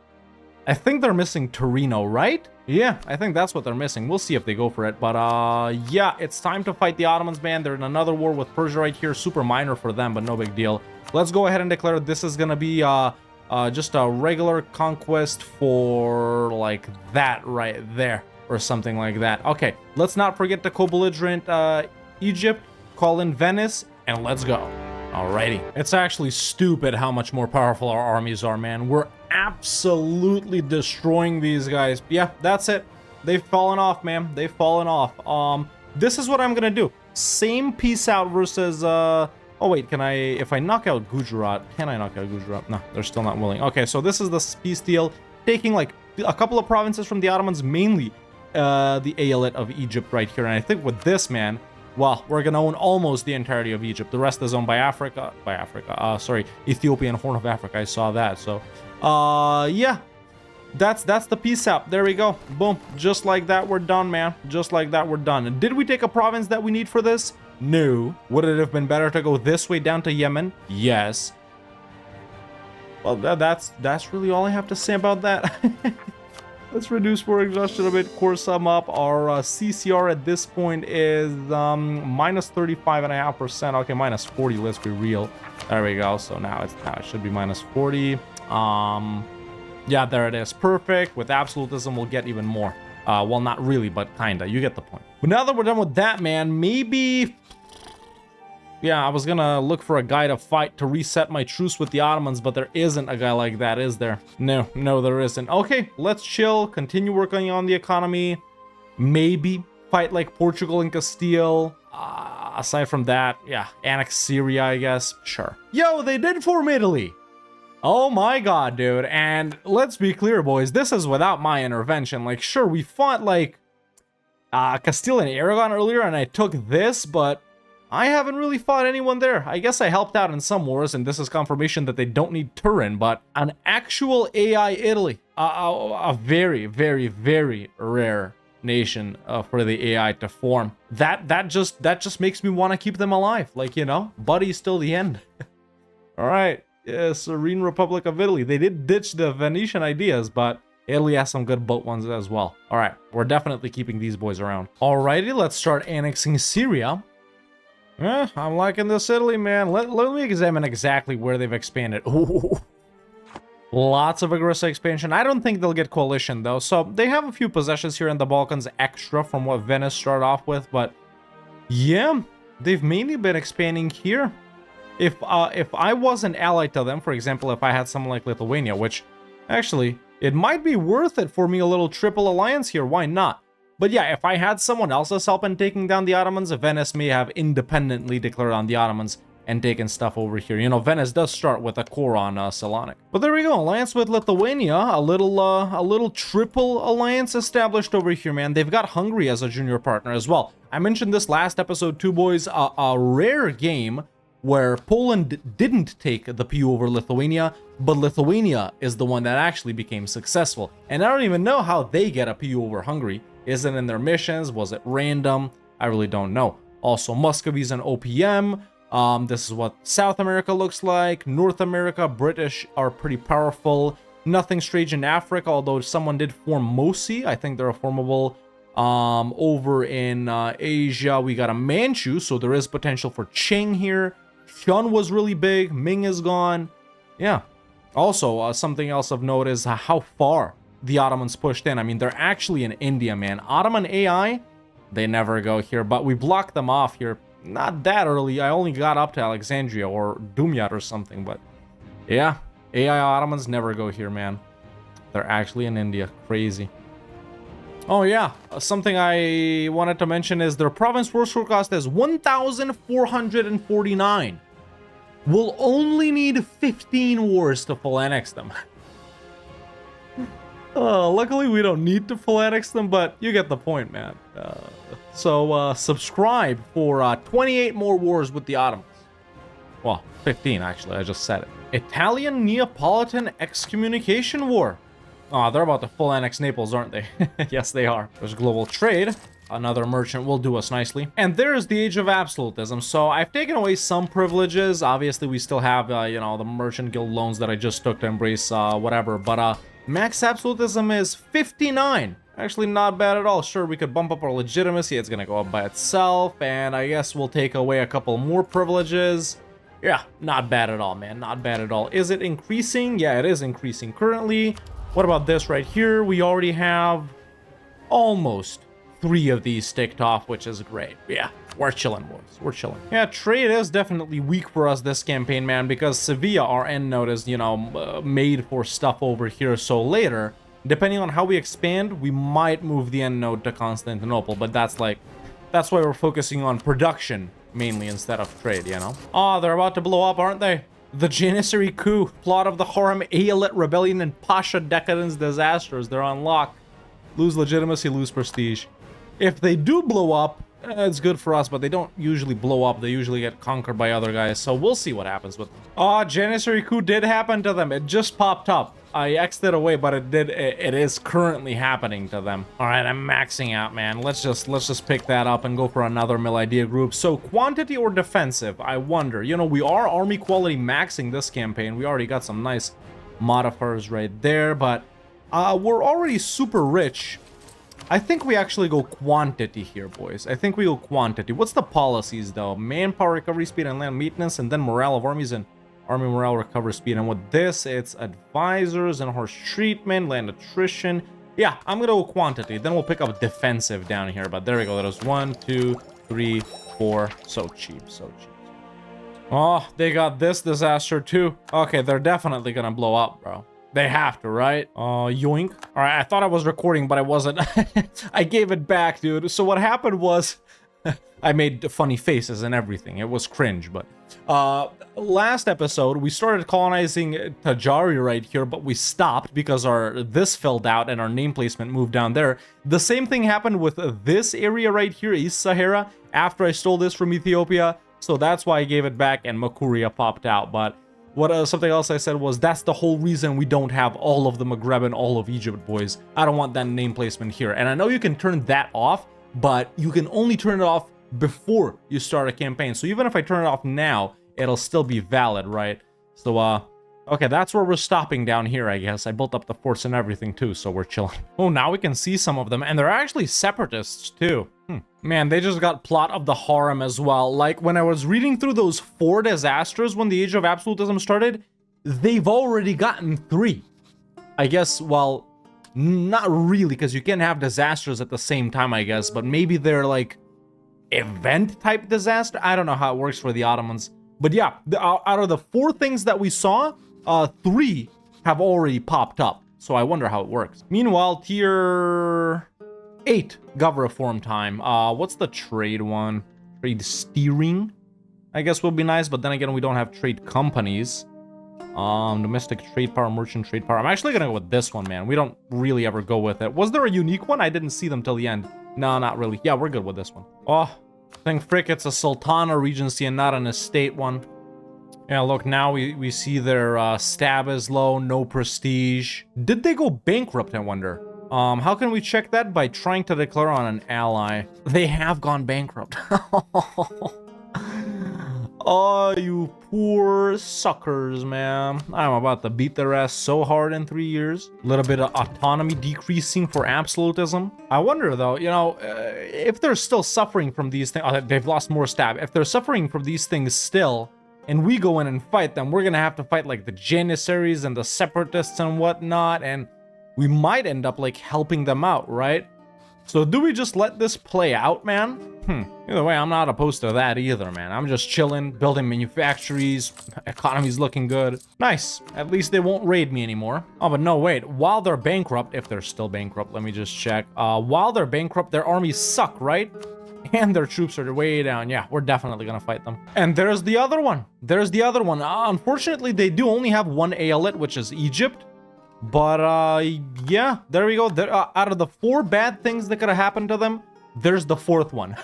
I think they're missing Torino, right? Yeah, I think that's what they're missing. We'll see if they go for it. But yeah, it's time to fight the Ottomans, man. They're in another war with Persia right here. Super minor for them, but no big deal. Let's go ahead and declare this is gonna be just a regular conquest for like that right there or something like that. Okay, let's not forget the co-belligerent Egypt, call in Venice, and let's go. Alrighty. It's actually stupid how much more powerful our armies are, man. We're absolutely destroying these guys. Yeah, that's it. They've fallen off, man. They've fallen off. This is what I'm gonna do. Same peace out versus, oh wait, can I, if I knock out Gujarat, can I knock out Gujarat? No, they're still not willing. Okay, so this is the peace deal. Taking like a couple of provinces from the Ottomans, mainly the Aeolit of Egypt right here. And I think with this, man, well, we're gonna own almost the entirety of Egypt. The rest is owned by sorry, Ethiopia and Horn of Africa. I saw that. So, yeah, that's the peace out. There we go. Boom. Just like that, we're done, man. Just like that, we're done. Did we take a province that we need for this? No. Would it have been better to go this way down to Yemen? Yes. Well, that's really all I have to say about that. Let's reduce war exhaustion a bit, core sum up. Our CCR at this point is minus 35.5%. Okay, minus 40, let's be real. There we go. So now it should be minus 40. Yeah, there it is. Perfect. With absolutism, we'll get even more. Well, not really, but kinda. You get the point. But now that we're done with that, man, maybe... Yeah, I was gonna look for a guy to fight to reset my truce with the Ottomans, but there isn't a guy like that, is there? No, there isn't. Okay, let's chill, continue working on the economy, maybe fight like Portugal and Castile. Aside from that, yeah, annex Syria, I guess. Sure. Yo, they did form Italy. Oh my god, dude. And let's be clear, boys, this is without my intervention. Like, sure, we fought, like, Castile and Aragon earlier, and I took this, but I haven't really fought anyone there. I guess I helped out in some wars, and this is confirmation that they don't need Turin, but an actual AI Italy. A very, very, very rare nation for the AI to form. That just makes me want to keep them alive. Like, you know, buddies till the end. All right. Yeah, Serene Republic of Italy. They did ditch the Venetian ideas, but Italy has some good boat ones as well. All right, we're definitely keeping these boys around. Alrighty, let's start annexing Syria. I'm liking this Italy, man. Let me examine exactly where they've expanded. Ooh. Lots of aggressive expansion. I don't think they'll get coalition, though. So they have a few possessions here in the Balkans extra from what Venice started off with, but yeah, they've mainly been expanding here. If I wasn't allied to them, for example, if I had someone like Lithuania, which actually, it might be worth it for me a little triple alliance here, why not? But yeah, if I had someone else's help in taking down the Ottomans, Venice may have independently declared on the Ottomans and taken stuff over here. You know, Venice does start with a core on Salonik. But there we go, alliance with Lithuania, a little triple alliance established over here, man. They've got Hungary as a junior partner as well. I mentioned this last episode too, boys, a rare game where Poland didn't take the PU over Lithuania, but Lithuania is the one that actually became successful. And I don't even know how they get a PU over Hungary. Is it in their missions? Was it random? I really don't know. Also, Muscovy's an OPM. This is what South America looks like. North America, British are pretty powerful. Nothing strange in Africa, although someone did form Mosi. I think they're a formable. Over in Asia, we got a Manchu, so there is potential for Qing here. Hyun was really big. Ming is gone. Yeah. Also, something else of note is how far the Ottomans pushed in. I mean, they're actually in India, man. Ottoman AI, they never go here, but we blocked them off here. Not that early. I only got up to Alexandria or Dumyat or something, but yeah, AI Ottomans never go here, man. They're actually in India. Crazy. Oh yeah, something I wanted to mention is their province war score cost is 1,449. We'll only need 15 wars to full annex them. Luckily we don't need to full annex them, but you get the point, man. So subscribe for 28 more wars with the Ottomans. Well, 15 actually, I just said it. Italian Neapolitan excommunication war. Oh, they're about to full annex Naples, aren't they? Yes, they are. There's global trade. Another merchant will do us nicely. And there's the age of absolutism. So I've taken away some privileges. Obviously, we still have, you know, the merchant guild loans that I just took to embrace, whatever. But max absolutism is 59. Actually, not bad at all. Sure, we could bump up our legitimacy. It's going to go up by itself. And I guess we'll take away a couple more privileges. Yeah, not bad at all, man. Not bad at all. Is it increasing? Yeah, it is increasing currently. What about this right here? We already have almost 3 of these ticked off, which is great. Yeah, we're chilling, boys. We're chilling. Yeah, trade is definitely weak for us this campaign, man, because Sevilla, our end node, is, you know, made for stuff over here. So later, depending on how we expand, we might move the end node to Constantinople, but that's why we're focusing on production mainly instead of trade, you know? Oh, they're about to blow up, aren't they? The Janissary coup, plot of the Horem, Aeolite rebellion, and Pasha decadence disasters. They're on lock. Lose legitimacy, lose prestige. If they do blow up, it's good for us, but they don't usually blow up. They usually get conquered by other guys, so we'll see what happens with them. Oh, Janissary coup did happen to them. It just popped up. I X'd it away, but it is currently happening to them. All right, I'm maxing out, man. Let's just pick that up and go for another mill idea group. So quantity or defensive, I wonder. You know, we are army quality maxing this campaign. We already got some nice modifiers right there, but we're already super rich. I think we actually go quantity here, boys. I think we go quantity. What's the policies, though? Manpower recovery speed and land maintenance, and then morale of armies and army morale recovery speed. And with this, it's advisors and horse treatment, land attrition. Yeah, I'm gonna go quantity. Then we'll pick up defensive down here. But there we go. That was 1, 2, 3, 4. So cheap, so cheap. Oh, they got this disaster too. Okay, they're definitely gonna blow up, bro. They have to, right? Yoink. All right, I thought I was recording, but I wasn't. I gave it back, dude. So what happened was I made funny faces and everything. It was cringe, but last episode we started colonizing Tajari right here, but we stopped because this filled out and our name placement moved down there. The same thing happened with this area right here, East Sahara, after I stole this from Ethiopia, so that's why I gave it back and Makuria popped out. But what something else I said was that's the whole reason we don't have all of the Maghreb and all of Egypt, boys. I don't want that name placement here. And I know you can turn that off, but you can only turn it off before you start a campaign. So even if I turn it off now, it'll still be valid, right? So okay, that's where we're stopping down here, I guess. I built up the forts and everything too, so we're chilling. Oh, now we can see some of them, and they're actually separatists too. Man, they just got plot of the harem as well. Like, when I was reading through those 4 disasters when the Age of Absolutism started, they've already gotten 3. I guess, well, not really, because you can have disasters at the same time, I guess, but maybe they're like event type disaster. I don't know how it works for the Ottomans, but yeah, out of the 4 things that we saw, 3 have already popped up, so I wonder how it works. Meanwhile, tier 8 gov reform time. What's the trade one? Trade steering, I guess, would be nice, but then again, we don't have trade companies. Domestic trade power, merchant trade power. I'm actually gonna go with this one, man. We don't really ever go with it. Was there a unique one? I didn't see them till the end. No, not really. Yeah, we're good with this one. Oh, thank frick, it's a Sultana Regency and not an estate one. Yeah, look, now we see their stab is low, no prestige. Did they go bankrupt, I wonder? How can we check that? By trying to declare on an ally. They have gone bankrupt. Oh, you poor suckers, man. I'm about to beat their ass so hard in 3 years. A little bit of autonomy decreasing for absolutism. I wonder, though, you know, if they're still suffering from these things. Oh, they've lost more stab. If they're suffering from these things still, and we go in and fight them, we're gonna have to fight, like, the Janissaries and the Separatists and whatnot, and we might end up, like, helping them out, right? So do we just let this play out, man? Either way, I'm not opposed to that either, man. I'm just chilling, building manufactories, economy's looking good. Nice. At least they won't raid me anymore. Oh, but no, wait. While they're bankrupt, if they're still bankrupt, let me just check. While they're bankrupt, their armies suck, right? And their troops are way down. Yeah, we're definitely gonna fight them. And there's the other one. There's the other one. Unfortunately, they do only have one aeolate, which is Egypt. But, yeah, there we go. Out of the 4 bad things that could have happened to them, there's the 4th one.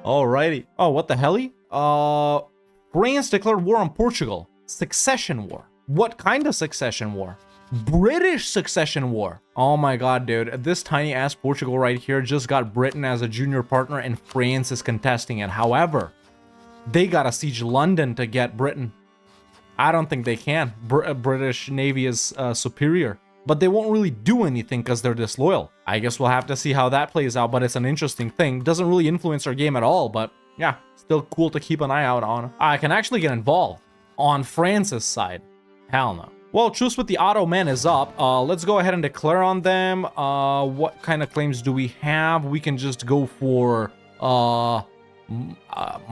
Alrighty. Oh, what the helly? France declared war on Portugal. Succession war. What kind of succession war? British succession war. Oh my god, dude. This tiny ass Portugal right here just got Britain as a junior partner and France is contesting it. However, they gotta siege London to get Britain. I don't think they can. British Navy is superior. But they won't really do anything because they're disloyal. I guess we'll have to see how that plays out, but it's an interesting thing. Doesn't really influence our game at all, but yeah, still cool to keep an eye out on. I can actually get involved on France's side. Hell no. Well, truce with the Ottoman is up. Let's go ahead and declare on them. What kind of claims do we have? We can just go for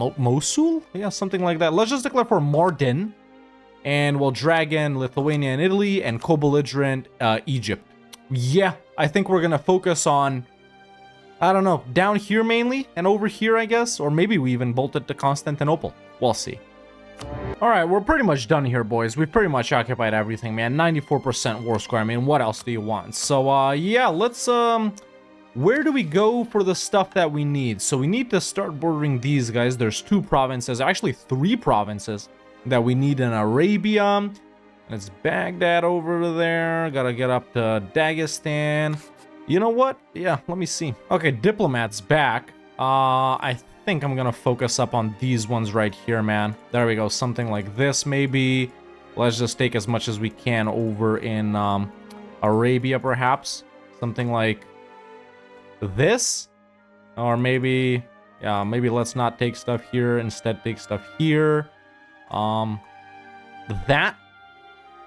Mosul? Yeah, something like that. Let's just declare for Mardin. And we'll drag in Lithuania and Italy and co-belligerent Egypt. Yeah, I think we're gonna focus on, I don't know, down here mainly and over here, I guess. Or maybe we even bolt it to Constantinople. We'll see. Alright, we're pretty much done here, boys. We've pretty much occupied everything, man. 94% war score. I mean, what else do you want? So, yeah, let's, where do we go for the stuff that we need? So we need to start bordering these guys. There's 2 provinces, actually 3 provinces that we need in Arabia. It's Baghdad over there. Gotta get up to Dagestan. You know what? Yeah, let me see. Okay, diplomats back. I think I'm gonna focus up on these ones right here, man. There we go. Something like this, maybe. Let's just take as much as we can over in Arabia, perhaps. Something like this. Or maybe, yeah, maybe let's not take stuff here. Instead, take stuff here. That,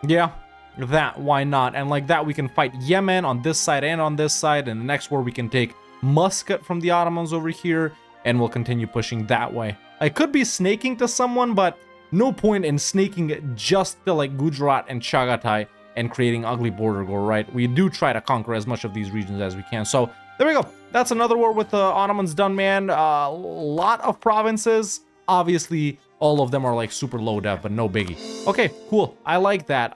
yeah, that, why not? And like that, we can fight Yemen on this side and on this side, and the next war we can take Muscat from the Ottomans over here, and we'll continue pushing that way. I could be snaking to someone, but no point in snaking just to like Gujarat and Chagatai and creating ugly border war, right? We do try to conquer as much of these regions as we can. So there we go. that's another war with the Ottomans done, man. A lot of provinces. Obviously, all of them are like super low dev, but no biggie. Okay, cool. I like that.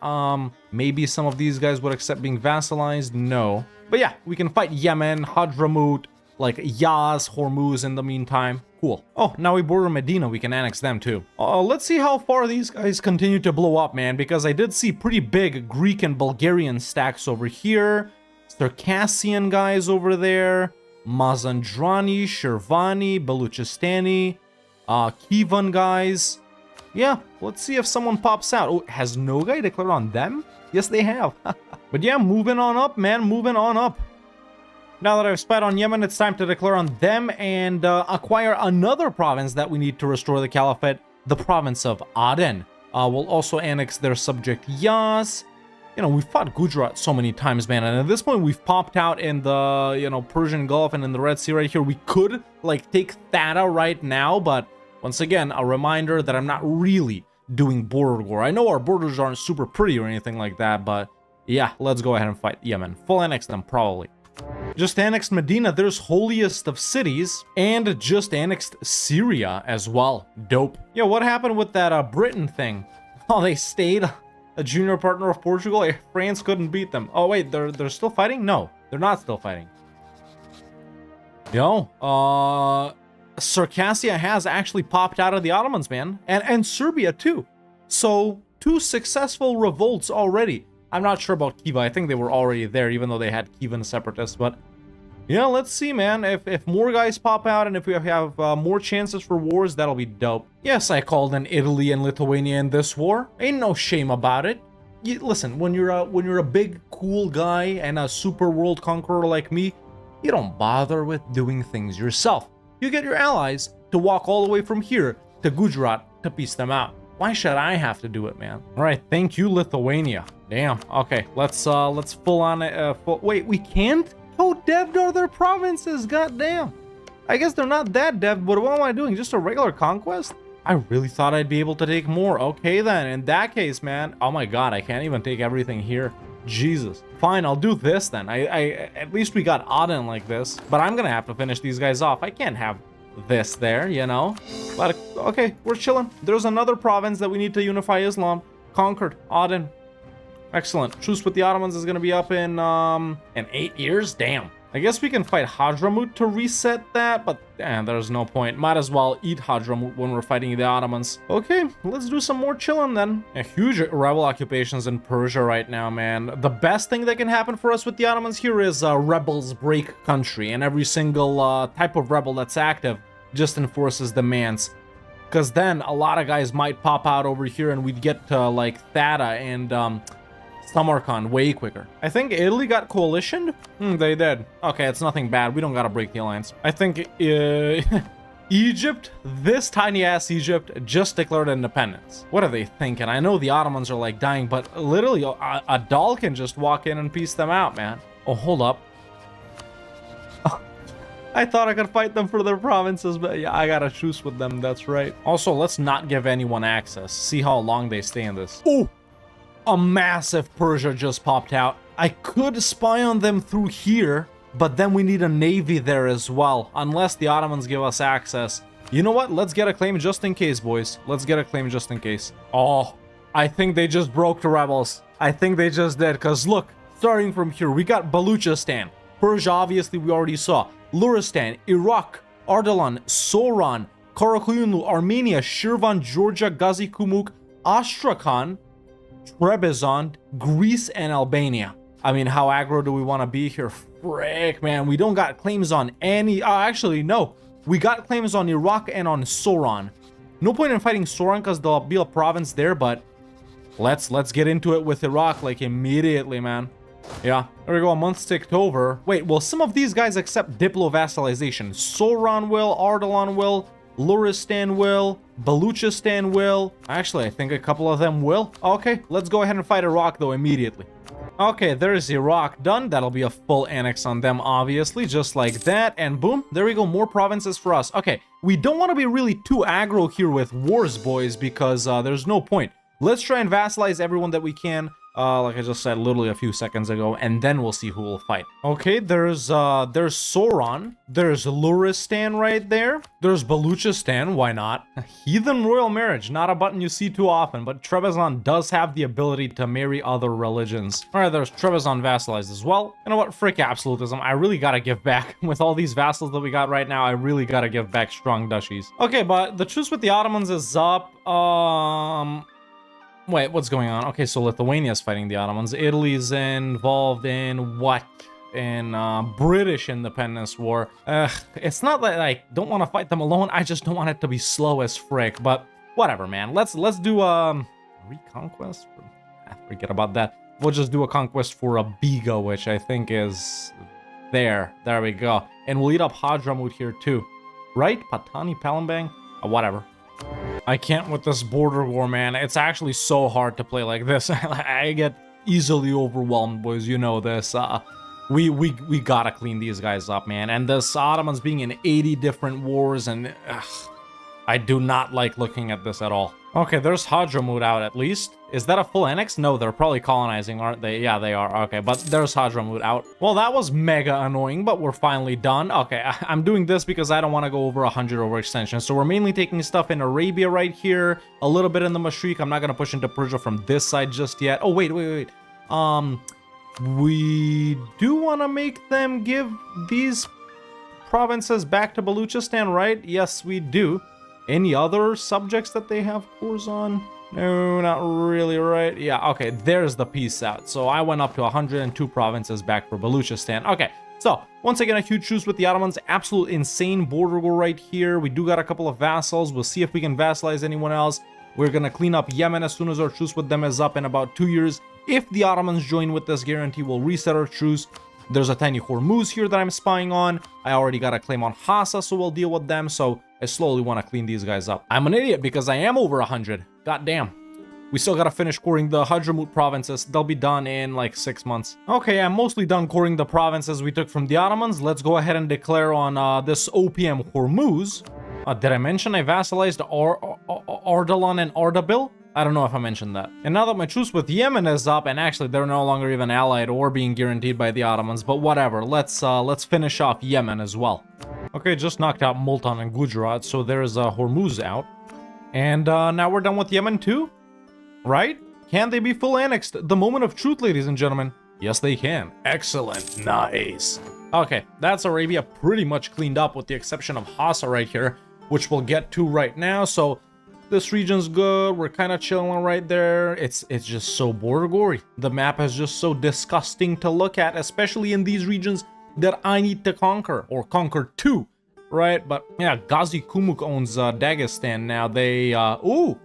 Maybe some of these guys would accept being vassalized. No. But yeah, we can fight Yemen, Hadramut, like Yaz, Hormuz in the meantime. Cool. Oh, now we border Medina. We can annex them too. Let's see how far these guys continue to blow up, man, because I did see pretty big Greek and Bulgarian stacks over here. Circassian guys over there. Mazandrani, Shirvani, Baluchistani, Kievan guys. Yeah, let's see if someone pops out. Oh, has Nogai declared on them? Yes, they have. But yeah, moving on up, man, moving on up. Now that I've spied on Yemen, it's time to declare on them and acquire another province that we need to restore the Caliphate, the province of Aden. We'll also annex their subject Yaz. You know, we've fought Gujarat so many times, man, and at this point we've popped out in the, you know, Persian Gulf and in the Red Sea right here. We could, like, take Thada right now, but once again, a reminder that I'm not really doing border war. I know our borders aren't super pretty or anything like that, but yeah, let's go ahead and fight Yemen. Full annex them, probably. Just annexed Medina, there's holiest of cities, and just annexed Syria as well. Dope. Yeah, what happened with that Britain thing? Oh, they stayed a junior partner of Portugal. France couldn't beat them. Oh wait, they're still fighting? No, they're not still fighting. Yo, Circassia has actually popped out of the Ottomans, man, and Serbia too. So 2 successful revolts already. I'm not sure about Khiva. I think they were already there, even though they had Khivan separatists. But yeah, let's see, man. If more guys pop out and if we have more chances for wars, that'll be dope. Yes, I called in Italy and Lithuania in this war. Ain't no shame about it. Listen, when you're a big cool guy and a super world conqueror like me, you don't bother with doing things yourself. You get your allies to walk all the way from here to Gujarat to piece them out. Why should I have to do it, man? All right, thank you, Lithuania. Damn. Okay, let's full on wait, we can't? How dev'd are their provinces? Goddamn. I guess they're not that dev'd, but what am I doing? Just a regular conquest? I really thought I'd be able to take more. Okay, then. In that case, man. Oh my god, I can't even take everything here. Jesus. Fine, I'll do this then. At least we got Aden like this. But I'm gonna have to finish these guys off. I can't have this there, you know? But, okay, we're chilling. There's another province that we need to unify Islam. Conquered. Aden. Excellent. Truce with the Ottomans is gonna be up in 8 years? Damn. I guess we can fight Hadramut to reset that, but there's no point. Might as well eat Hadramut when we're fighting the Ottomans. Okay, let's do some more chilling then. Huge rebel occupations in Persia right now, man. The best thing that can happen for us with the Ottomans here is rebels break country, and every single type of rebel that's active just enforces demands. Because then a lot of guys might pop out over here and we'd get to like Thada and Samarkand way quicker. I think Italy got coalitioned? They did. Okay, it's nothing bad. We don't gotta break the alliance. I think Egypt, this tiny ass Egypt, just declared independence. What are they thinking? I know the Ottomans are like dying, but literally a doll can just walk in and piece them out, man. Oh, hold up. I thought I could fight them for their provinces, but yeah, I got a truce with them, that's right. Also, let's not give anyone access. See how long they stay in this. Oh! A massive Persia just popped out. I could spy on them through here, but then we need a navy there as well, unless the Ottomans give us access. You know what? Let's get a claim just in case, boys. Let's get a claim just in case. Oh, I think they just broke the rebels. I think they just did, because look, starting from here, we got Baluchistan. Persia, obviously, we already saw. Luristan, Iraq, Ardalan, Soran, Karakoyunlu, Armenia, Shirvan, Georgia, Gazi Kumuk, Astrakhan, Trebizond, Greece, and Albania. I mean, how aggro do we want to be here? Frick, man. We don't got claims on any... actually, no. We got claims on Iraq and on Soran. No point in fighting Soran because there'll be a province there, but let's get into it with Iraq, like, immediately, man. Yeah, there we go. A month's ticked over. Wait, will some of these guys accept diplo-vassalization? Soran will, Ardalan will, Luristan will, Baluchistan will. Actually, I think a couple of them will. Okay, let's go ahead and fight Iraq, though, immediately. Okay, there's Iraq done. That'll be a full annex on them, obviously, just like that. And boom, there we go. More provinces for us. Okay, we don't want to be really too aggro here with wars, boys, because there's no point. Let's try and vassalize everyone that we can. like I just said literally a few seconds ago, and then we'll see who will fight. Okay, there's Sauron, there's Luristan right there, there's Baluchistan, why not? Heathen royal marriage, not a button you see too often, but Trebizond does have the ability to marry other religions. Alright, there's Trebizond vassalized as well. You know what, frick absolutism, I really gotta give back. With all these vassals that we got right now, I really gotta give back strong duchies. Okay, but the truce with the Ottomans is up. Wait, what's going on? Okay, so Lithuania's fighting the Ottomans. Italy's involved in what? In British independence war. It's not that I don't want to fight them alone. I just don't want it to be slow as frick. But whatever, man. Let's do reconquest. Forget about that. We'll just do a conquest for a Biga, which I think is there. There we go. And we'll eat up Hadramut here too, right? Patani, Palembang, whatever. I can't with this border war, man. It's actually so hard to play like this. I get easily overwhelmed, boys. You know this. We gotta clean these guys up, man. And this Ottomans being in 80 different wars, and I do not like looking at this at all. Okay, there's Hadramut out at least. Is that a full annex? No, they're probably colonizing, aren't they? Yeah, they are. Okay, but there's Hadramut out. Well, that was mega annoying, but we're finally done. Okay, I'm doing this because I don't want to go over 100 overextension. So we're mainly taking stuff in Arabia right here, a little bit in the Mashriq. I'm not going to push into Persia from this side just yet. Oh, wait. We do want to make them give these provinces back to Baluchistan, right? Yes, we do. Any other subjects that they have cores on? No, not really, right? Yeah, okay, there's the peace out. So I went up to 102 provinces back for Baluchistan. Okay, so once again, a huge truce with the Ottomans. Absolute insane border war right here. We do got a couple of vassals. We'll see if we can vassalize anyone else. We're gonna clean up Yemen as soon as our truce with them is up in about 2 years. If the Ottomans join with this guarantee, we'll reset our truce. There's a tiny Hormuz here that I'm spying on. I already got a claim on Hassa, so we'll deal with them. So I slowly want to clean these guys up. I'm an idiot because I am over 100. God damn. We still gotta finish coring the Hadramut provinces. They'll be done in like 6 months. Okay, I'm mostly done coring the provinces we took from the Ottomans. Let's go ahead and declare on this OPM Hormuz. Did I mention I vassalized Ardalan and Ardabil? I don't know if I mentioned that. And now that my truce with Yemen is up, and actually they're no longer even allied or being guaranteed by the Ottomans, but whatever. Let's finish off Yemen as well. Okay, just knocked out Multan and Gujarat, so there's Hormuz out. And now we're done with Yemen too? Right? Can they be full annexed? The moment of truth, ladies and gentlemen. Yes, they can. Excellent. Nice. Okay, that's Arabia pretty much cleaned up with the exception of Hassa right here, which we'll get to right now. So this region's good. We're kind of chilling right there. It's just so border gory. The map is just so disgusting to look at, especially in these regions that I need to conquer, or conquer too, right? But yeah, Ghazi Kumuk owns Dagestan now. They, ooh,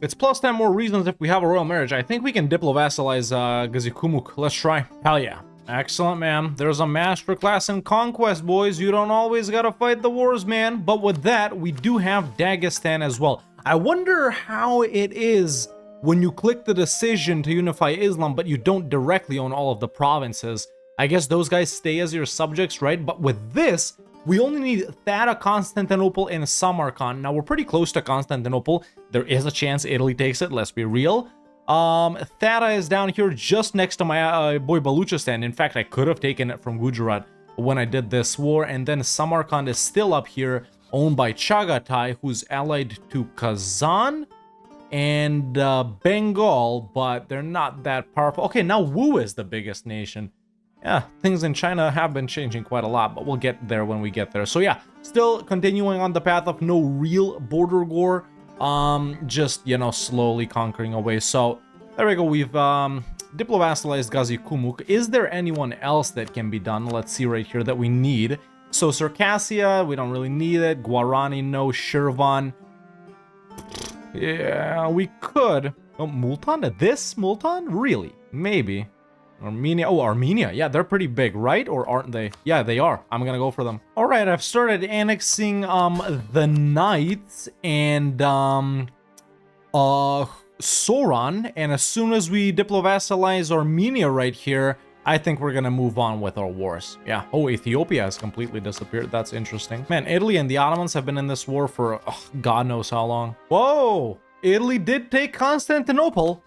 it's plus 10 more reasons if we have a royal marriage. I think we can diplo-vassalize Ghazi Kumuk. Let's try. Hell yeah. Excellent, man. There's a masterclass in conquest, boys. You don't always gotta fight the wars, man. But with that, we do have Dagestan as well. I wonder how it is when you click the decision to unify Islam, but you don't directly own all of the provinces. I guess those guys stay as your subjects, right? But with this, we only need Thada, Constantinople, and Samarkand. Now, we're pretty close to Constantinople. There is a chance Italy takes it, let's be real. Thada is down here just next to my boy Baluchistan. In fact, I could have taken it from Gujarat when I did this war. And then Samarkand is still up here, owned by Chagatai, who's allied to Kazan and Bengal, but they're not that powerful. Okay, now Wu is the biggest nation. Yeah, things in China have been changing quite a lot, but we'll get there when we get there. So yeah, still continuing on the path of no real border war. Just, you know, slowly conquering away. So there we go. We've diplo-vassalized Ghazi Kumuk. Is there anyone else that can be done? Let's see right here that we need. So Circassia, we don't really need it. Guarani, no. Shirvan. Yeah, we could. Oh, Multan? This Multan? Really? Maybe. Armenia. Oh, Armenia. Yeah, they're pretty big, right? Or aren't they? Yeah, they are. I'm gonna go for them. All right, I've started annexing the Knights and Soran, and as soon as we diplo-vassalize Armenia right here, I think we're gonna move on with our wars. Yeah. Oh, Ethiopia has completely disappeared. That's interesting. Man, Italy and the Ottomans have been in this war for God knows how long. Whoa! Italy did take Constantinople.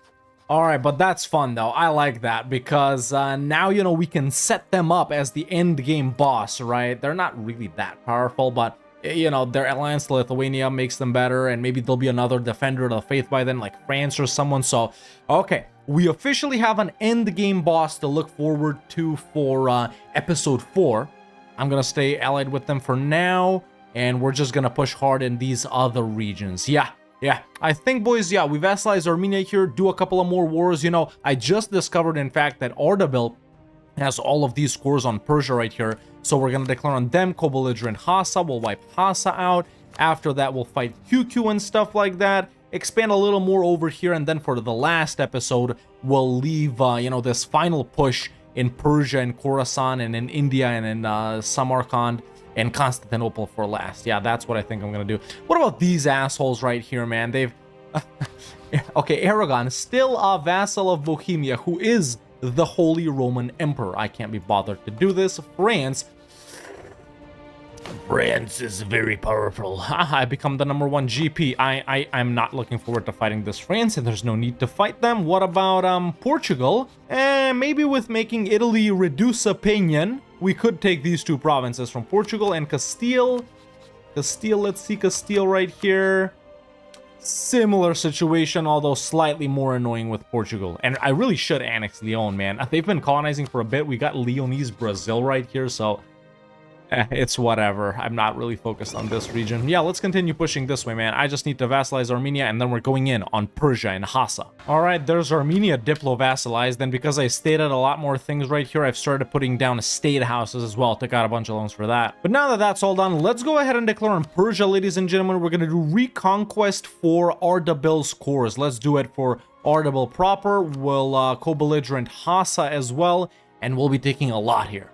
All right, but that's fun though. I like that because now, you know, we can set them up as the end game boss, right? They're not really that powerful, but you know, their alliance to Lithuania makes them better, and maybe there'll be another defender of the faith by then, like France or someone. So, okay, we officially have an end game boss to look forward to for episode 4. I'm gonna stay allied with them for now, and we're just gonna push hard in these other regions. Yeah, I think, boys, yeah, we vassalize Armenia here, do a couple of more wars. You know, I just discovered, in fact, that Ardabil has all of these scores on Persia right here. So we're going to declare on them, co-belligerent Hassa. We'll wipe Hassa out. After that, we'll fight QQ and stuff like that. Expand a little more over here. And then for the last episode, we'll leave, you know, this final push in Persia and Khorasan and in India and in Samarkand and Constantinople for last. Yeah, that's what I think I'm gonna do. What about these assholes right here, man? They've... okay, Aragon, still a vassal of Bohemia, who is the Holy Roman Emperor. I can't be bothered to do this. France is very powerful. I become the #1 GP. I'm not looking forward to fighting this France, and there's no need to fight them. What about Portugal? Maybe with making Italy reduce opinion, we could take these two provinces from Portugal and Castile. Let's see Castile right here. Similar situation, although slightly more annoying with Portugal. And I really should annex Leon, man. They've been colonizing for a bit. We got Leonese Brazil right here, so it's whatever. I'm not really focused on this region. Yeah, let's continue pushing this way, man. I just need to vassalize Armenia, and then we're going in on Persia and Hassa. All right, there's Armenia diplo-vassalized. Then because I stated a lot more things right here, I've started putting down state houses as well. Took out a bunch of loans for that. But now that that's all done, let's go ahead and declare on Persia, ladies and gentlemen. We're going to do reconquest for Ardabil's cores. Let's do it for Ardabil proper. We'll co-belligerent Hassa as well, and we'll be taking a lot here.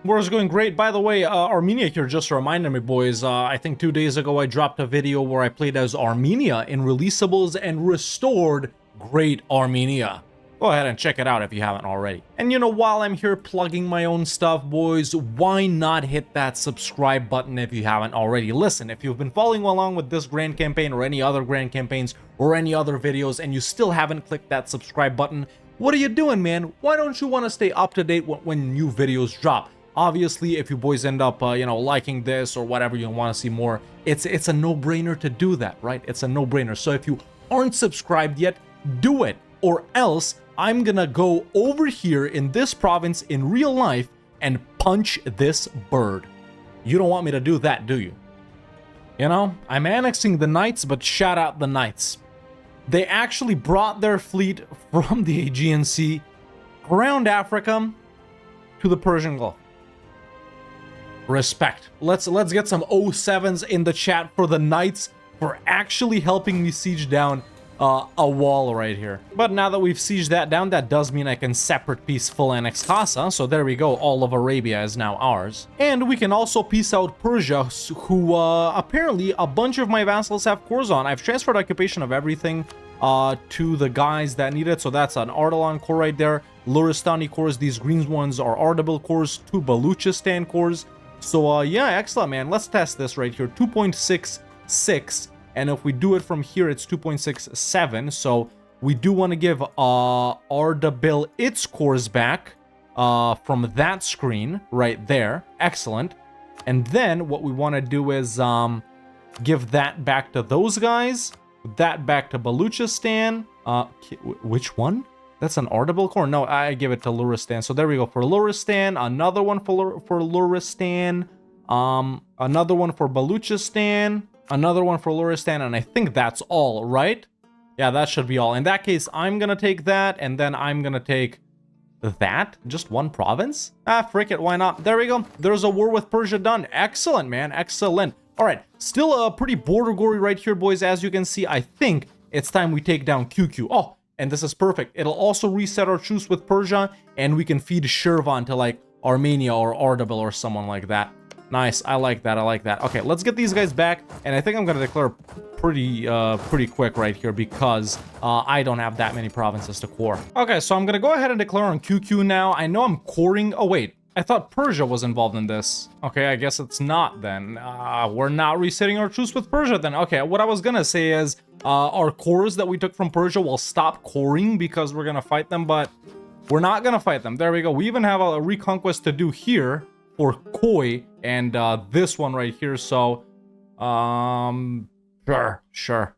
War's going great. By the way, Armenia here just reminded me, boys, I think 2 days ago I dropped a video where I played as Armenia in releasables and restored Great Armenia. Go ahead and check it out if you haven't already. And you know, while I'm here plugging my own stuff, boys, why not hit that subscribe button if you haven't already? Listen, if you've been following along with this grand campaign or any other grand campaigns or any other videos and you still haven't clicked that subscribe button, what are you doing, man? Why don't you want to stay up to date when new videos drop? Obviously, if you boys end up, you know, liking this or whatever, you want to see more, it's a no-brainer to do that, right? It's a no-brainer. So if you aren't subscribed yet, do it. Or else, I'm gonna go over here in this province in real life and punch this bird. You don't want me to do that, do you? You know, I'm annexing the Knights, but shout out the Knights. They actually brought their fleet from the Aegean Sea around Africa to the Persian Gulf. Respect. Let's get some 07s in the chat for the Knights for actually helping me siege down a wall right here. But now that we've sieged that down, that does mean I can separate peaceful annex Hassa. So there we go. All of Arabia is now ours. And we can also peace out Persia, who apparently a bunch of my vassals have cores on. I've transferred occupation of everything to the guys that need it. So that's an Ardalan core right there. Luristani cores. These green ones are Ardabil cores. 2 Baluchistan cores. So, yeah, excellent, man. Let's test this right here. 2.66. And if we do it from here, it's 2.67. So, we do want to give Ardabil its cores back from that screen right there. Excellent. And then what we want to do is give that back to those guys. That back to Baluchistan. Which one? That's an Ardabil core? No, I give it to Luristan. So there we go. For Luristan, another one for Luristan, another one for Baluchistan, another one for Luristan, and I think that's all, right? Yeah, that should be all. In that case, I'm gonna take that, and then I'm gonna take that. Just one province? Ah, frick it, why not? There we go. There's a war with Persia done. Excellent, man. Excellent. All right, still a pretty border gory right here, boys. As you can see, I think it's time we take down QQ. Oh, and this is perfect. It'll also reset our truce with Persia, and we can feed Shirvan to, like, Armenia or Ardabil or someone like that. Nice. I like that. I like that. Okay, let's get these guys back, and I think I'm going to declare pretty quick right here because I don't have that many provinces to core. Okay, so I'm going to go ahead and declare on QQ now. I know I'm coring... Oh, wait. I thought Persia was involved in this. Okay, I guess it's not then. We're not resetting our truce with Persia then. Okay, what I was gonna say is our cores that we took from Persia will stop coring because we're gonna fight them, but we're not gonna fight them. There we go. We even have a reconquest to do here for Khoi and this one right here. So, sure.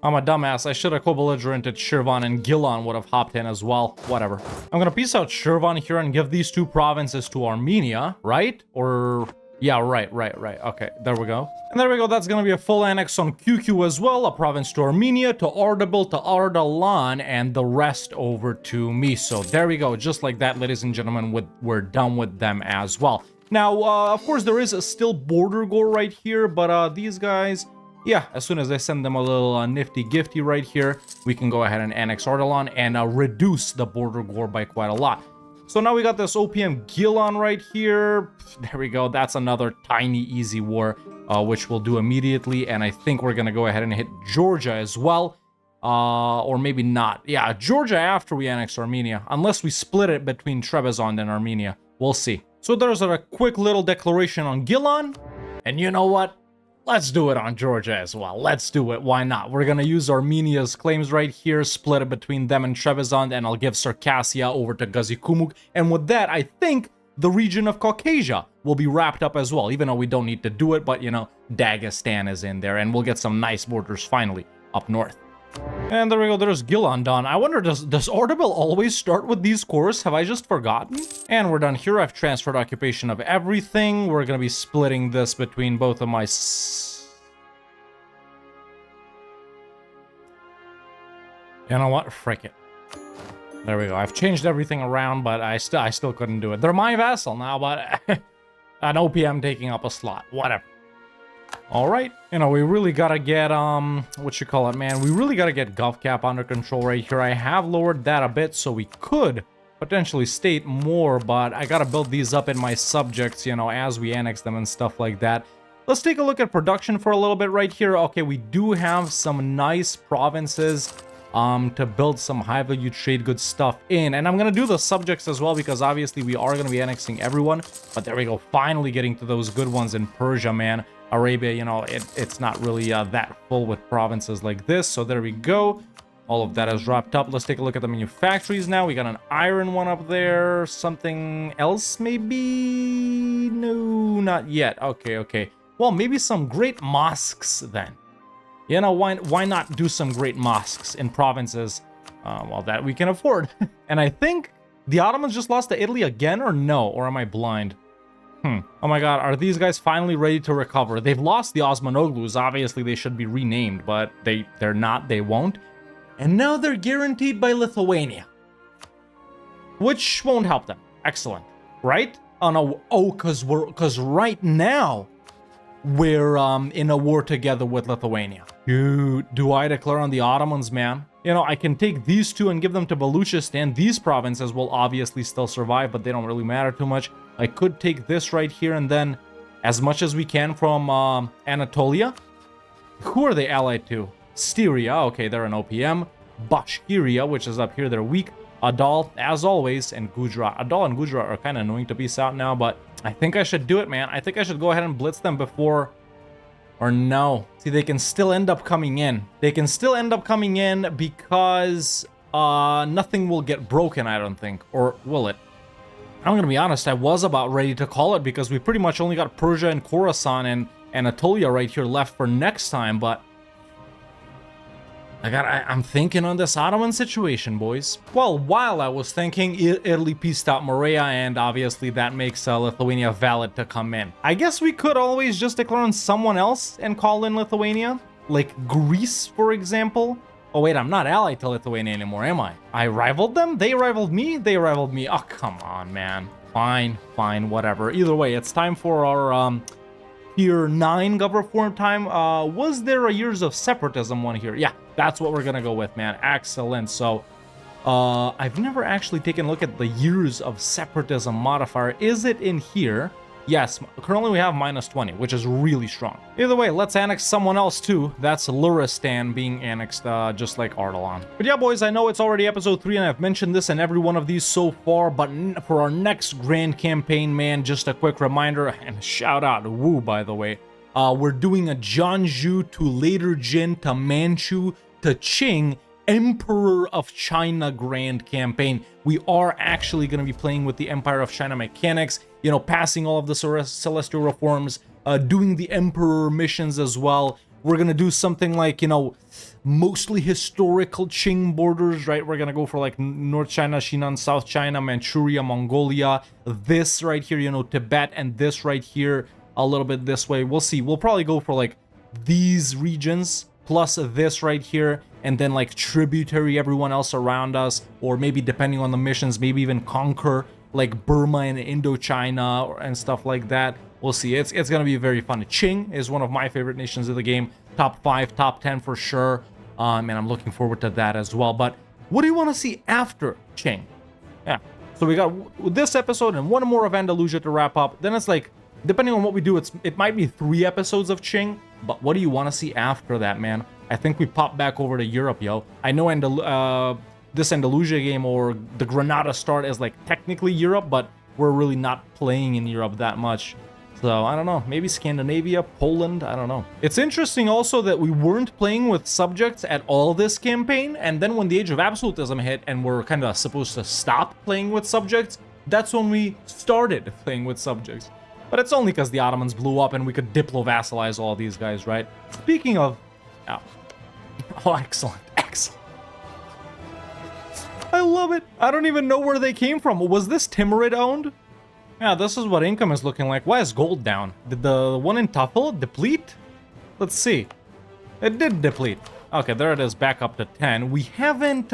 I'm a dumbass. I should have co-belligerented Shirvan, and Gilan would have hopped in as well. Whatever. I'm gonna piece out Shirvan here and give these two provinces to Armenia, right? Or... yeah, right. Okay, there we go. And there we go. That's gonna be a full annex on QQ as well. A province to Armenia, to Ardabil, to Ardalan, and the rest over to me. So there we go. Just like that, ladies and gentlemen, we're done with them as well. Now, of course, there is a still border goal right here, but these guys... yeah, as soon as I send them a little nifty gifty right here, we can go ahead and annex Ardalan and reduce the border gore by quite a lot. So now we got this OPM Gilan right here. There we go. That's another tiny easy war, which we'll do immediately. And I think we're going to go ahead and hit Georgia as well. Or maybe not. Yeah, Georgia after we annex Armenia. Unless we split it between Trebizond and Armenia. We'll see. So there's a quick little declaration on Gilan. And you know what? Let's do it on Georgia as well. Let's do it. Why not? We're gonna use Armenia's claims right here, split it between them and Trebizond, and I'll give Circassia over to Gazikumuk. And with that, I think the region of Caucasia will be wrapped up as well, even though we don't need to do it, but you know, Dagestan is in there, and we'll get some nice borders finally up north. And there we go, there's Gilan done. I wonder, does Ardabil always start with these cores? Have I just forgotten? And we're done here. I've transferred occupation of everything. We're gonna be splitting this between both of my... you know what? Frick it. There we go. I've changed everything around, but I still couldn't do it. They're my vassal now, but an OPM taking up a slot. Whatever. All right, you know, we really gotta get, what you call it, man? We really gotta get GovCap under control right here. I have lowered that a bit, so we could potentially state more, but I gotta build these up in my subjects, you know, as we annex them and stuff like that. Let's take a look at production for a little bit right here. Okay, we do have some nice provinces to build some high-value trade goods stuff in. And I'm gonna do the subjects as well, because obviously we are gonna be annexing everyone. But there we go, finally getting to those good ones in Persia, man. Arabia, you know, it's not really that full with provinces like this. So there we go. All of that is wrapped up. Let's take a look at the manufactories now. We got an iron one up there. Something else maybe? No, not yet. Okay. Well, maybe some great mosques then. You know, why not do some great mosques in provinces, well, that we can afford. And I think the Ottomans just lost to Italy again, or no? Or am I blind? Oh my god, are these guys finally ready to recover? They've lost the Osmanoglus. Obviously, they should be renamed, but they're not. They won't. And now they're guaranteed by Lithuania, which won't help them. Excellent, right? Oh no, because right now we're in a war together with Lithuania. Dude, do I declare on the Ottomans, man? You know, I can take these two and give them to Baluchistan. These provinces will obviously still survive, but they don't really matter too much. I could take this right here and then as much as we can from Anatolia. Who are they allied to? Styria, okay, they're an OPM. Bashkiria, which is up here, they're weak. Adal, as always, and Gujarat. Adal and Gujarat are kind of annoying to piece out now, but I think I should do it, man. I think I should go ahead and blitz them before... or no. See, they can still end up coming in. They can still end up coming in because nothing will get broken, I don't think. Or will it? I'm gonna be honest, I was about ready to call it because we pretty much only got Persia and Khorasan and Anatolia right here left for next time, but I'm thinking on this Ottoman situation, boys. Well, while I was thinking, Italy pieced out Morea, and obviously that makes Lithuania valid to come in. I guess we could always just declare on someone else and call in Lithuania, like Greece, for example. Oh wait, I'm not allied to Lithuania anymore, am I? I rivaled them? They rivaled me? They rivaled me. Oh, come on, man. Fine, whatever. Either way, it's time for our Tier 9 Gov Reform time. Was there a Years of Separatism one here? Yeah, that's what we're gonna go with, man. Excellent. So, I've never actually taken a look at the Years of Separatism modifier. Is it in here? Yes, currently we have -20, which is really strong. Either way, let's annex someone else too. That's Luristan being annexed, just like Ardalan. But yeah, boys, I know it's already episode 3, and I've mentioned this in every one of these so far, but for our next grand campaign, man, just a quick reminder, and shout out to Wu, by the way. We're doing a Jianzhou to later Jin to Manchu to Qing Emperor of China grand campaign. We are actually going to be playing with the Empire of China mechanics, you know, passing all of the celestial reforms, doing the Emperor missions as well. We're going to do something like, you know, mostly historical Qing borders, right? We're going to go for like North China, Shinan, South China, Manchuria, Mongolia, this right here, you know, Tibet, and this right here a little bit this way. We'll see. We'll probably go for like these regions plus this right here, and then like tributary everyone else around us, or maybe depending on the missions, maybe even conquer like Burma and Indochina and stuff like that. We'll see. It's gonna be very fun. Qing is one of my favorite nations of the game. Top 5, top 10 for sure. And I'm looking forward to that as well. But what do you want to see after Qing? Yeah. So we got this episode and one more of Andalusia to wrap up. Then it's like, depending on what we do, it might be 3 episodes of Qing. But what do you want to see after that, man? I think we pop back over to Europe, yo. I know this Andalusia game or the Granada start is like technically Europe, but we're really not playing in Europe that much. So I don't know, maybe Scandinavia, Poland, I don't know. It's interesting also that we weren't playing with subjects at all this campaign, and then when the Age of Absolutism hit and we're kind of supposed to stop playing with subjects, that's when we started playing with subjects. But it's only because the Ottomans blew up and we could diplo-vassalize all these guys, right? Speaking of... Oh, excellent, excellent. I love it. I don't even know where they came from. Was this Timurid owned? Yeah, this is what income is looking like. Why is gold down? Did the one in Tafel deplete? Let's see. It did deplete. Okay, there it is, back up to 10. We haven't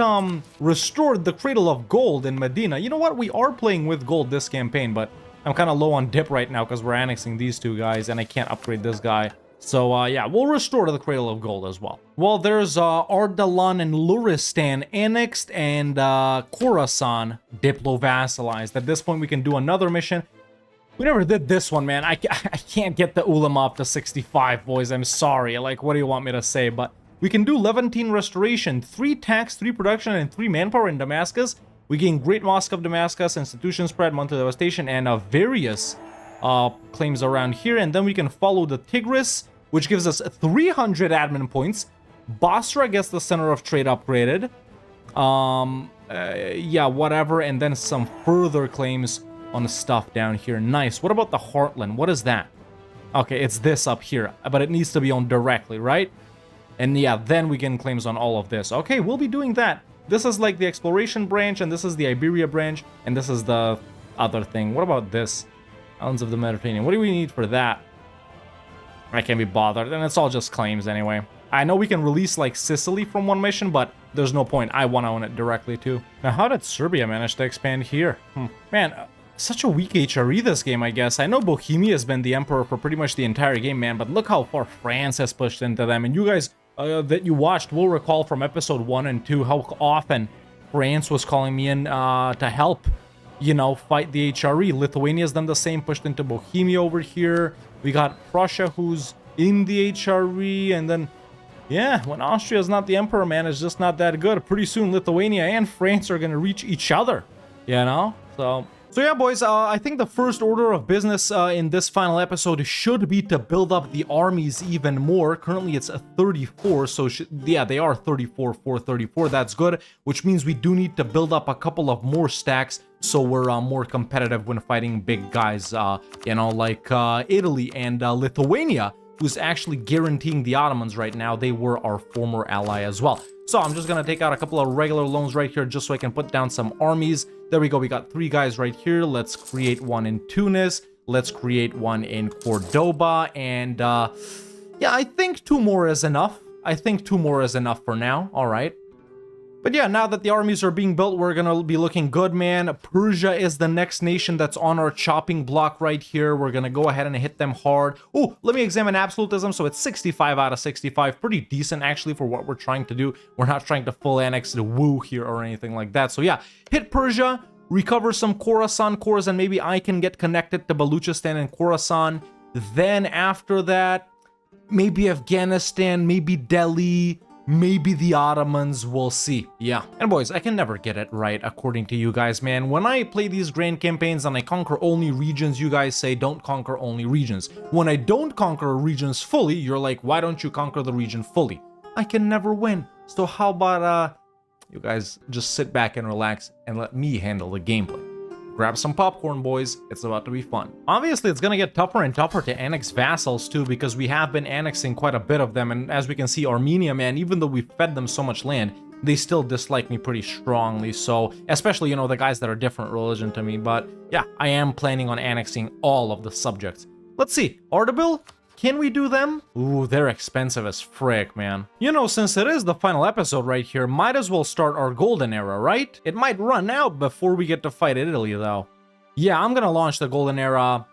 restored the Cradle of Gold in Medina. You know what? We are playing with gold this campaign, but I'm kind of low on dip right now because we're annexing these 2 guys, and I can't upgrade this guy. So, yeah, we'll restore the Cradle of Gold as well. Well, there's Ardalan and Luristan annexed, and Khorasan diplo-vassalized. At this point, we can do another mission. We never did this one, man. I can't get the ulama up to 65, boys. I'm sorry. Like, what do you want me to say? But we can do Levantine Restoration, 3 tax, 3 production, and 3 manpower in Damascus. We gain Great Mosque of Damascus, Institution Spread, Monthly Devastation, and various claims around here. And then we can follow the Tigris, which gives us 300 admin points. Basra gets the Center of Trade upgraded. Yeah, whatever. And then some further claims on the stuff down here. Nice. What about the Heartland? What is that? Okay, it's this up here, but it needs to be owned directly, right? And yeah, then we can claims on all of this. Okay, we'll be doing that. This is like the exploration branch, and this is the Iberia branch, and this is the other thing. What about this? Islands of the Mediterranean. What do we need for that? I can't be bothered, and it's all just claims anyway. I know we can release like Sicily from one mission, but there's no point. I want to own it directly too. Now, how did Serbia manage to expand here? Man, such a weak HRE this game, I guess. I know Bohemia has been the emperor for pretty much the entire game, man, but look how far France has pushed into them. And you guys that you watched will recall from episode 1 and 2 how often France was calling me in to help, you know, fight the HRE. Lithuania's done the same, pushed into Bohemia over here. We got Prussia, who's in the HRE, and then, yeah, when Austria's not the emperor, man, it's just not that good. Pretty soon, Lithuania and France are gonna reach each other, you know? So yeah, boys, I think the first order of business in this final episode should be to build up the armies even more. Currently, it's a 34, so yeah, they are 34, 434. That's good, which means we do need to build up a couple of more stacks so we're more competitive when fighting big guys, you know, like Italy and Lithuania, who's actually guaranteeing the Ottomans right now. They were our former ally as well. So I'm just going to take out a couple of regular loans right here just so I can put down some armies. There we go. We got 3 guys right here. Let's create one in Tunis. Let's create one in Cordoba. And yeah, I think 2 more is enough. I think 2 more is enough for now. All right. But yeah, now that the armies are being built, we're going to be looking good, man. Persia is the next nation that's on our chopping block right here. We're going to go ahead and hit them hard. Oh, let me examine absolutism. So it's 65 out of 65. Pretty decent, actually, for what we're trying to do. We're not trying to full annex the Wu here or anything like that. So yeah, hit Persia, recover some Khorasan cores, and maybe I can get connected to Baluchistan and Khorasan. Then after that, maybe Afghanistan, maybe Delhi, maybe the Ottomans, we'll see. Yeah. And boys, I can never get it right according to you guys, man. When I play these grand campaigns and I conquer only regions, you guys say don't conquer only regions. When I don't conquer regions fully, you're like, why don't you conquer the region fully? I can never win. So how about you guys just sit back and relax and let me handle the gameplay. Grab some popcorn, boys. It's about to be fun. Obviously, it's gonna get tougher and tougher to annex vassals too, because we have been annexing quite a bit of them. And as we can see, Armenia, man, even though we've fed them so much land, they still dislike me pretty strongly. So, especially, you know, the guys that are different religion to me. But yeah, I am planning on annexing all of the subjects. Let's see. Ardabil? Can we do them? Ooh, they're expensive as frick, man. You know, since it is the final episode right here, might as well start our golden era, right? It might run out before we get to fight Italy, though. Yeah, I'm gonna launch the golden era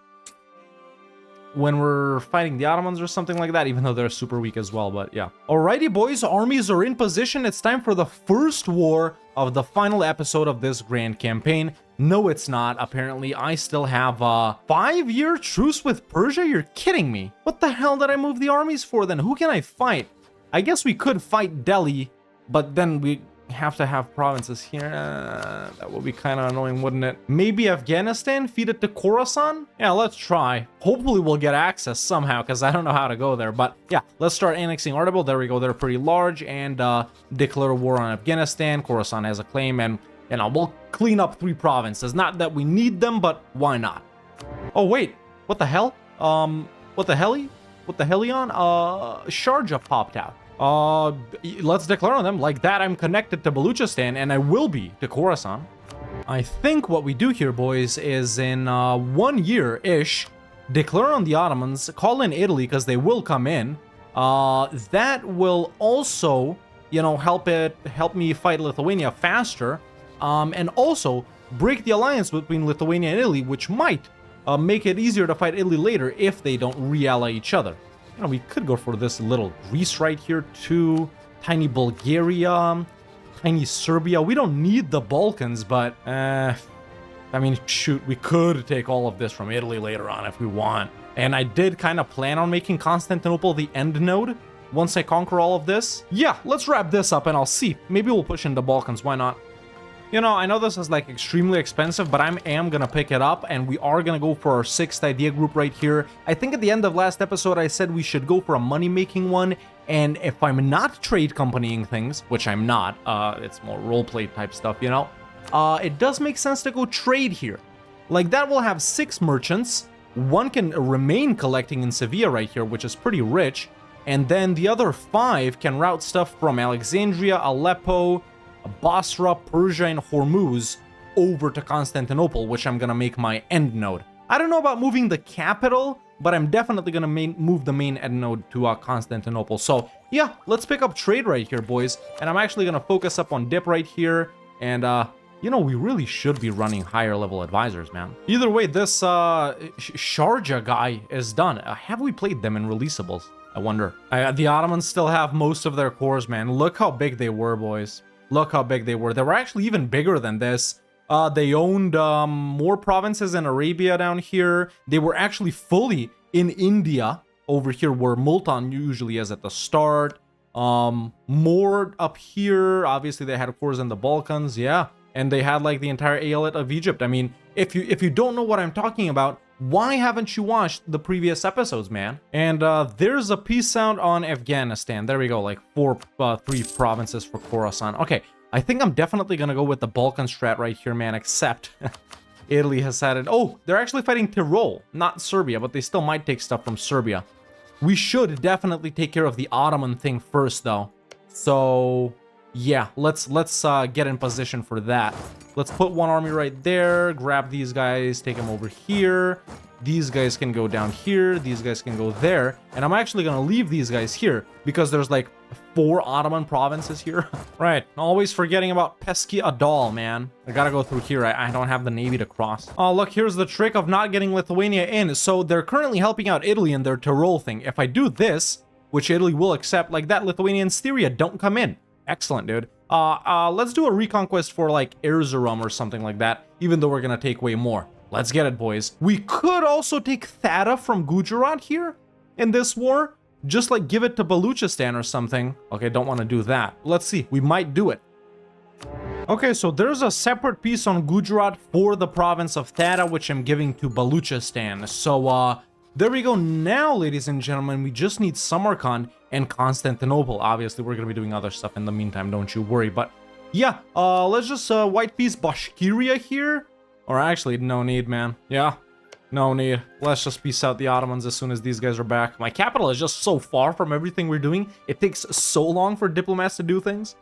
when we're fighting the Ottomans or something like that, even though they're super weak as well, but yeah. Alrighty, boys, armies are in position. It's time for the first war of the final episode of this grand campaign. No, it's not. Apparently, I still have a 5-year truce with Persia? You're kidding me. What the hell did I move the armies for then? Who can I fight? I guess we could fight Delhi, but then we have to have provinces here. That would be kind of annoying, wouldn't it? Maybe Afghanistan? Feed it to Khorasan? Yeah, let's try. Hopefully we'll get access somehow, because I don't know how to go there. But yeah, let's start annexing Ardabil. There we go. They're pretty large. And declare war on Afghanistan. Khorasan has a claim. And, you know, we'll clean up 3 provinces. Not that we need them, but why not? Oh, wait. What the hell? What the hell? What the hellion? Sharjah popped out. Let's declare on them. Like that, I'm connected to Baluchistan, and I will be to Khorasan. I think what we do here, boys, is in 1 year-ish, declare on the Ottomans, call in Italy, because they will come in. That will also, you know, help me fight Lithuania faster, and also break the alliance between Lithuania and Italy, which might make it easier to fight Italy later if they don't re-ally each other. You know, we could go for this little Greece right here too. Tiny Bulgaria, tiny Serbia. We don't need the Balkans, but I mean, shoot, we could take all of this from Italy later on if we want. And I did kind of plan on making Constantinople the end node once I conquer all of this. Yeah, let's wrap this up and I'll see. Maybe we'll push into Balkans. Why not? You know, I know this is like extremely expensive, but I am gonna pick it up, and we are gonna go for our 6th idea group right here. I think at the end of last episode, I said we should go for a money-making one, and if I'm not trade companying things, which I'm not, it's more roleplay type stuff, you know, it does make sense to go trade here. Like that will have 6 merchants. One can remain collecting in Sevilla right here, which is pretty rich, and then the other 5 can route stuff from Alexandria, Aleppo, Basra, Persia, and Hormuz over to Constantinople, which I'm gonna make my end node. I don't know about moving the capital, but I'm definitely gonna move the main end node to Constantinople. So yeah, let's pick up trade right here, boys. And I'm actually gonna focus up on dip right here. And you know, we really should be running higher level advisors, man. Either way, this Sharjah guy is done. Have we played them in releasables? I wonder. The Ottomans still have most of their cores, man. Look how big they were, boys. Look how big they were. They were actually even bigger than this. They owned more provinces in Arabia down here. They were actually fully in India over here, where Multan usually is at the start. More up here. Obviously, they had cores in the Balkans. Yeah, and they had like the entire Aeolate of Egypt. I mean, if you don't know what I'm talking about, why haven't you watched the previous episodes, man? And there's a peace sound on Afghanistan. There we go, like 3 provinces for Khorasan. Okay, I think I'm definitely gonna go with the Balkan strat right here, man, except Italy has had it. Oh, they're actually fighting Tyrol, not Serbia, but they still might take stuff from Serbia. We should definitely take care of the Ottoman thing first, though. So yeah, let's get in position for that. Let's put 1 army right there, grab these guys, take them over here. These guys can go down here, these guys can go there. And I'm actually gonna leave these guys here because there's like 4 Ottoman provinces here. Right, always forgetting about pesky Adal, man. I gotta go through here, I don't have the navy to cross. Oh, look, here's the trick of not getting Lithuania in. So they're currently helping out Italy in their Tyrol thing. If I do this, which Italy will accept, like that, Lithuania and Styria don't come in. Excellent, dude. Let's do a reconquest for like Erzurum or something like that, even though we're gonna take way more. Let's get it, boys. We could also take Thada from Gujarat here in this war. Just like give it to Baluchistan or something. Okay, don't want to do that. Let's see. We might do it. Okay, so there's a separate piece on Gujarat for the province of Thada, which I'm giving to Baluchistan. So, there we go. Now, ladies and gentlemen, we just need Samarkand and Constantinople. Obviously, we're going to be doing other stuff in the meantime, don't you worry. But, yeah, let's just white piece Bashkiria here. Or actually, no need, man. Yeah, no need. Let's just peace out the Ottomans as soon as these guys are back. My capital is just so far from everything we're doing. It takes so long for diplomats to do things.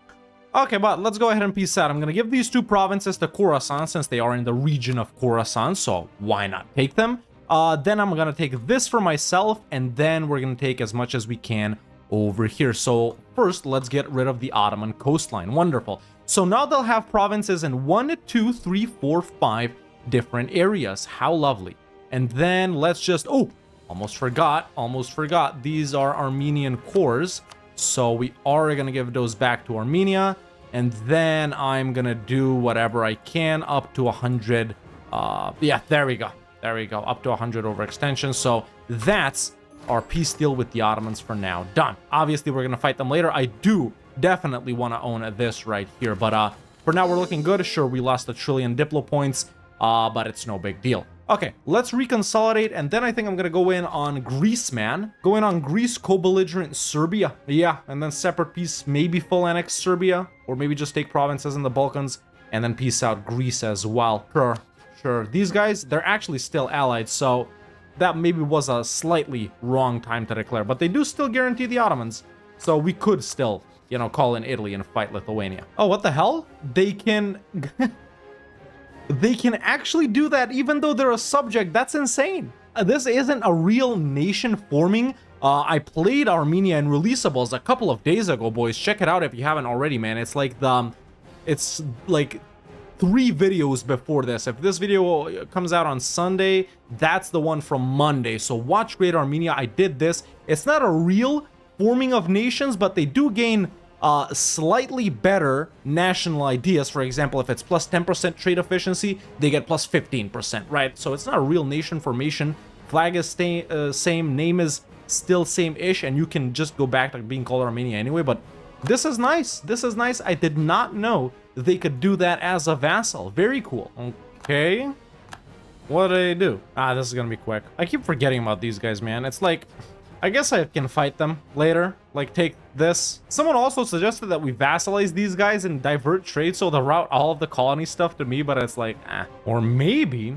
Okay, but let's go ahead and peace out. I'm going to give these two provinces to Khorasan since they are in the region of Khorasan, so why not take them? Then I'm going to take this for myself, and then we're going to take as much as we can over here. So first, let's get rid of the Ottoman coastline. Wonderful. So now they'll have provinces in 1, 2, 3, 4, 5 different areas. How lovely. And then let's just... Oh, almost forgot. These are Armenian cores. So we are going to give those back to Armenia. And then I'm going to do whatever I can up to 100. Yeah, there we go. Up to 100 overextension. So that's our peace deal with the Ottomans for now. Done. Obviously, we're going to fight them later. I do definitely want to own this right here. But for now, we're looking good. Sure, we lost 1 trillion Diplo points, but it's no big deal. Okay, let's reconsolidate, and then I think I'm gonna go in on Greece, man. Go in on Greece, co-belligerent Serbia. Yeah, and then separate peace, maybe full annex Serbia, or maybe just take provinces in the Balkans, and then peace out Greece as well. Sure. These guys, they're actually still allied, so that maybe was a slightly wrong time to declare, but they do still guarantee the Ottomans, so we could still, you know, call in Italy and fight Lithuania. Oh, what the hell? They can... They can actually do that even though they're a subject. That's insane. This isn't a real nation forming. I played Armenia in releasables a couple of days ago, boys. Check it out if you haven't already, man. It's like 3 videos before this. If this video comes out on Sunday, that's the one from Monday. So watch Great Armenia. I did this. It's not a real forming of nations, but they do gain slightly better national ideas. For example, if it's plus 10% trade efficiency, they get plus 15%, right? So it's not a real nation formation. Flag is same, name is still same-ish, and you can just go back to being called Armenia anyway, but this is nice. This is nice. I did not know they could do that as a vassal. Very cool. Okay. What do they do? This is gonna be quick. I keep forgetting about these guys, man. It's like... I guess I can fight them later, like take this. Someone also suggested that we vassalize these guys and divert trade so they'll route all of the colony stuff to me, but it's like, Or maybe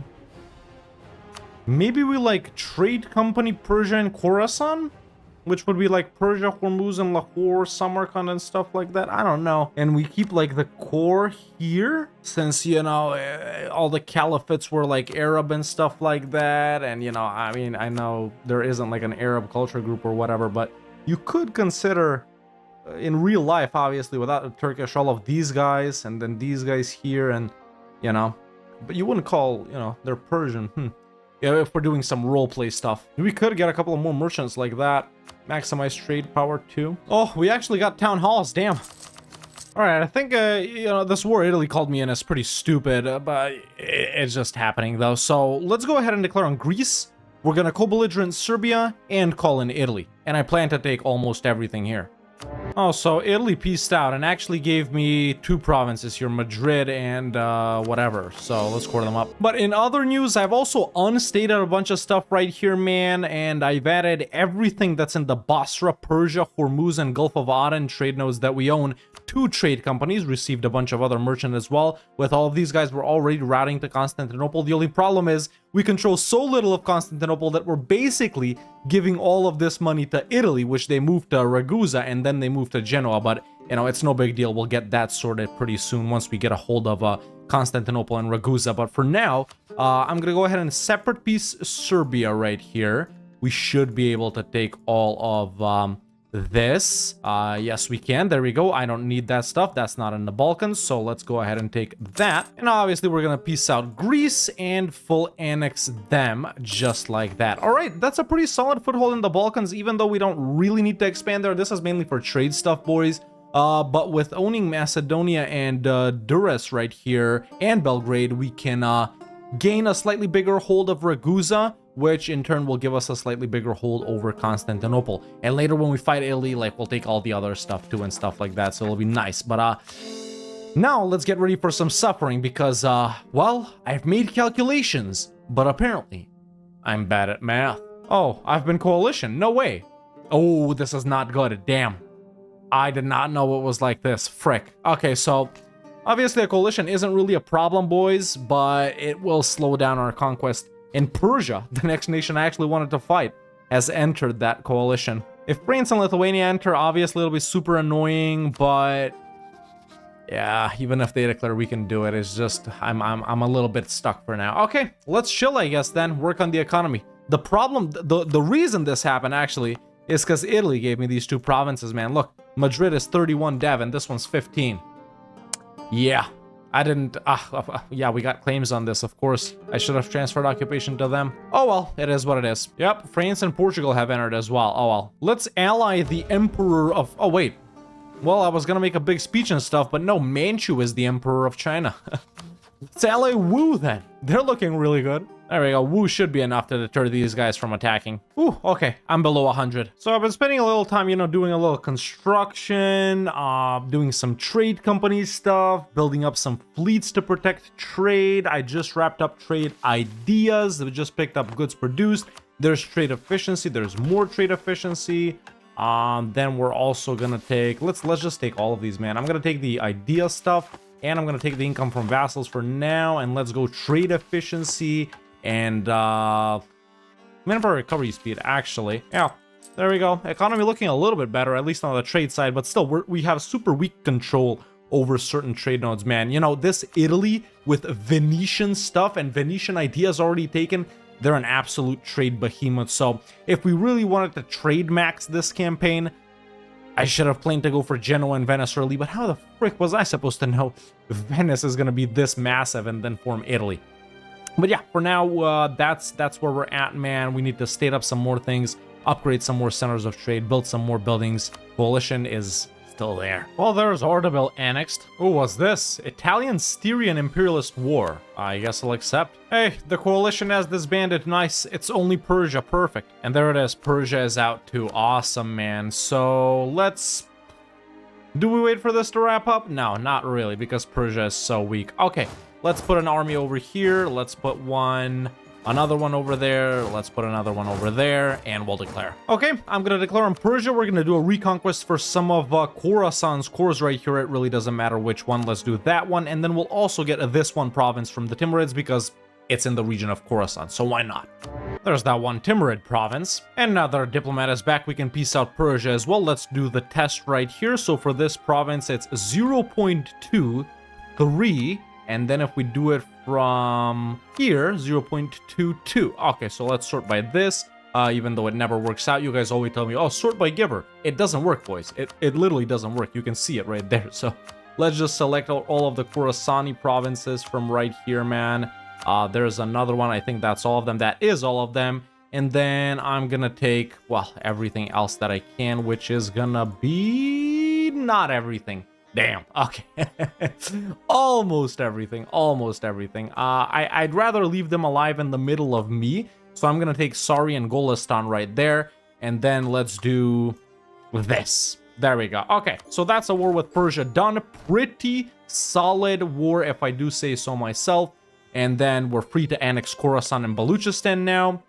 we like trade company Persia and Khorasan? Which would be like Persia, Hormuz, and Lahore, Samarkand, and stuff like that. I don't know. And we keep like the core here, since, you know, all the caliphates were like Arab and stuff like that. And, you know, I mean, I know there isn't like an Arab culture group or whatever, but you could consider in real life, obviously, without the Turkish, all of these guys and then these guys here, and, you know, but you wouldn't call, you know, they're Persian. Yeah, if we're doing some roleplay stuff. We could get a couple of more merchants like that. Maximize trade power too. Oh, we actually got town halls, damn. Alright, I think, you know, this war Italy called me in is pretty stupid, but it's just happening though. So let's go ahead and declare on Greece. We're gonna co-belligerent Serbia and call in Italy. And I plan to take almost everything here. Oh, so Italy peaced out and actually gave me 2 provinces here, Madrid and whatever. So let's core them up. But in other news, I've also unstated a bunch of stuff right here, man. And I've added everything that's in the Basra, Persia, Hormuz, and Gulf of Aden trade nodes that we own. 2 trade companies, received a bunch of other merchant as well. With all of these guys, we're already routing to Constantinople. The only problem is we control so little of Constantinople that we're basically giving all of this money to Italy, which they moved to Ragusa and then they moved to Genoa. But, you know, it's no big deal. We'll get that sorted pretty soon once we get a hold of Constantinople and Ragusa. But for now, I'm going to go ahead and separate piece Serbia right here. We should be able to take all of this. Yes, we can. There we go. I don't need that stuff. That's not in the Balkans. So let's go ahead and take that. And obviously, we're going to peace out Greece and full annex them just like that. All right. That's a pretty solid foothold in the Balkans, even though we don't really need to expand there. This is mainly for trade stuff, boys. But with owning Macedonia and Durrës right here and Belgrade, we can gain a slightly bigger hold of Ragusa, which in turn will give us a slightly bigger hold over Constantinople. And later when we fight Italy, like, we'll take all the other stuff too and stuff like that, so it'll be nice. But now let's get ready for some suffering because, well, I've made calculations, but apparently I'm bad at math. Oh, I've been coalition. No way. Oh, this is not good. Damn. I did not know it was like this. Frick. Okay, so obviously a coalition isn't really a problem, boys, but it will slow down our conquest. In Persia, the next nation I actually wanted to fight, has entered that coalition. If France and Lithuania enter, obviously it'll be super annoying, but yeah, even if they declare we can do it, it's just I'm a little bit stuck for now. Okay, let's chill, I guess, then work on the economy. The problem, the reason this happened actually is because Italy gave me these two provinces, man. Look, Madrid is 31 dev and this one's 15. Yeah. I didn't, yeah, we got claims on this, of course. I should have transferred occupation to them. Oh well, it is what it is. Yep, France and Portugal have entered as well. Oh well. Let's ally the Emperor of, oh wait. Well, I was gonna make a big speech and stuff, but no, Manchu is the Emperor of China. Let's ally Wu then. They're looking really good. There we go. Wu should be enough to deter these guys from attacking. Ooh, okay. I'm below 100. So I've been spending a little time, you know, doing a little construction, doing some trade company stuff, building up some fleets to protect trade. I just wrapped up trade ideas. We just picked up goods produced. There's trade efficiency. There's more trade efficiency. Then we're also gonna take, let's just take all of these, man. I'm gonna take the idea stuff and I'm gonna take the income from vassals for now, and let's go trade efficiency and manpower recovery speed, actually. Yeah, there we go. Economy looking a little bit better, at least on the trade side, but still we have super weak control over certain trade nodes, man. You know, this Italy with Venetian stuff and Venetian ideas already taken, they're an absolute trade behemoth. So if we really wanted to trade max this campaign, I should have planned to go for Genoa and Venice early, but how the frick was I supposed to know Venice is going to be this massive and then form Italy? But yeah, for now, that's where we're at, man. We need to state up some more things, upgrade some more centers of trade, build some more buildings. Coalition is still there. Well, there's Ordobil annexed. Oh, what's this? Italian-Styrian Imperialist War. I guess I'll accept. Hey, the coalition has disbanded. Nice. It's only Persia. Perfect. And there it is. Persia is out too. Awesome, man. So let's... Do we wait for this to wrap up? No, not really, because Persia is so weak. Okay, let's put an army over here. Let's put another one over there. Let's put another one over there, and we'll declare. Okay, I'm gonna declare on Persia. We're gonna do a reconquest for some of Khorasan's cores right here. It really doesn't matter which one. Let's do that one, and then we'll also get this one province from the Timurids because it's in the region of Khorasan, so why not? There's that one Timurid province. And now that our diplomat is back, we can peace out Persia as well. Let's do the test right here. So for this province, it's 0.23. And then if we do it from here, 0.22. Okay, so let's sort by this. Even though it never works out, you guys always tell me, oh, sort by giver. It doesn't work, boys. It literally doesn't work. You can see it right there. So let's just select all of the Khorasani provinces from right here, man. There's another one. I think that's all of them. That is all of them. And then I'm gonna take, well, everything else that I can, which is gonna be not everything. Damn. Okay. Almost everything. Almost everything. I'd rather leave them alive in the middle of me. So I'm gonna take Sari and Golistan right there. And then let's do this. There we go. Okay, so that's a war with Persia done. Pretty solid war, if I do say so myself. And then we're free to annex Khorasan and Baluchistan now.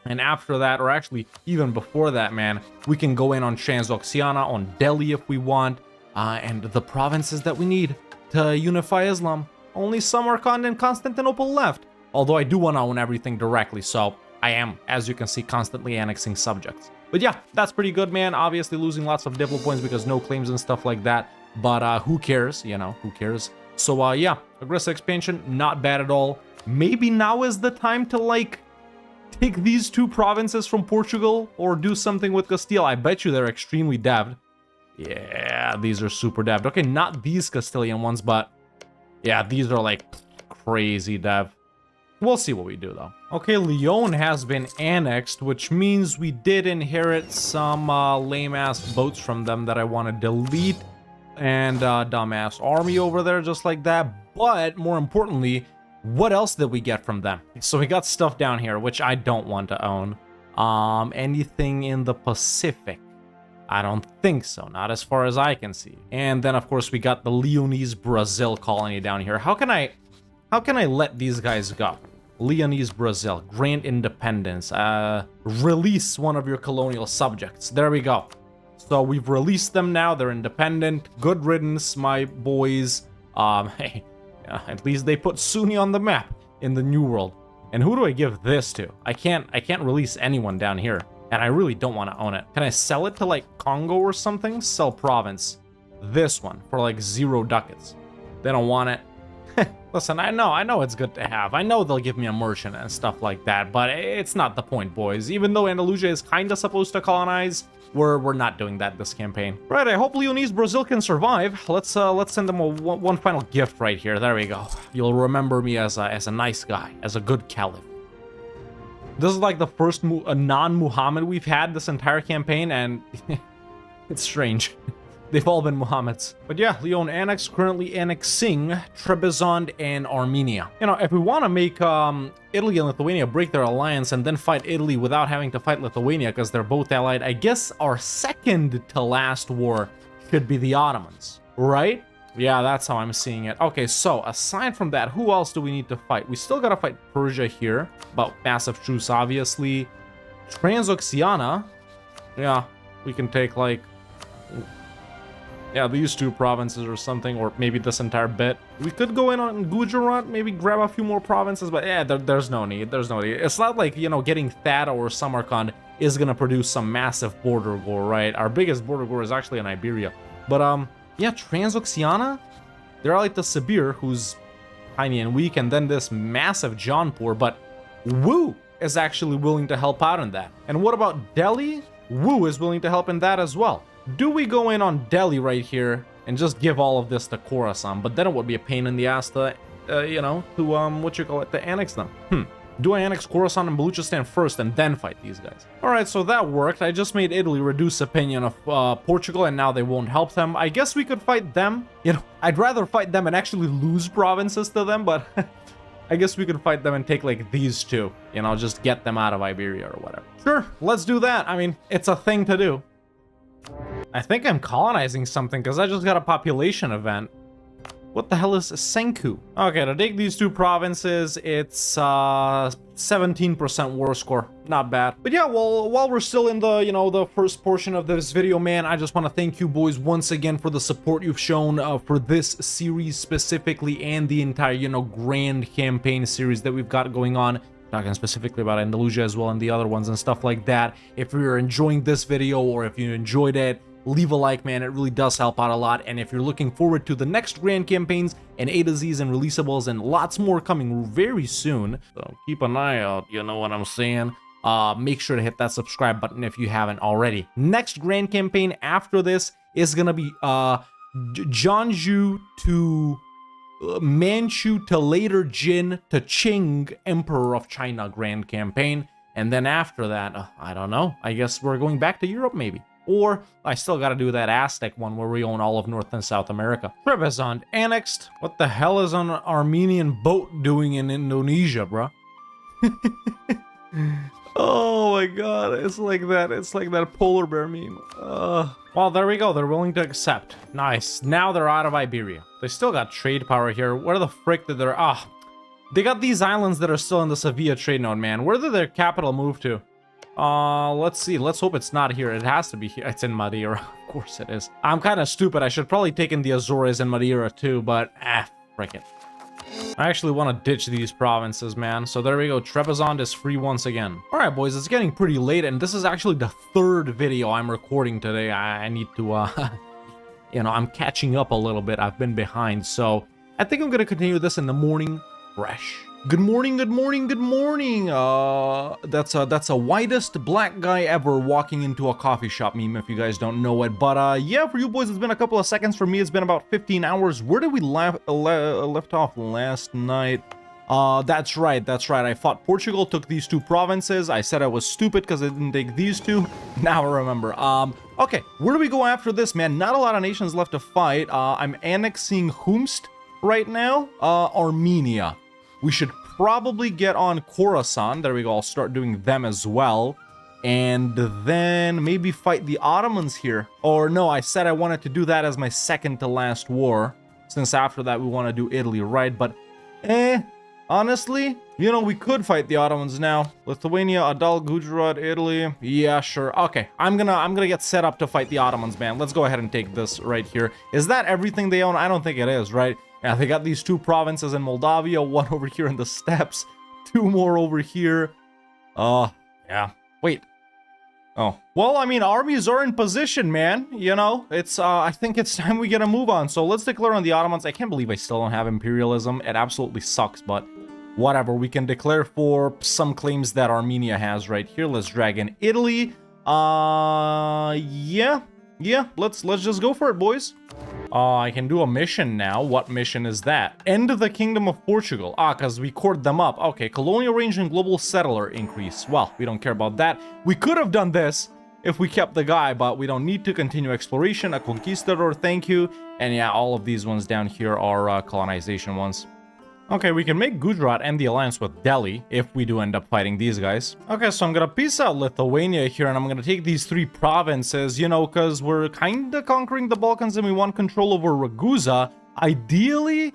And after that, or actually even before that, man, we can go in on Transoxiana, on Delhi if we want. And the provinces that we need to unify Islam. Only Samarkand and Constantinople left. Although I do want to own everything directly, so I am, as you can see, constantly annexing subjects. But yeah, that's pretty good, man. Obviously losing lots of diplo points because no claims and stuff like that. But who cares, you know, who cares? So yeah, aggressive expansion, not bad at all. Maybe now is the time to, like, take these two provinces from Portugal or do something with Castile. I bet you they're extremely devved. Yeah, these are super devved. Okay, not these Castilian ones, but yeah, these are like crazy dev. We'll see what we do though. Okay, Lyon has been annexed, which means we did inherit some lame-ass boats from them that I want to delete. and dumbass army over there just like that. But more importantly, what else did we get from them? So we got stuff down here, which I don't want to own. Anything in the Pacific? I don't think so, not as far as I can see. And then of course we got the Leonese Brazil colony down here. How can I let these guys go? Leonese Brazil, grant independence, release one of your colonial subjects. There we go. So we've released them now, they're independent. Good riddance, my boys. Hey, at least they put Sunni on the map in the New World. And who do I give this to? I can't release anyone down here, and I really don't want to own it. Can I sell it to like Congo or something? Sell province. This one for like 0 ducats. They don't want it. Listen, I know it's good to have. I know they'll give me a merchant and stuff like that, but it's not the point, boys. Even though Andalusia is kind of supposed to colonize, we're not doing that this campaign. Right, I hope Leonese Brazil can survive. Let's send them one final gift right here. There we go. You'll remember me as a nice guy, as a good caliph. This is like the first non-Muhammad we've had this entire campaign, and it's strange. They've all been Muhammads. But yeah, Leon annexed, currently annexing Trebizond and Armenia. You know, if we want to make Italy and Lithuania break their alliance and then fight Italy without having to fight Lithuania because they're both allied, I guess our second to last war should be the Ottomans, right? Yeah, that's how I'm seeing it. Okay, so aside from that, who else do we need to fight? We still gotta fight Persia here, about massive truce, obviously. Transoxiana, yeah, we can take like, yeah, these 2 provinces or something, or maybe this entire bit. We could go in on Gujarat, maybe grab a few more provinces, but yeah, there's no need. There's no need. It's not like, you know, getting Thada or Samarkand is gonna produce some massive border war, right? Our biggest border war is actually in Iberia. But yeah, Transoxiana, they're like the Sibir, who's tiny and weak, and then this massive Jaunpur, but Wu is actually willing to help out in that. And what about Delhi? Wu is willing to help in that as well. Do we go in on Delhi right here and just give all of this to Khorasan? But then it would be a pain in the ass to, you know, to, to annex them. Do I annex Khorasan and Baluchistan first and then fight these guys? Alright, so that worked. I just made Italy reduce opinion of Portugal, and now they won't help them. I guess we could fight them. You know, I'd rather fight them and actually lose provinces to them, but I guess we could fight them and take like these 2. You know, just get them out of Iberia or whatever. Sure, let's do that. I mean, it's a thing to do. I think I'm colonizing something because I just got a population event. What the hell is Senku? Okay, to take these 2 provinces, it's 17% war score. Not bad. But yeah, well, while we're still in the, you know, the first portion of this video, man, I just want to thank you boys once again for the support you've shown for this series specifically, and the entire, you know, grand campaign series that we've got going on. Talking specifically about Andalusia as well and the other ones and stuff like that. If you're enjoying this video, or if you enjoyed it, leave a like, man. It really does help out a lot. And if you're looking forward to the next grand campaigns and A to Z's and releasables and lots more coming very soon, so keep an eye out, you know what I'm saying? Make sure to hit that subscribe button if you haven't already. Next grand campaign after this is gonna be Jianzhou to Manchu to later Jin to Qing, Emperor of China grand campaign. And then after that, I don't know, I guess we're going back to Europe maybe. Or I still gotta do that Aztec one where we own all of North and South America. Trebizond annexed. What the hell is an Armenian boat doing in Indonesia, bruh? Oh my god, it's like that polar bear meme. Well, there we go, they're willing to accept. Nice, now they're out of Iberia. They still got trade power here. Where the frick did their, they got these islands that are still in the Sevilla trade node, man. Where did their capital move to? Let's see. Let's hope it's not here. It has to be here. It's in Madeira. Of course it is. I'm kind of stupid. I should probably take in the Azores and Madeira too, but frick it. I actually want to ditch these provinces, man. So there we go. Trebizond is free once again. All right, boys. It's getting pretty late, and this is actually the 3rd video I'm recording today. I need to, you know, I'm catching up a little bit. I've been behind, so I think I'm going to continue this in the morning fresh. Good morning, good morning, good morning. That's a whitest black guy ever walking into a coffee shop meme, if you guys don't know it. But yeah, for you boys, it's been a couple of seconds. For me, it's been about 15 hours. Where did we left off last night? That's right, that's right. I fought Portugal, took these 2 provinces. I said I was stupid because I didn't take these 2. Now I remember. Okay, where do we go after this, man? Not a lot of nations left to fight. I'm annexing Humst right now. Armenia. We should probably get on Khorasan. There we go, I'll start doing them as well. And then maybe fight the Ottomans here. Or no, I said I wanted to do that as my second to last war. Since after that we want to do Italy, right? But, honestly, you know, we could fight the Ottomans now. Lithuania, Adal, Gujarat, Italy. Yeah, sure. Okay, I'm gonna get set up to fight the Ottomans, man. Let's go ahead and take this right here. Is that everything they own? I don't think it is, right? Yeah, they got these 2 provinces in Moldavia, 1 over here in the steppes, 2 more over here. Yeah. Wait. Oh, well, I mean, armies are in position, man. You know, it's, I think it's time we get a move on. So let's declare on the Ottomans. I can't believe I still don't have imperialism. It absolutely sucks, but whatever. We can declare for some claims that Armenia has right here. Let's drag in Italy. Yeah, let's just go for it, boys. I can do a mission now. What mission is that? End of the Kingdom of Portugal. Because we cored them up. Okay, colonial range and global settler increase. Well, we don't care about that. We could have done this if we kept the guy, but we don't need to. Continue exploration. A conquistador, thank you. And yeah, all of these ones down here are colonization ones. Okay, we can make Gujarat end the alliance with Delhi if we do end up fighting these guys. Okay, so I'm gonna peace out Lithuania here, and I'm gonna take these 3 provinces, you know, because we're kind of conquering the Balkans and we want control over Ragusa. Ideally,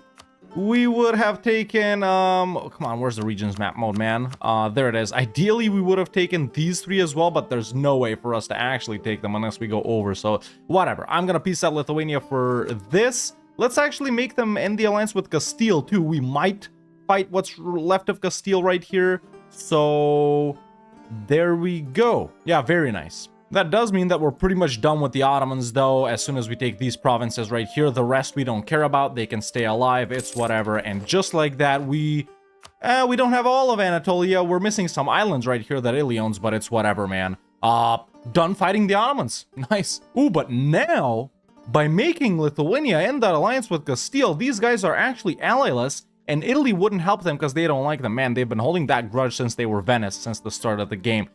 we would have taken, oh, come on, where's the regions map mode, man? There it is. Ideally, we would have taken these 3 as well, but there's no way for us to actually take them unless we go over, so whatever. I'm gonna peace out Lithuania for this. Let's actually make them end the alliance with Castile, too. We might fight what's left of Castile right here. So, there we go. Yeah, very nice. That does mean that we're pretty much done with the Ottomans, though. As soon as we take these provinces right here, the rest we don't care about. They can stay alive. It's whatever. And just like that, we don't have all of Anatolia. We're missing some islands right here that Italy owns, but it's whatever, man. Done fighting the Ottomans. Nice. Ooh, but now, by making Lithuania end that alliance with Castile, these guys are actually allieless, and Italy wouldn't help them because they don't like them. Man, they've been holding that grudge since they were Venice, since the start of the game.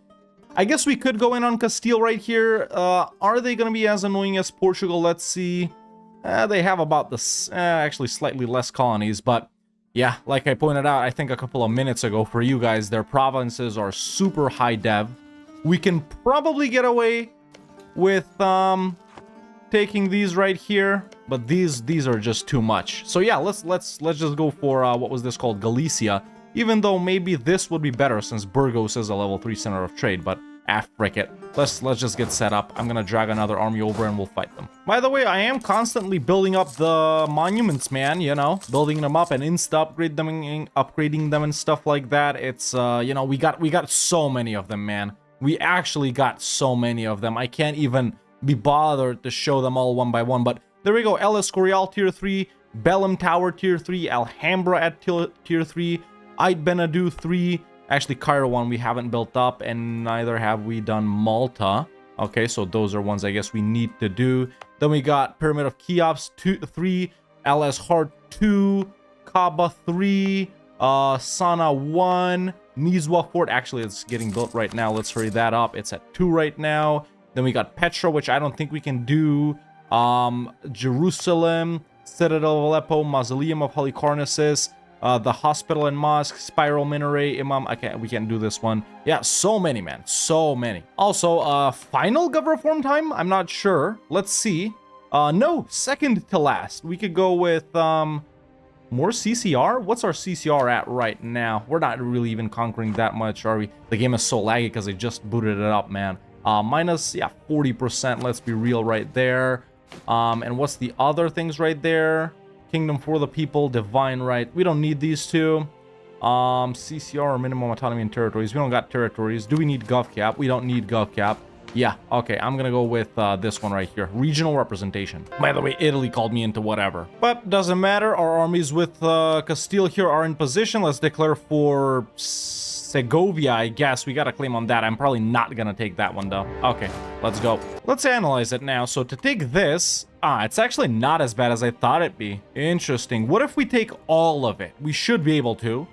I guess we could go in on Castile right here. Are they going to be as annoying as Portugal? Let's see. They have about this, actually slightly less colonies, but yeah, like I pointed out, I think a couple of minutes ago for you guys, their provinces are super high dev. We can probably get away with, taking these right here, but these are just too much. So yeah, let's just go for what was this called, Galicia, even though maybe this would be better since Burgos is a level 3 center of trade. But frick it, let's just get set up. I'm gonna drag another army over and we'll fight them. By the way, I am constantly building up the monuments, man, you know, building them up and upgrading them and stuff like that. It's you know, we got so many of them, man. We actually got so many of them. I can't even be bothered to show them all one by one, but there we go. El Escorial tier 3, Belém Tower tier 3, Alhambra at tier 3, Ait Benadu 3, actually Cairo 1 we haven't built up, and neither have we done Malta. Okay, so those are ones I guess we need to do. Then we got Pyramid of Cheops 3, Al Azhar 2, Kaaba 3, Sana 1, Nizwa Fort, actually it's getting built right now, let's hurry that up, it's at 2 right now. Then we got Petra, which I don't think we can do. Jerusalem, Citadel of Aleppo, Mausoleum of Halicarnassus, the Hospital and Mosque, Spiral Minaret, Imam. We can't do this one. Yeah, so many, man. So many. Also, final Gov reform time? I'm not sure. Let's see. No, second to last. We could go with, more CCR? What's our CCR at right now? We're not really even conquering that much, are we? The game is so laggy because they just booted it up, man. Minus, yeah, 40%, let's be real right there. And what's the other things right there? Kingdom for the People, Divine Right. We don't need these two. CCR or minimum autonomy in territories. We don't got territories. Do we need GovCap? We don't need GovCap. Yeah, okay, I'm gonna go with this one right here. Regional representation. By the way, Italy called me into whatever. But doesn't matter, our armies with Castile here are in position. Let's declare for Segovia, I guess. We got a claim on that. I'm probably not gonna take that one, though. Okay, let's go. Let's analyze it now. So to take this... it's actually not as bad as I thought it'd be. Interesting. What if we take all of it? We should be able to.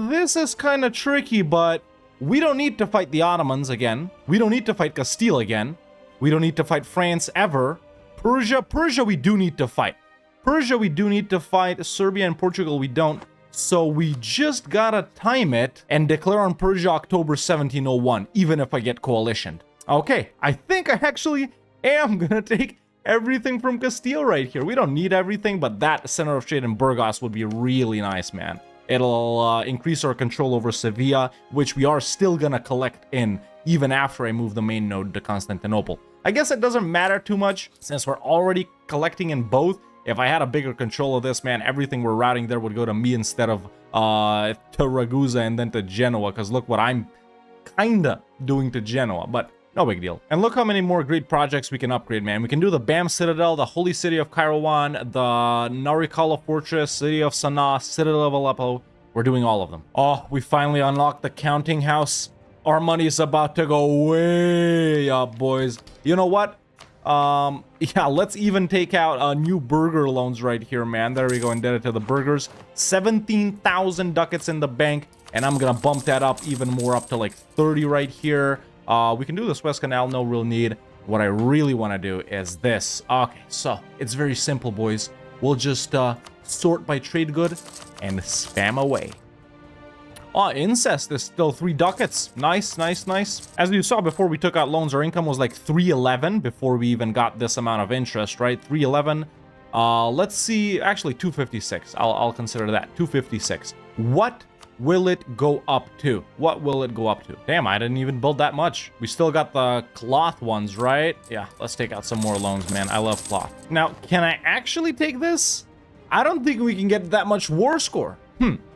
This is kind of tricky, but we don't need to fight the Ottomans again. We don't need to fight Castile again. We don't need to fight France ever. Persia we do need to fight. Persia we do need to fight. Serbia and Portugal we don't. So we just gotta time it and declare on Persia October 1701, even if I get coalitioned. Okay, I think I actually am gonna take everything from Castile right here. We don't need everything, but that center of trade in Burgos would be really nice, man. It'll increase our control over Sevilla, which we are still gonna collect in, even after I move the main node to Constantinople. I guess it doesn't matter too much, since we're already collecting in both. If I had a bigger control of this, man, everything we're routing there would go to me instead of to Ragusa and then to Genoa, because look what I'm kinda doing to Genoa, but no big deal. And look how many more great projects we can upgrade, man. We can do the Bam Citadel, the Holy City of Kairouan, the Narikala Fortress, City of Sanaa, Citadel of Aleppo. We're doing all of them. Oh, we finally unlocked the counting house. Our money is about to go way up, boys. You know what? Yeah, let's even take out new burger loans right here, man. There we go, indebted to the burgers. 17,000 ducats in the bank, and I'm gonna bump that up even more, up to like 30 right here. We can do the Suez Canal, no real need. What I really want to do is this. Okay, so it's very simple, boys. We'll just sort by trade good and spam away. Oh, incest is still 3 ducats. Nice, nice, nice. As you saw before we took out loans, our income was like 311 before we even got this amount of interest, right? 311. Let's see. Actually, 256. I'll consider that. 256. What will it go up to? What will it go up to? Damn, I didn't even build that much. We still got the cloth ones, right? Yeah, let's take out some more loans, man. I love cloth. Now, can I actually take this? I don't think we can get that much war score.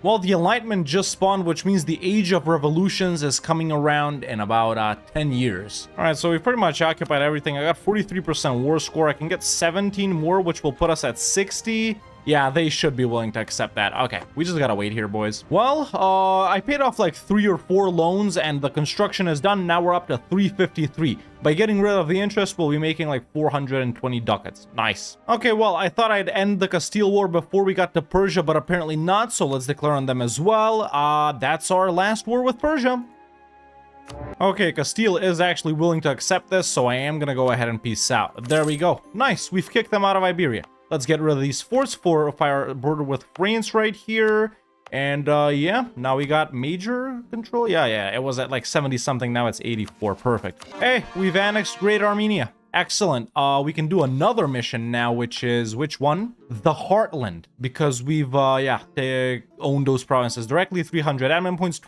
Well, the Enlightenment just spawned, which means the Age of Revolutions is coming around in about 10 years. All right, so we've pretty much occupied everything. I got 43% war score. I can get 17 more, which will put us at 60. Yeah, they should be willing to accept that. Okay, we just gotta wait here, boys. Well, I paid off like 3 or 4 loans, and the construction is done. Now we're up to 353. By getting rid of the interest, we'll be making like 420 ducats. Nice. Okay, well, I thought I'd end the Castile War before we got to Persia, but apparently not, so let's declare on them as well. That's our last war with Persia. Okay, Castile is actually willing to accept this, so I am gonna go ahead and peace out. There we go. Nice, we've kicked them out of Iberia. Let's get rid of these forts for our border with France right here. And yeah, now we got major control. Yeah, it was at like 70 something. Now it's 84. Perfect. Hey, we've annexed Great Armenia. Excellent. We can do another mission now, which is which one? The Heartland, because we've owned those provinces directly. 300 admin points,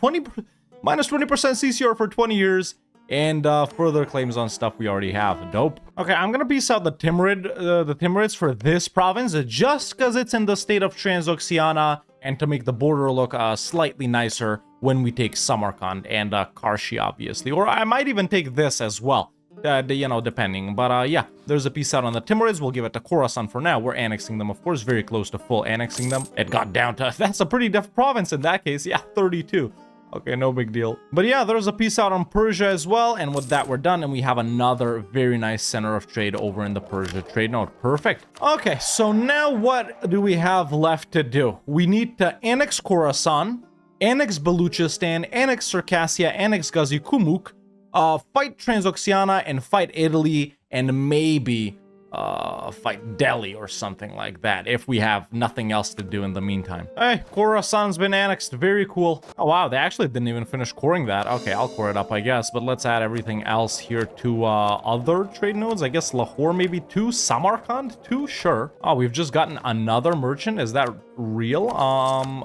minus 20% CCR for 20 years. And further claims on stuff we already have. Dope. Okay, I'm gonna piece out the Timurids for this province just because it's in the state of Transoxiana, and to make the border look slightly nicer when we take Samarkand and Karshi, obviously. Or I might even take this as well, you know, depending. But yeah, there's a piece out on the Timurids. We'll give it to Khorasan for now. We're annexing them, of course, very close to full annexing them. It got down to, that's a pretty tough province in that case. Yeah, 32. Okay, no big deal. But yeah, there's a piece out on Persia as well. And with that, we're done. And we have another very nice center of trade over in the Persia trade node. Perfect. Okay, so now what do we have left to do? We need to annex Khorasan, annex Baluchistan, annex Circassia, annex Gazikumuk, fight Transoxiana, and fight Italy, and maybe fight Delhi or something like that, if we have nothing else to do in the meantime. Hey, Khorasan's been annexed. Very cool. Oh, wow, they actually didn't even finish coring that. Okay, I'll core it up, I guess, but let's add everything else here to other trade nodes. I guess Lahore maybe 2, Samarkand 2, sure. Oh, we've just gotten another merchant. Is that real?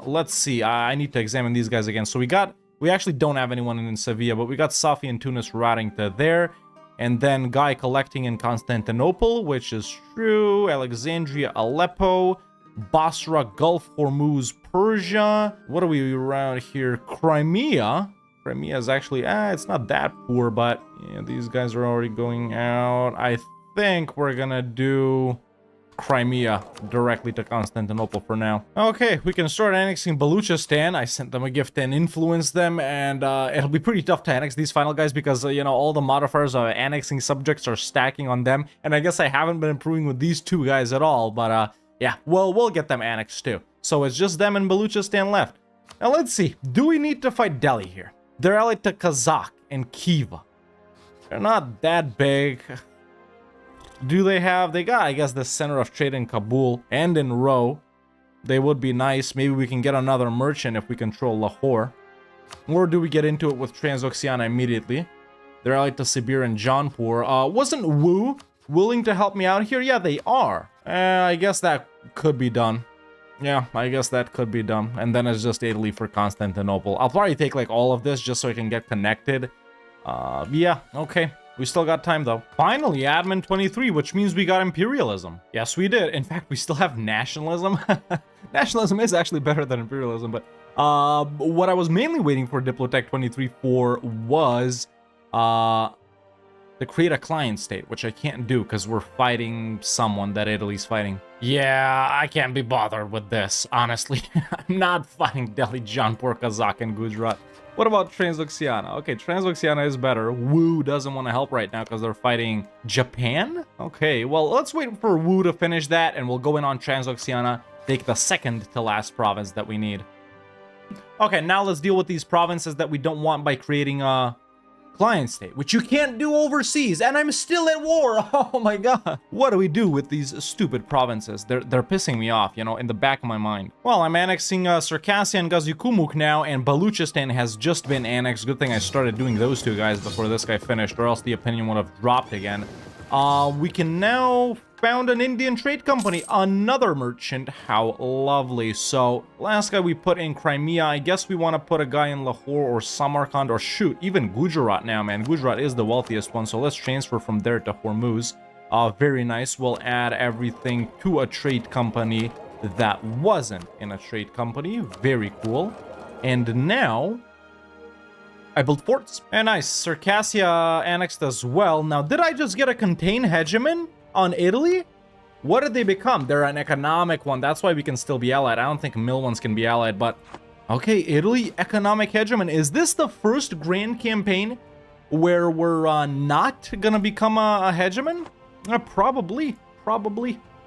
Let's see. I need to examine these guys again. So we actually don't have anyone in Sevilla, but we got Safi and Tunis routing to there. And then Guy collecting in Constantinople, which is true. Alexandria, Aleppo, Basra, Gulf, Hormuz, Persia. What are we around here? Crimea. Crimea is actually, it's not that poor, but yeah, these guys are already going out. I think we're gonna do Crimea directly to Constantinople for now. Okay, we can start annexing Baluchistan. I sent them a gift and influenced them, and it'll be pretty tough to annex these final guys because, you know, all the modifiers of annexing subjects are stacking on them, and I guess I haven't been improving with these two guys at all, but yeah, well, we'll get them annexed too. So it's just them and Baluchistan left. Now let's see, do we need to fight Delhi here? They're allied to Kazakh and Khiva. They're not that big. Do they have... They got, I guess, the center of trade in Kabul and in Ro. They would be nice. Maybe we can get another merchant if we control Lahore. Or do we get into it with Transoxiana immediately? They're allied to Sibir and Jaunpur. Wasn't Wu willing to help me out here? Yeah, they are. I guess that could be done. Yeah, I guess that could be done. And then it's just Italy for Constantinople. I'll probably take, like, all of this just so I can get connected. Yeah, okay. We still got time, though. Finally, admin 23, which means we got imperialism. Yes, we did. In fact, we still have nationalism. Nationalism is actually better than imperialism, but what I was mainly waiting for Diplotech 23 for was to create a client state, which I can't do because we're fighting someone that Italy's fighting. Yeah, I can't be bothered with this, honestly. I'm not fighting Delhi, Jaunpur, Kazakh, and Gujarat. What about Transoxiana? Okay, Transoxiana is better. Wu doesn't want to help right now because they're fighting Japan? Okay, well, let's wait for Wu to finish that, and we'll go in on Transoxiana, take the second to last province that we need. Okay, now let's deal with these provinces that we don't want by creating a client state, which you can't do overseas, and I'm still at war. Oh my god. What do we do with these stupid provinces? They're pissing me off, you know, in the back of my mind. Well, I'm annexing Circassia and Gazikumuk now, and Baluchistan has just been annexed. Good thing I started doing those two guys before this guy finished, or else the opinion would have dropped again. We can now found an Indian trade company, another merchant. How lovely. So last guy we put in Crimea. I guess we want to put a guy in Lahore or Samarkand, or shoot, even Gujarat now, man. Gujarat is the wealthiest one, so let's transfer from there to Hormuz. Very nice. We'll add everything to a trade company that wasn't in a trade company. Very cool. And now I built forts. And nice. Circassia annexed as well. Now, did I just get a contain hegemon on Italy? What did they become? They're an economic one. That's why we can still be allied. I don't think mill ones can be allied, but okay, Italy, economic hegemon. Is this the first grand campaign where we're not gonna become a hegemon? Probably.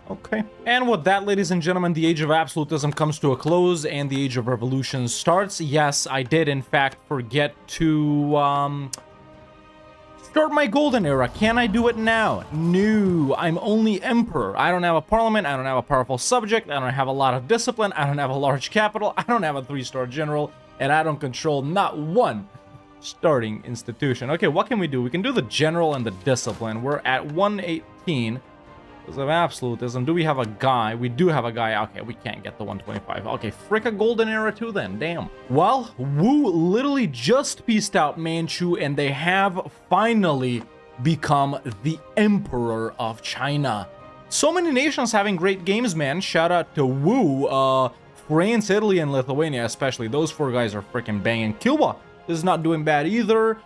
Okay. And with that, ladies and gentlemen, the Age of Absolutism comes to a close and the Age of Revolution starts. Yes, I did, in fact, forget to start my golden era. Can I do it now? No, I'm only emperor. I don't have a parliament. I don't have a powerful subject. I don't have a lot of discipline. I don't have a large capital. I don't have a 3-star general. And I don't control not one starting institution. Okay, what can we do? We can do the general and the discipline. We're at 118. Because of absolutism. Do we have a guy? We do have a guy. Okay, we can't get the 125. Okay, frick a golden era too then. Damn. Well, Wu literally just pieced out Manchu, and they have finally become the emperor of China. So many nations having great games, man. Shout out to Wu. France, Italy, and Lithuania especially. Those 4 guys are freaking banging. Cuba is not doing bad either.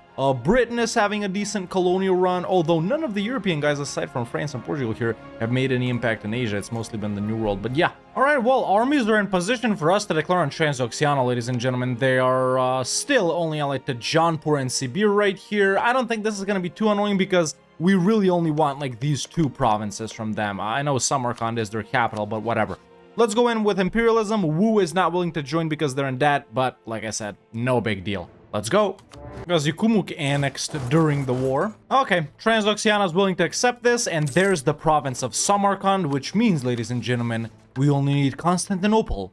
Britain is having a decent colonial run, although none of the European guys, aside from France and Portugal here, have made any impact in Asia. It's mostly been the New World, but yeah. Alright, well, armies are in position for us to declare on Transoxiana, ladies and gentlemen. They are still only allied to Jaunpur and Sibir right here. I don't think this is going to be too annoying because we really only want, like, these 2 provinces from them. I know Samarkand is their capital, but whatever. Let's go in with imperialism. Wu is not willing to join because they're in debt, but like I said, no big deal. Let's go. Gazikumuk annexed during the war. Okay, Transoxiana is willing to accept this, and there's the province of Samarkand, which means, ladies and gentlemen, we only need Constantinople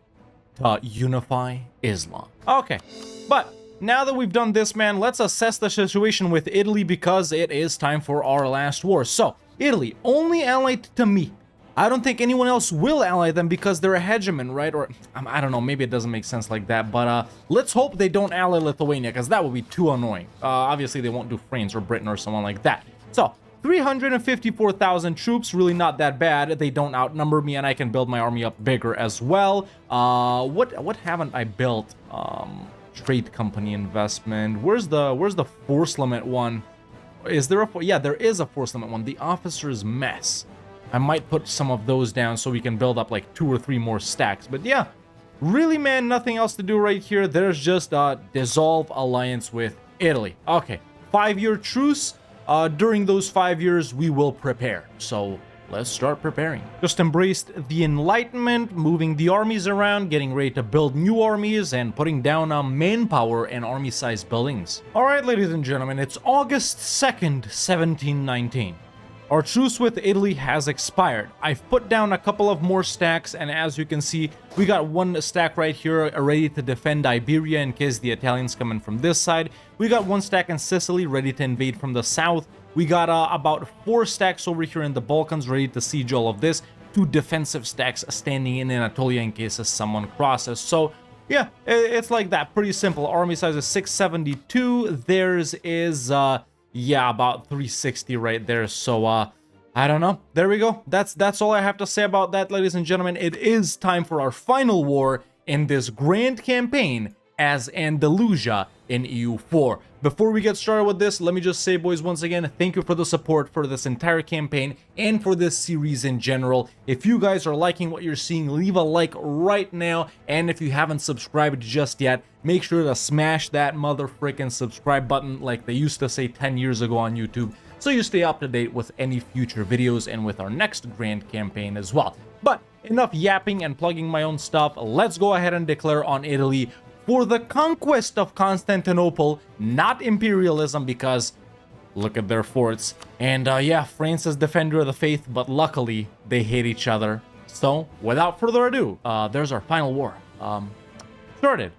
to unify Islam. Okay, but now that we've done this, man, let's assess the situation with Italy because it is time for our last war. So, Italy, only allied to me. I don't think anyone else will ally them because they're a hegemon, right? Or, I don't know, maybe it doesn't make sense like that, but let's hope they don't ally Lithuania, because that would be too annoying. Obviously, they won't do France or Britain or someone like that. So, 354,000 troops, really not that bad. They don't outnumber me, and I can build my army up bigger as well. What haven't I built? Trade company investment. Where's the force limit one? Is there a... Yeah, there is a force limit one. The officer's mess. I might put some of those down so we can build up like 2 or 3 more stacks. But yeah, really, man, nothing else to do right here. There's just a dissolve alliance with Italy. Okay, 5-year truce. During those 5 years, we will prepare. So let's start preparing. Just embraced the Enlightenment, moving the armies around, getting ready to build new armies, and putting down manpower and army-sized buildings. All right, ladies and gentlemen, it's August 2nd, 1719. Our truce with Italy has expired. I've put down a couple of more stacks, and as you can see, we got 1 stack right here ready to defend Iberia in case the Italians come in from this side. We got 1 stack in Sicily ready to invade from the south. We got about 4 stacks over here in the Balkans ready to siege all of this. 2 defensive stacks standing in Anatolia in case someone crosses. So yeah, it's like that. Pretty simple. Army size is 672. Theirs is yeah, about 360 right there. So I don't know. There we go. That's all I have to say about that, ladies and gentlemen. It is time for our final war in this grand campaign as Andalusia in EU4. Before we get started with this, let me just say, boys, once again, thank you for the support for this entire campaign and for this series in general. If you guys are liking what you're seeing, leave a like right now. And if you haven't subscribed just yet, make sure to smash that mother frickin' subscribe button like they used to say 10 years ago on YouTube, so you stay up to date with any future videos and with our next grand campaign as well. But enough yapping and plugging my own stuff. Let's go ahead and declare on Italy for the conquest of Constantinople, not imperialism, because look at their forts. And yeah, France is defender of the faith, but luckily they hate each other. So without further ado, there's our final war. Started.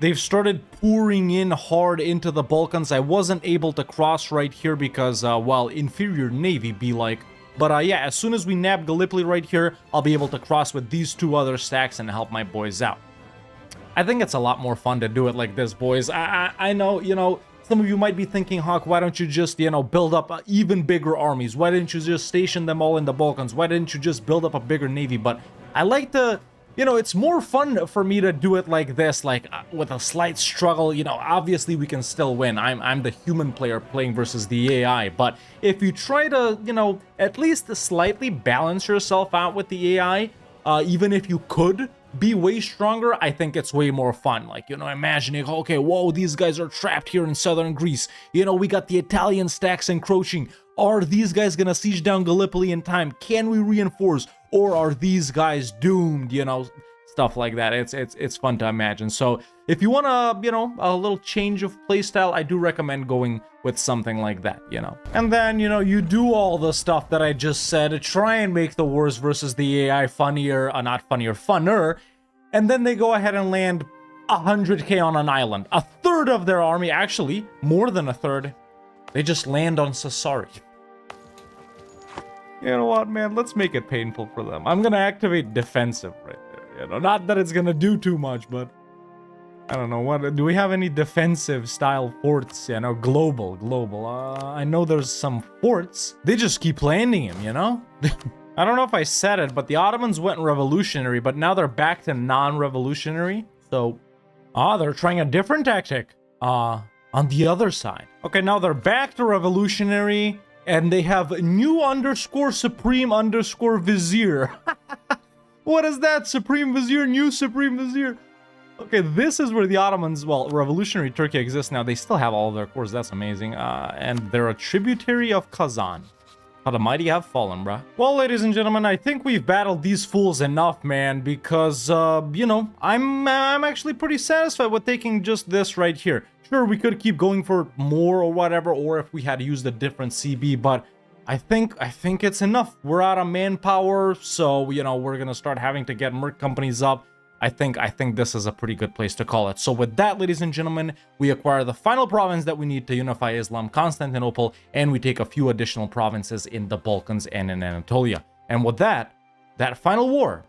They've started pouring in hard into the Balkans. I wasn't able to cross right here because, well, inferior navy be like. But yeah, as soon as we nab Gallipoli right here, I'll be able to cross with these 2 other stacks and help my boys out. I think it's a lot more fun to do it like this, boys. I know, you know, some of you might be thinking, Hawk, why don't you just, you know, build up even bigger armies? Why didn't you just station them all in the Balkans? Why didn't you just build up a bigger navy? But I like to, you know, it's more fun for me to do it like this, like with a slight struggle. You know, obviously we can still win. I'm the human player playing versus the AI. But if you try to, you know, at least slightly balance yourself out with the AI, even if you could be way stronger, I think it's way more fun. Like, you know, imagining, okay, whoa, these guys are trapped here in southern Greece. You know, we got the Italian stacks encroaching. Are these guys gonna siege down Gallipoli in time? Can we reinforce? Or are these guys doomed? You know, stuff like that. It's fun to imagine. So if you want to, you know, a little change of playstyle, I do recommend going with something like that, you know. And then, you know, you do all the stuff that I just said to try and make the wars versus the AI funnier, not funnier, funner. And then they go ahead and land 100k on an island. A third of their army, actually, more than a third. They just land on Sassari. You know what, man? Let's make it painful for them. I'm gonna activate defensive right there. You know, not that it's gonna do too much, but I don't know. What do we have any defensive style forts? You know, global. I know there's some forts. They just keep landing him. You know. I don't know if I said it, but the Ottomans went revolutionary, but now they're back to non-revolutionary. So, they're trying a different tactic. On the other side. Okay, now they're back to revolutionary. And they have new _ supreme _ vizier. What is that? Supreme vizier, new supreme vizier. Okay, this is where the Ottomans, well, revolutionary Turkey exists now. They still have all of their cores. That's amazing. And they're a tributary of Kazan. How the mighty have fallen, bruh. Well, ladies and gentlemen, I think we've battled these fools enough, man, because, you know, I'm actually pretty satisfied with taking just this right here. Sure, we could keep going for more or whatever, or if we had used a different CB, but I think it's enough. We're out of manpower, so, you know, we're gonna start having to get merc companies up. I think this is a pretty good place to call it. So with that, ladies and gentlemen, we acquire the final province that we need to unify Islam, Constantinople, and we take a few additional provinces in the Balkans and in Anatolia. And with that, that final war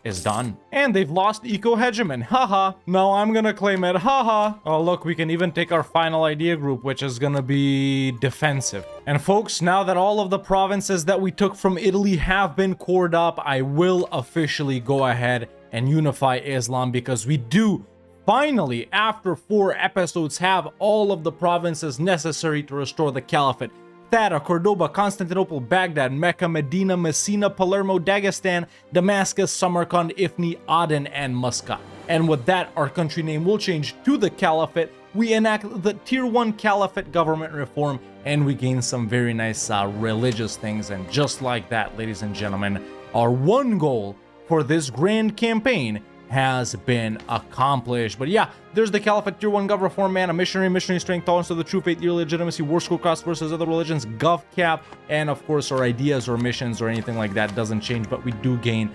is done. And they've lost eco-hegemon. Haha. No, I'm gonna claim it. Haha. Oh, look, we can even take our final idea group, which is gonna be defensive. And folks, now that all of the provinces that we took from Italy have been cored up, I will officially go ahead and unify Islam, because we do finally, after 4 episodes, have all of the provinces necessary to restore the Caliphate. Thatta, Cordoba, Constantinople, Baghdad, Mecca, Medina, Messina, Palermo, Dagestan, Damascus, Samarkand, Ifni, Aden, and Muscat. And with that, our country name will change to the Caliphate. We enact the Tier 1 Caliphate government reform, and we gain some very nice religious things. And just like that, ladies and gentlemen, our one goal for this grand campaign has been accomplished. But yeah, there's the Caliphate Tier 1 Gov reform, man. A missionary strength, tolerance to the true faith, year legitimacy, war school cost versus other religions, Gov cap, and of course our ideas or missions or anything like that doesn't change, but we do gain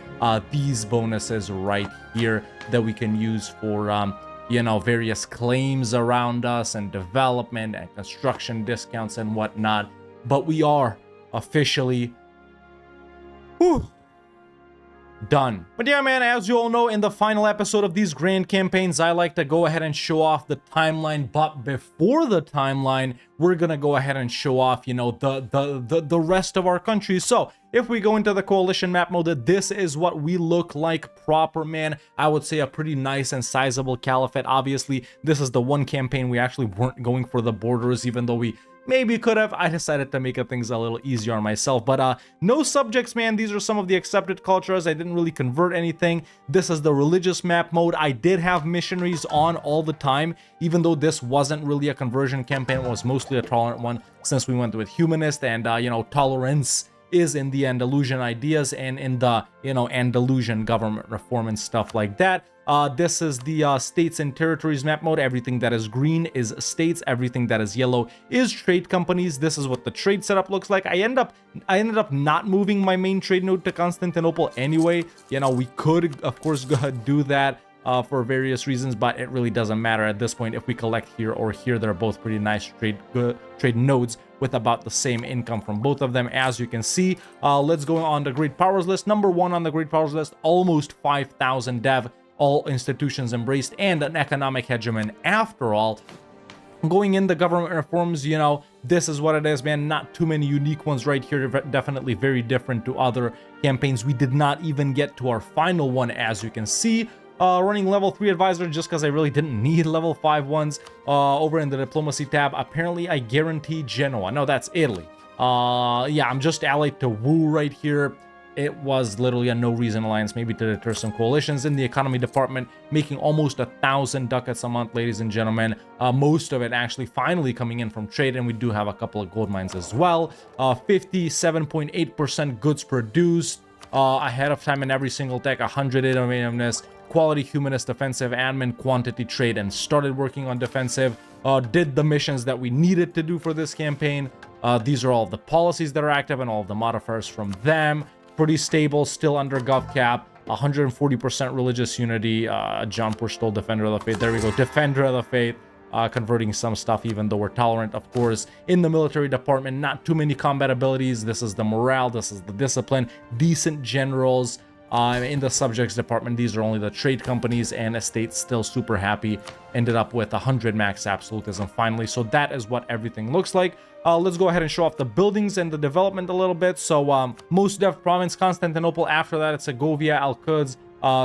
these bonuses right here that we can use for you know, various claims around us and development and construction discounts and whatnot. But we are officially done. But yeah, man, as you all know, in the final episode of these grand campaigns, I like to go ahead and show off the timeline. But before the timeline, we're gonna go ahead and show off, you know, the rest of our countries. So if we go into the coalition map mode, this is what we look like proper, man. I would say a pretty nice and sizable caliphate. Obviously, this is the one campaign we actually weren't going for the borders, even though we maybe could have. I decided to make things a little easier on myself. But no subjects, man. These are some of the accepted cultures. I didn't really convert anything. This is the religious map mode. I did have missionaries on all the time, even though this wasn't really a conversion campaign. It was mostly a tolerant one, since we went with humanist and you know, tolerance is in the Andalusian ideas and in the, you know, Andalusian government reform and stuff like that. This is the states and territories map mode. Everything that is green is states. Everything that is yellow is trade companies. This is what the trade setup looks like. I ended up not moving my main trade node to Constantinople anyway. You know, we could, of course, go ahead and do that for various reasons, but it really doesn't matter at this point. If we collect here or here, they're both pretty nice trade nodes with about the same income from both of them, as you can see. Let's go on the great powers list. Number 1 on the great powers list, almost 5,000 dev, all institutions embraced, and an economic hegemon after all. Going in the government reforms, you know, this is what it is, man. Not too many unique ones right here. Definitely very different to other campaigns. We did not even get to our final one, as you can see. Running level 3 advisor just because I really didn't need level 5 ones. Over in the diplomacy tab, apparently I guarantee Genoa. No, that's Italy. Yeah, I'm just allied to Wu right here. It was literally a no reason alliance, maybe to deter some coalitions. In the economy department, making almost 1,000 ducats a month, ladies and gentlemen. Most of it actually finally coming in from trade, and we do have a couple of gold mines as well. 57.8% goods produced ahead of time in every single tech. 100 innovativeness, quality humanist, offensive, admin, quantity, trade, and started working on defensive. Did the missions that we needed to do for this campaign. These are all of the policies that are active and all of the modifiers from them. Pretty stable, still under gov cap. 140% religious unity. John Porstol, Defender of the Faith. There we go, Defender of the Faith. Converting some stuff, even though we're tolerant, of course. In the military department, not too many combat abilities. This is the morale, this is the discipline. Decent generals. In the subjects department, these are only the trade companies, and estates still super happy. Ended up with 100 max absolutism finally. So that is what everything looks like. Let's go ahead and show off the buildings and the development a little bit. So most dev province, Constantinople. After that, it's Segovia, Al-Quds,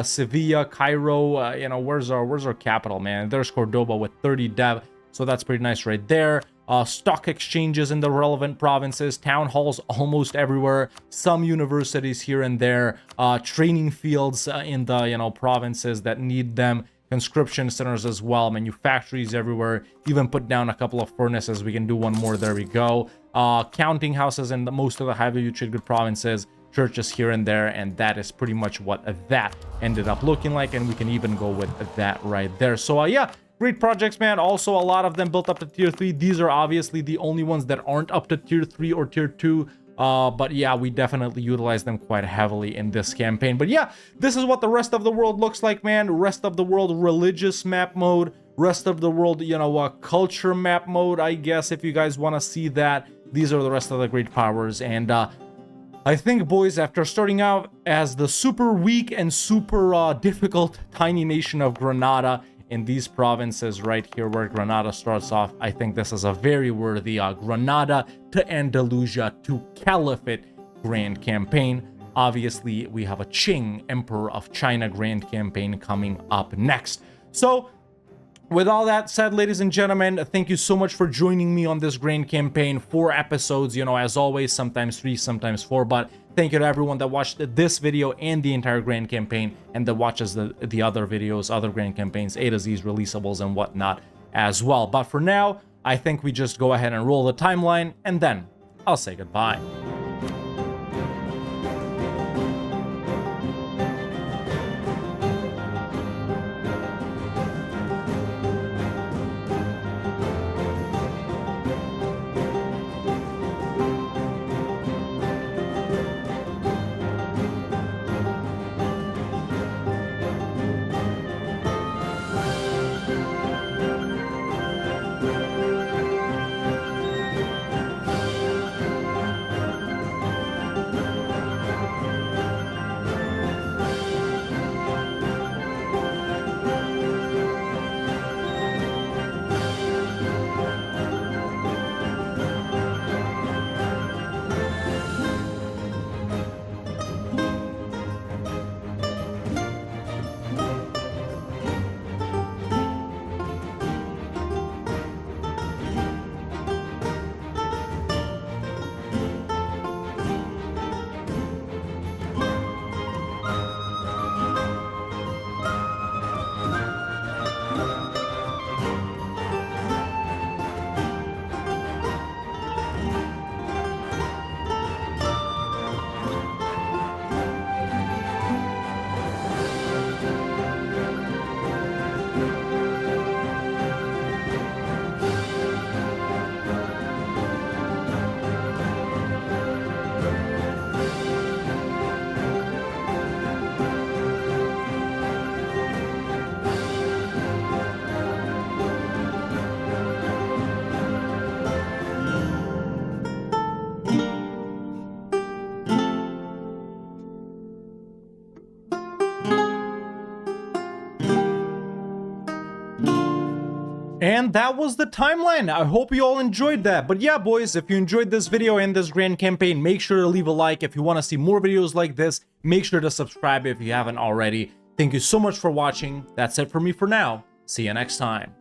Sevilla, Cairo. You know, where's our capital, man? There's Cordoba with 30 dev. So that's pretty nice right there. Stock exchanges in the relevant provinces, town halls almost everywhere, some universities here and there, training fields in the, you know, provinces that need them, conscription centers as well, manufactories everywhere, even put down a couple of furnaces. We can do one more. There we go. Counting houses in most of the high value trade good provinces, churches here and there, and that is pretty much what that ended up looking like, and we can even go with that right there. So yeah, great projects, man. Also, a lot of them built up to tier 3. These are obviously the only ones that aren't up to tier 3 or tier 2. But yeah, we definitely utilize them quite heavily in this campaign. But yeah, this is what the rest of the world looks like, man. Rest of the world religious map mode. Rest of the world, you know, culture map mode, I guess, if you guys want to see that. These are the rest of the great powers. And I think, boys, after starting out as the super weak and super difficult tiny nation of Granada, in these provinces right here where Granada starts off, I think this is a very worthy Granada to Andalusia to Caliphate grand campaign. Obviously, we have a Qing, Emperor of China grand campaign coming up next. So With all that said, ladies and gentlemen, thank you so much for joining me on this grand campaign. 4 episodes, you know, as always, sometimes 3, sometimes 4, but thank you to everyone that watched this video and the entire grand campaign, and that watches the other videos, other grand campaigns, A to Z's, releasables, and whatnot as well. But for now, I think we just go ahead and roll the timeline, and then I'll say goodbye. And that was the timeline. I hope you all enjoyed that. But yeah, boys, if you enjoyed this video and this grand campaign, make sure to leave a like. If you want to see more videos like this, make sure to subscribe if you haven't already. Thank you so much for watching. That's it for me for now. See you next time.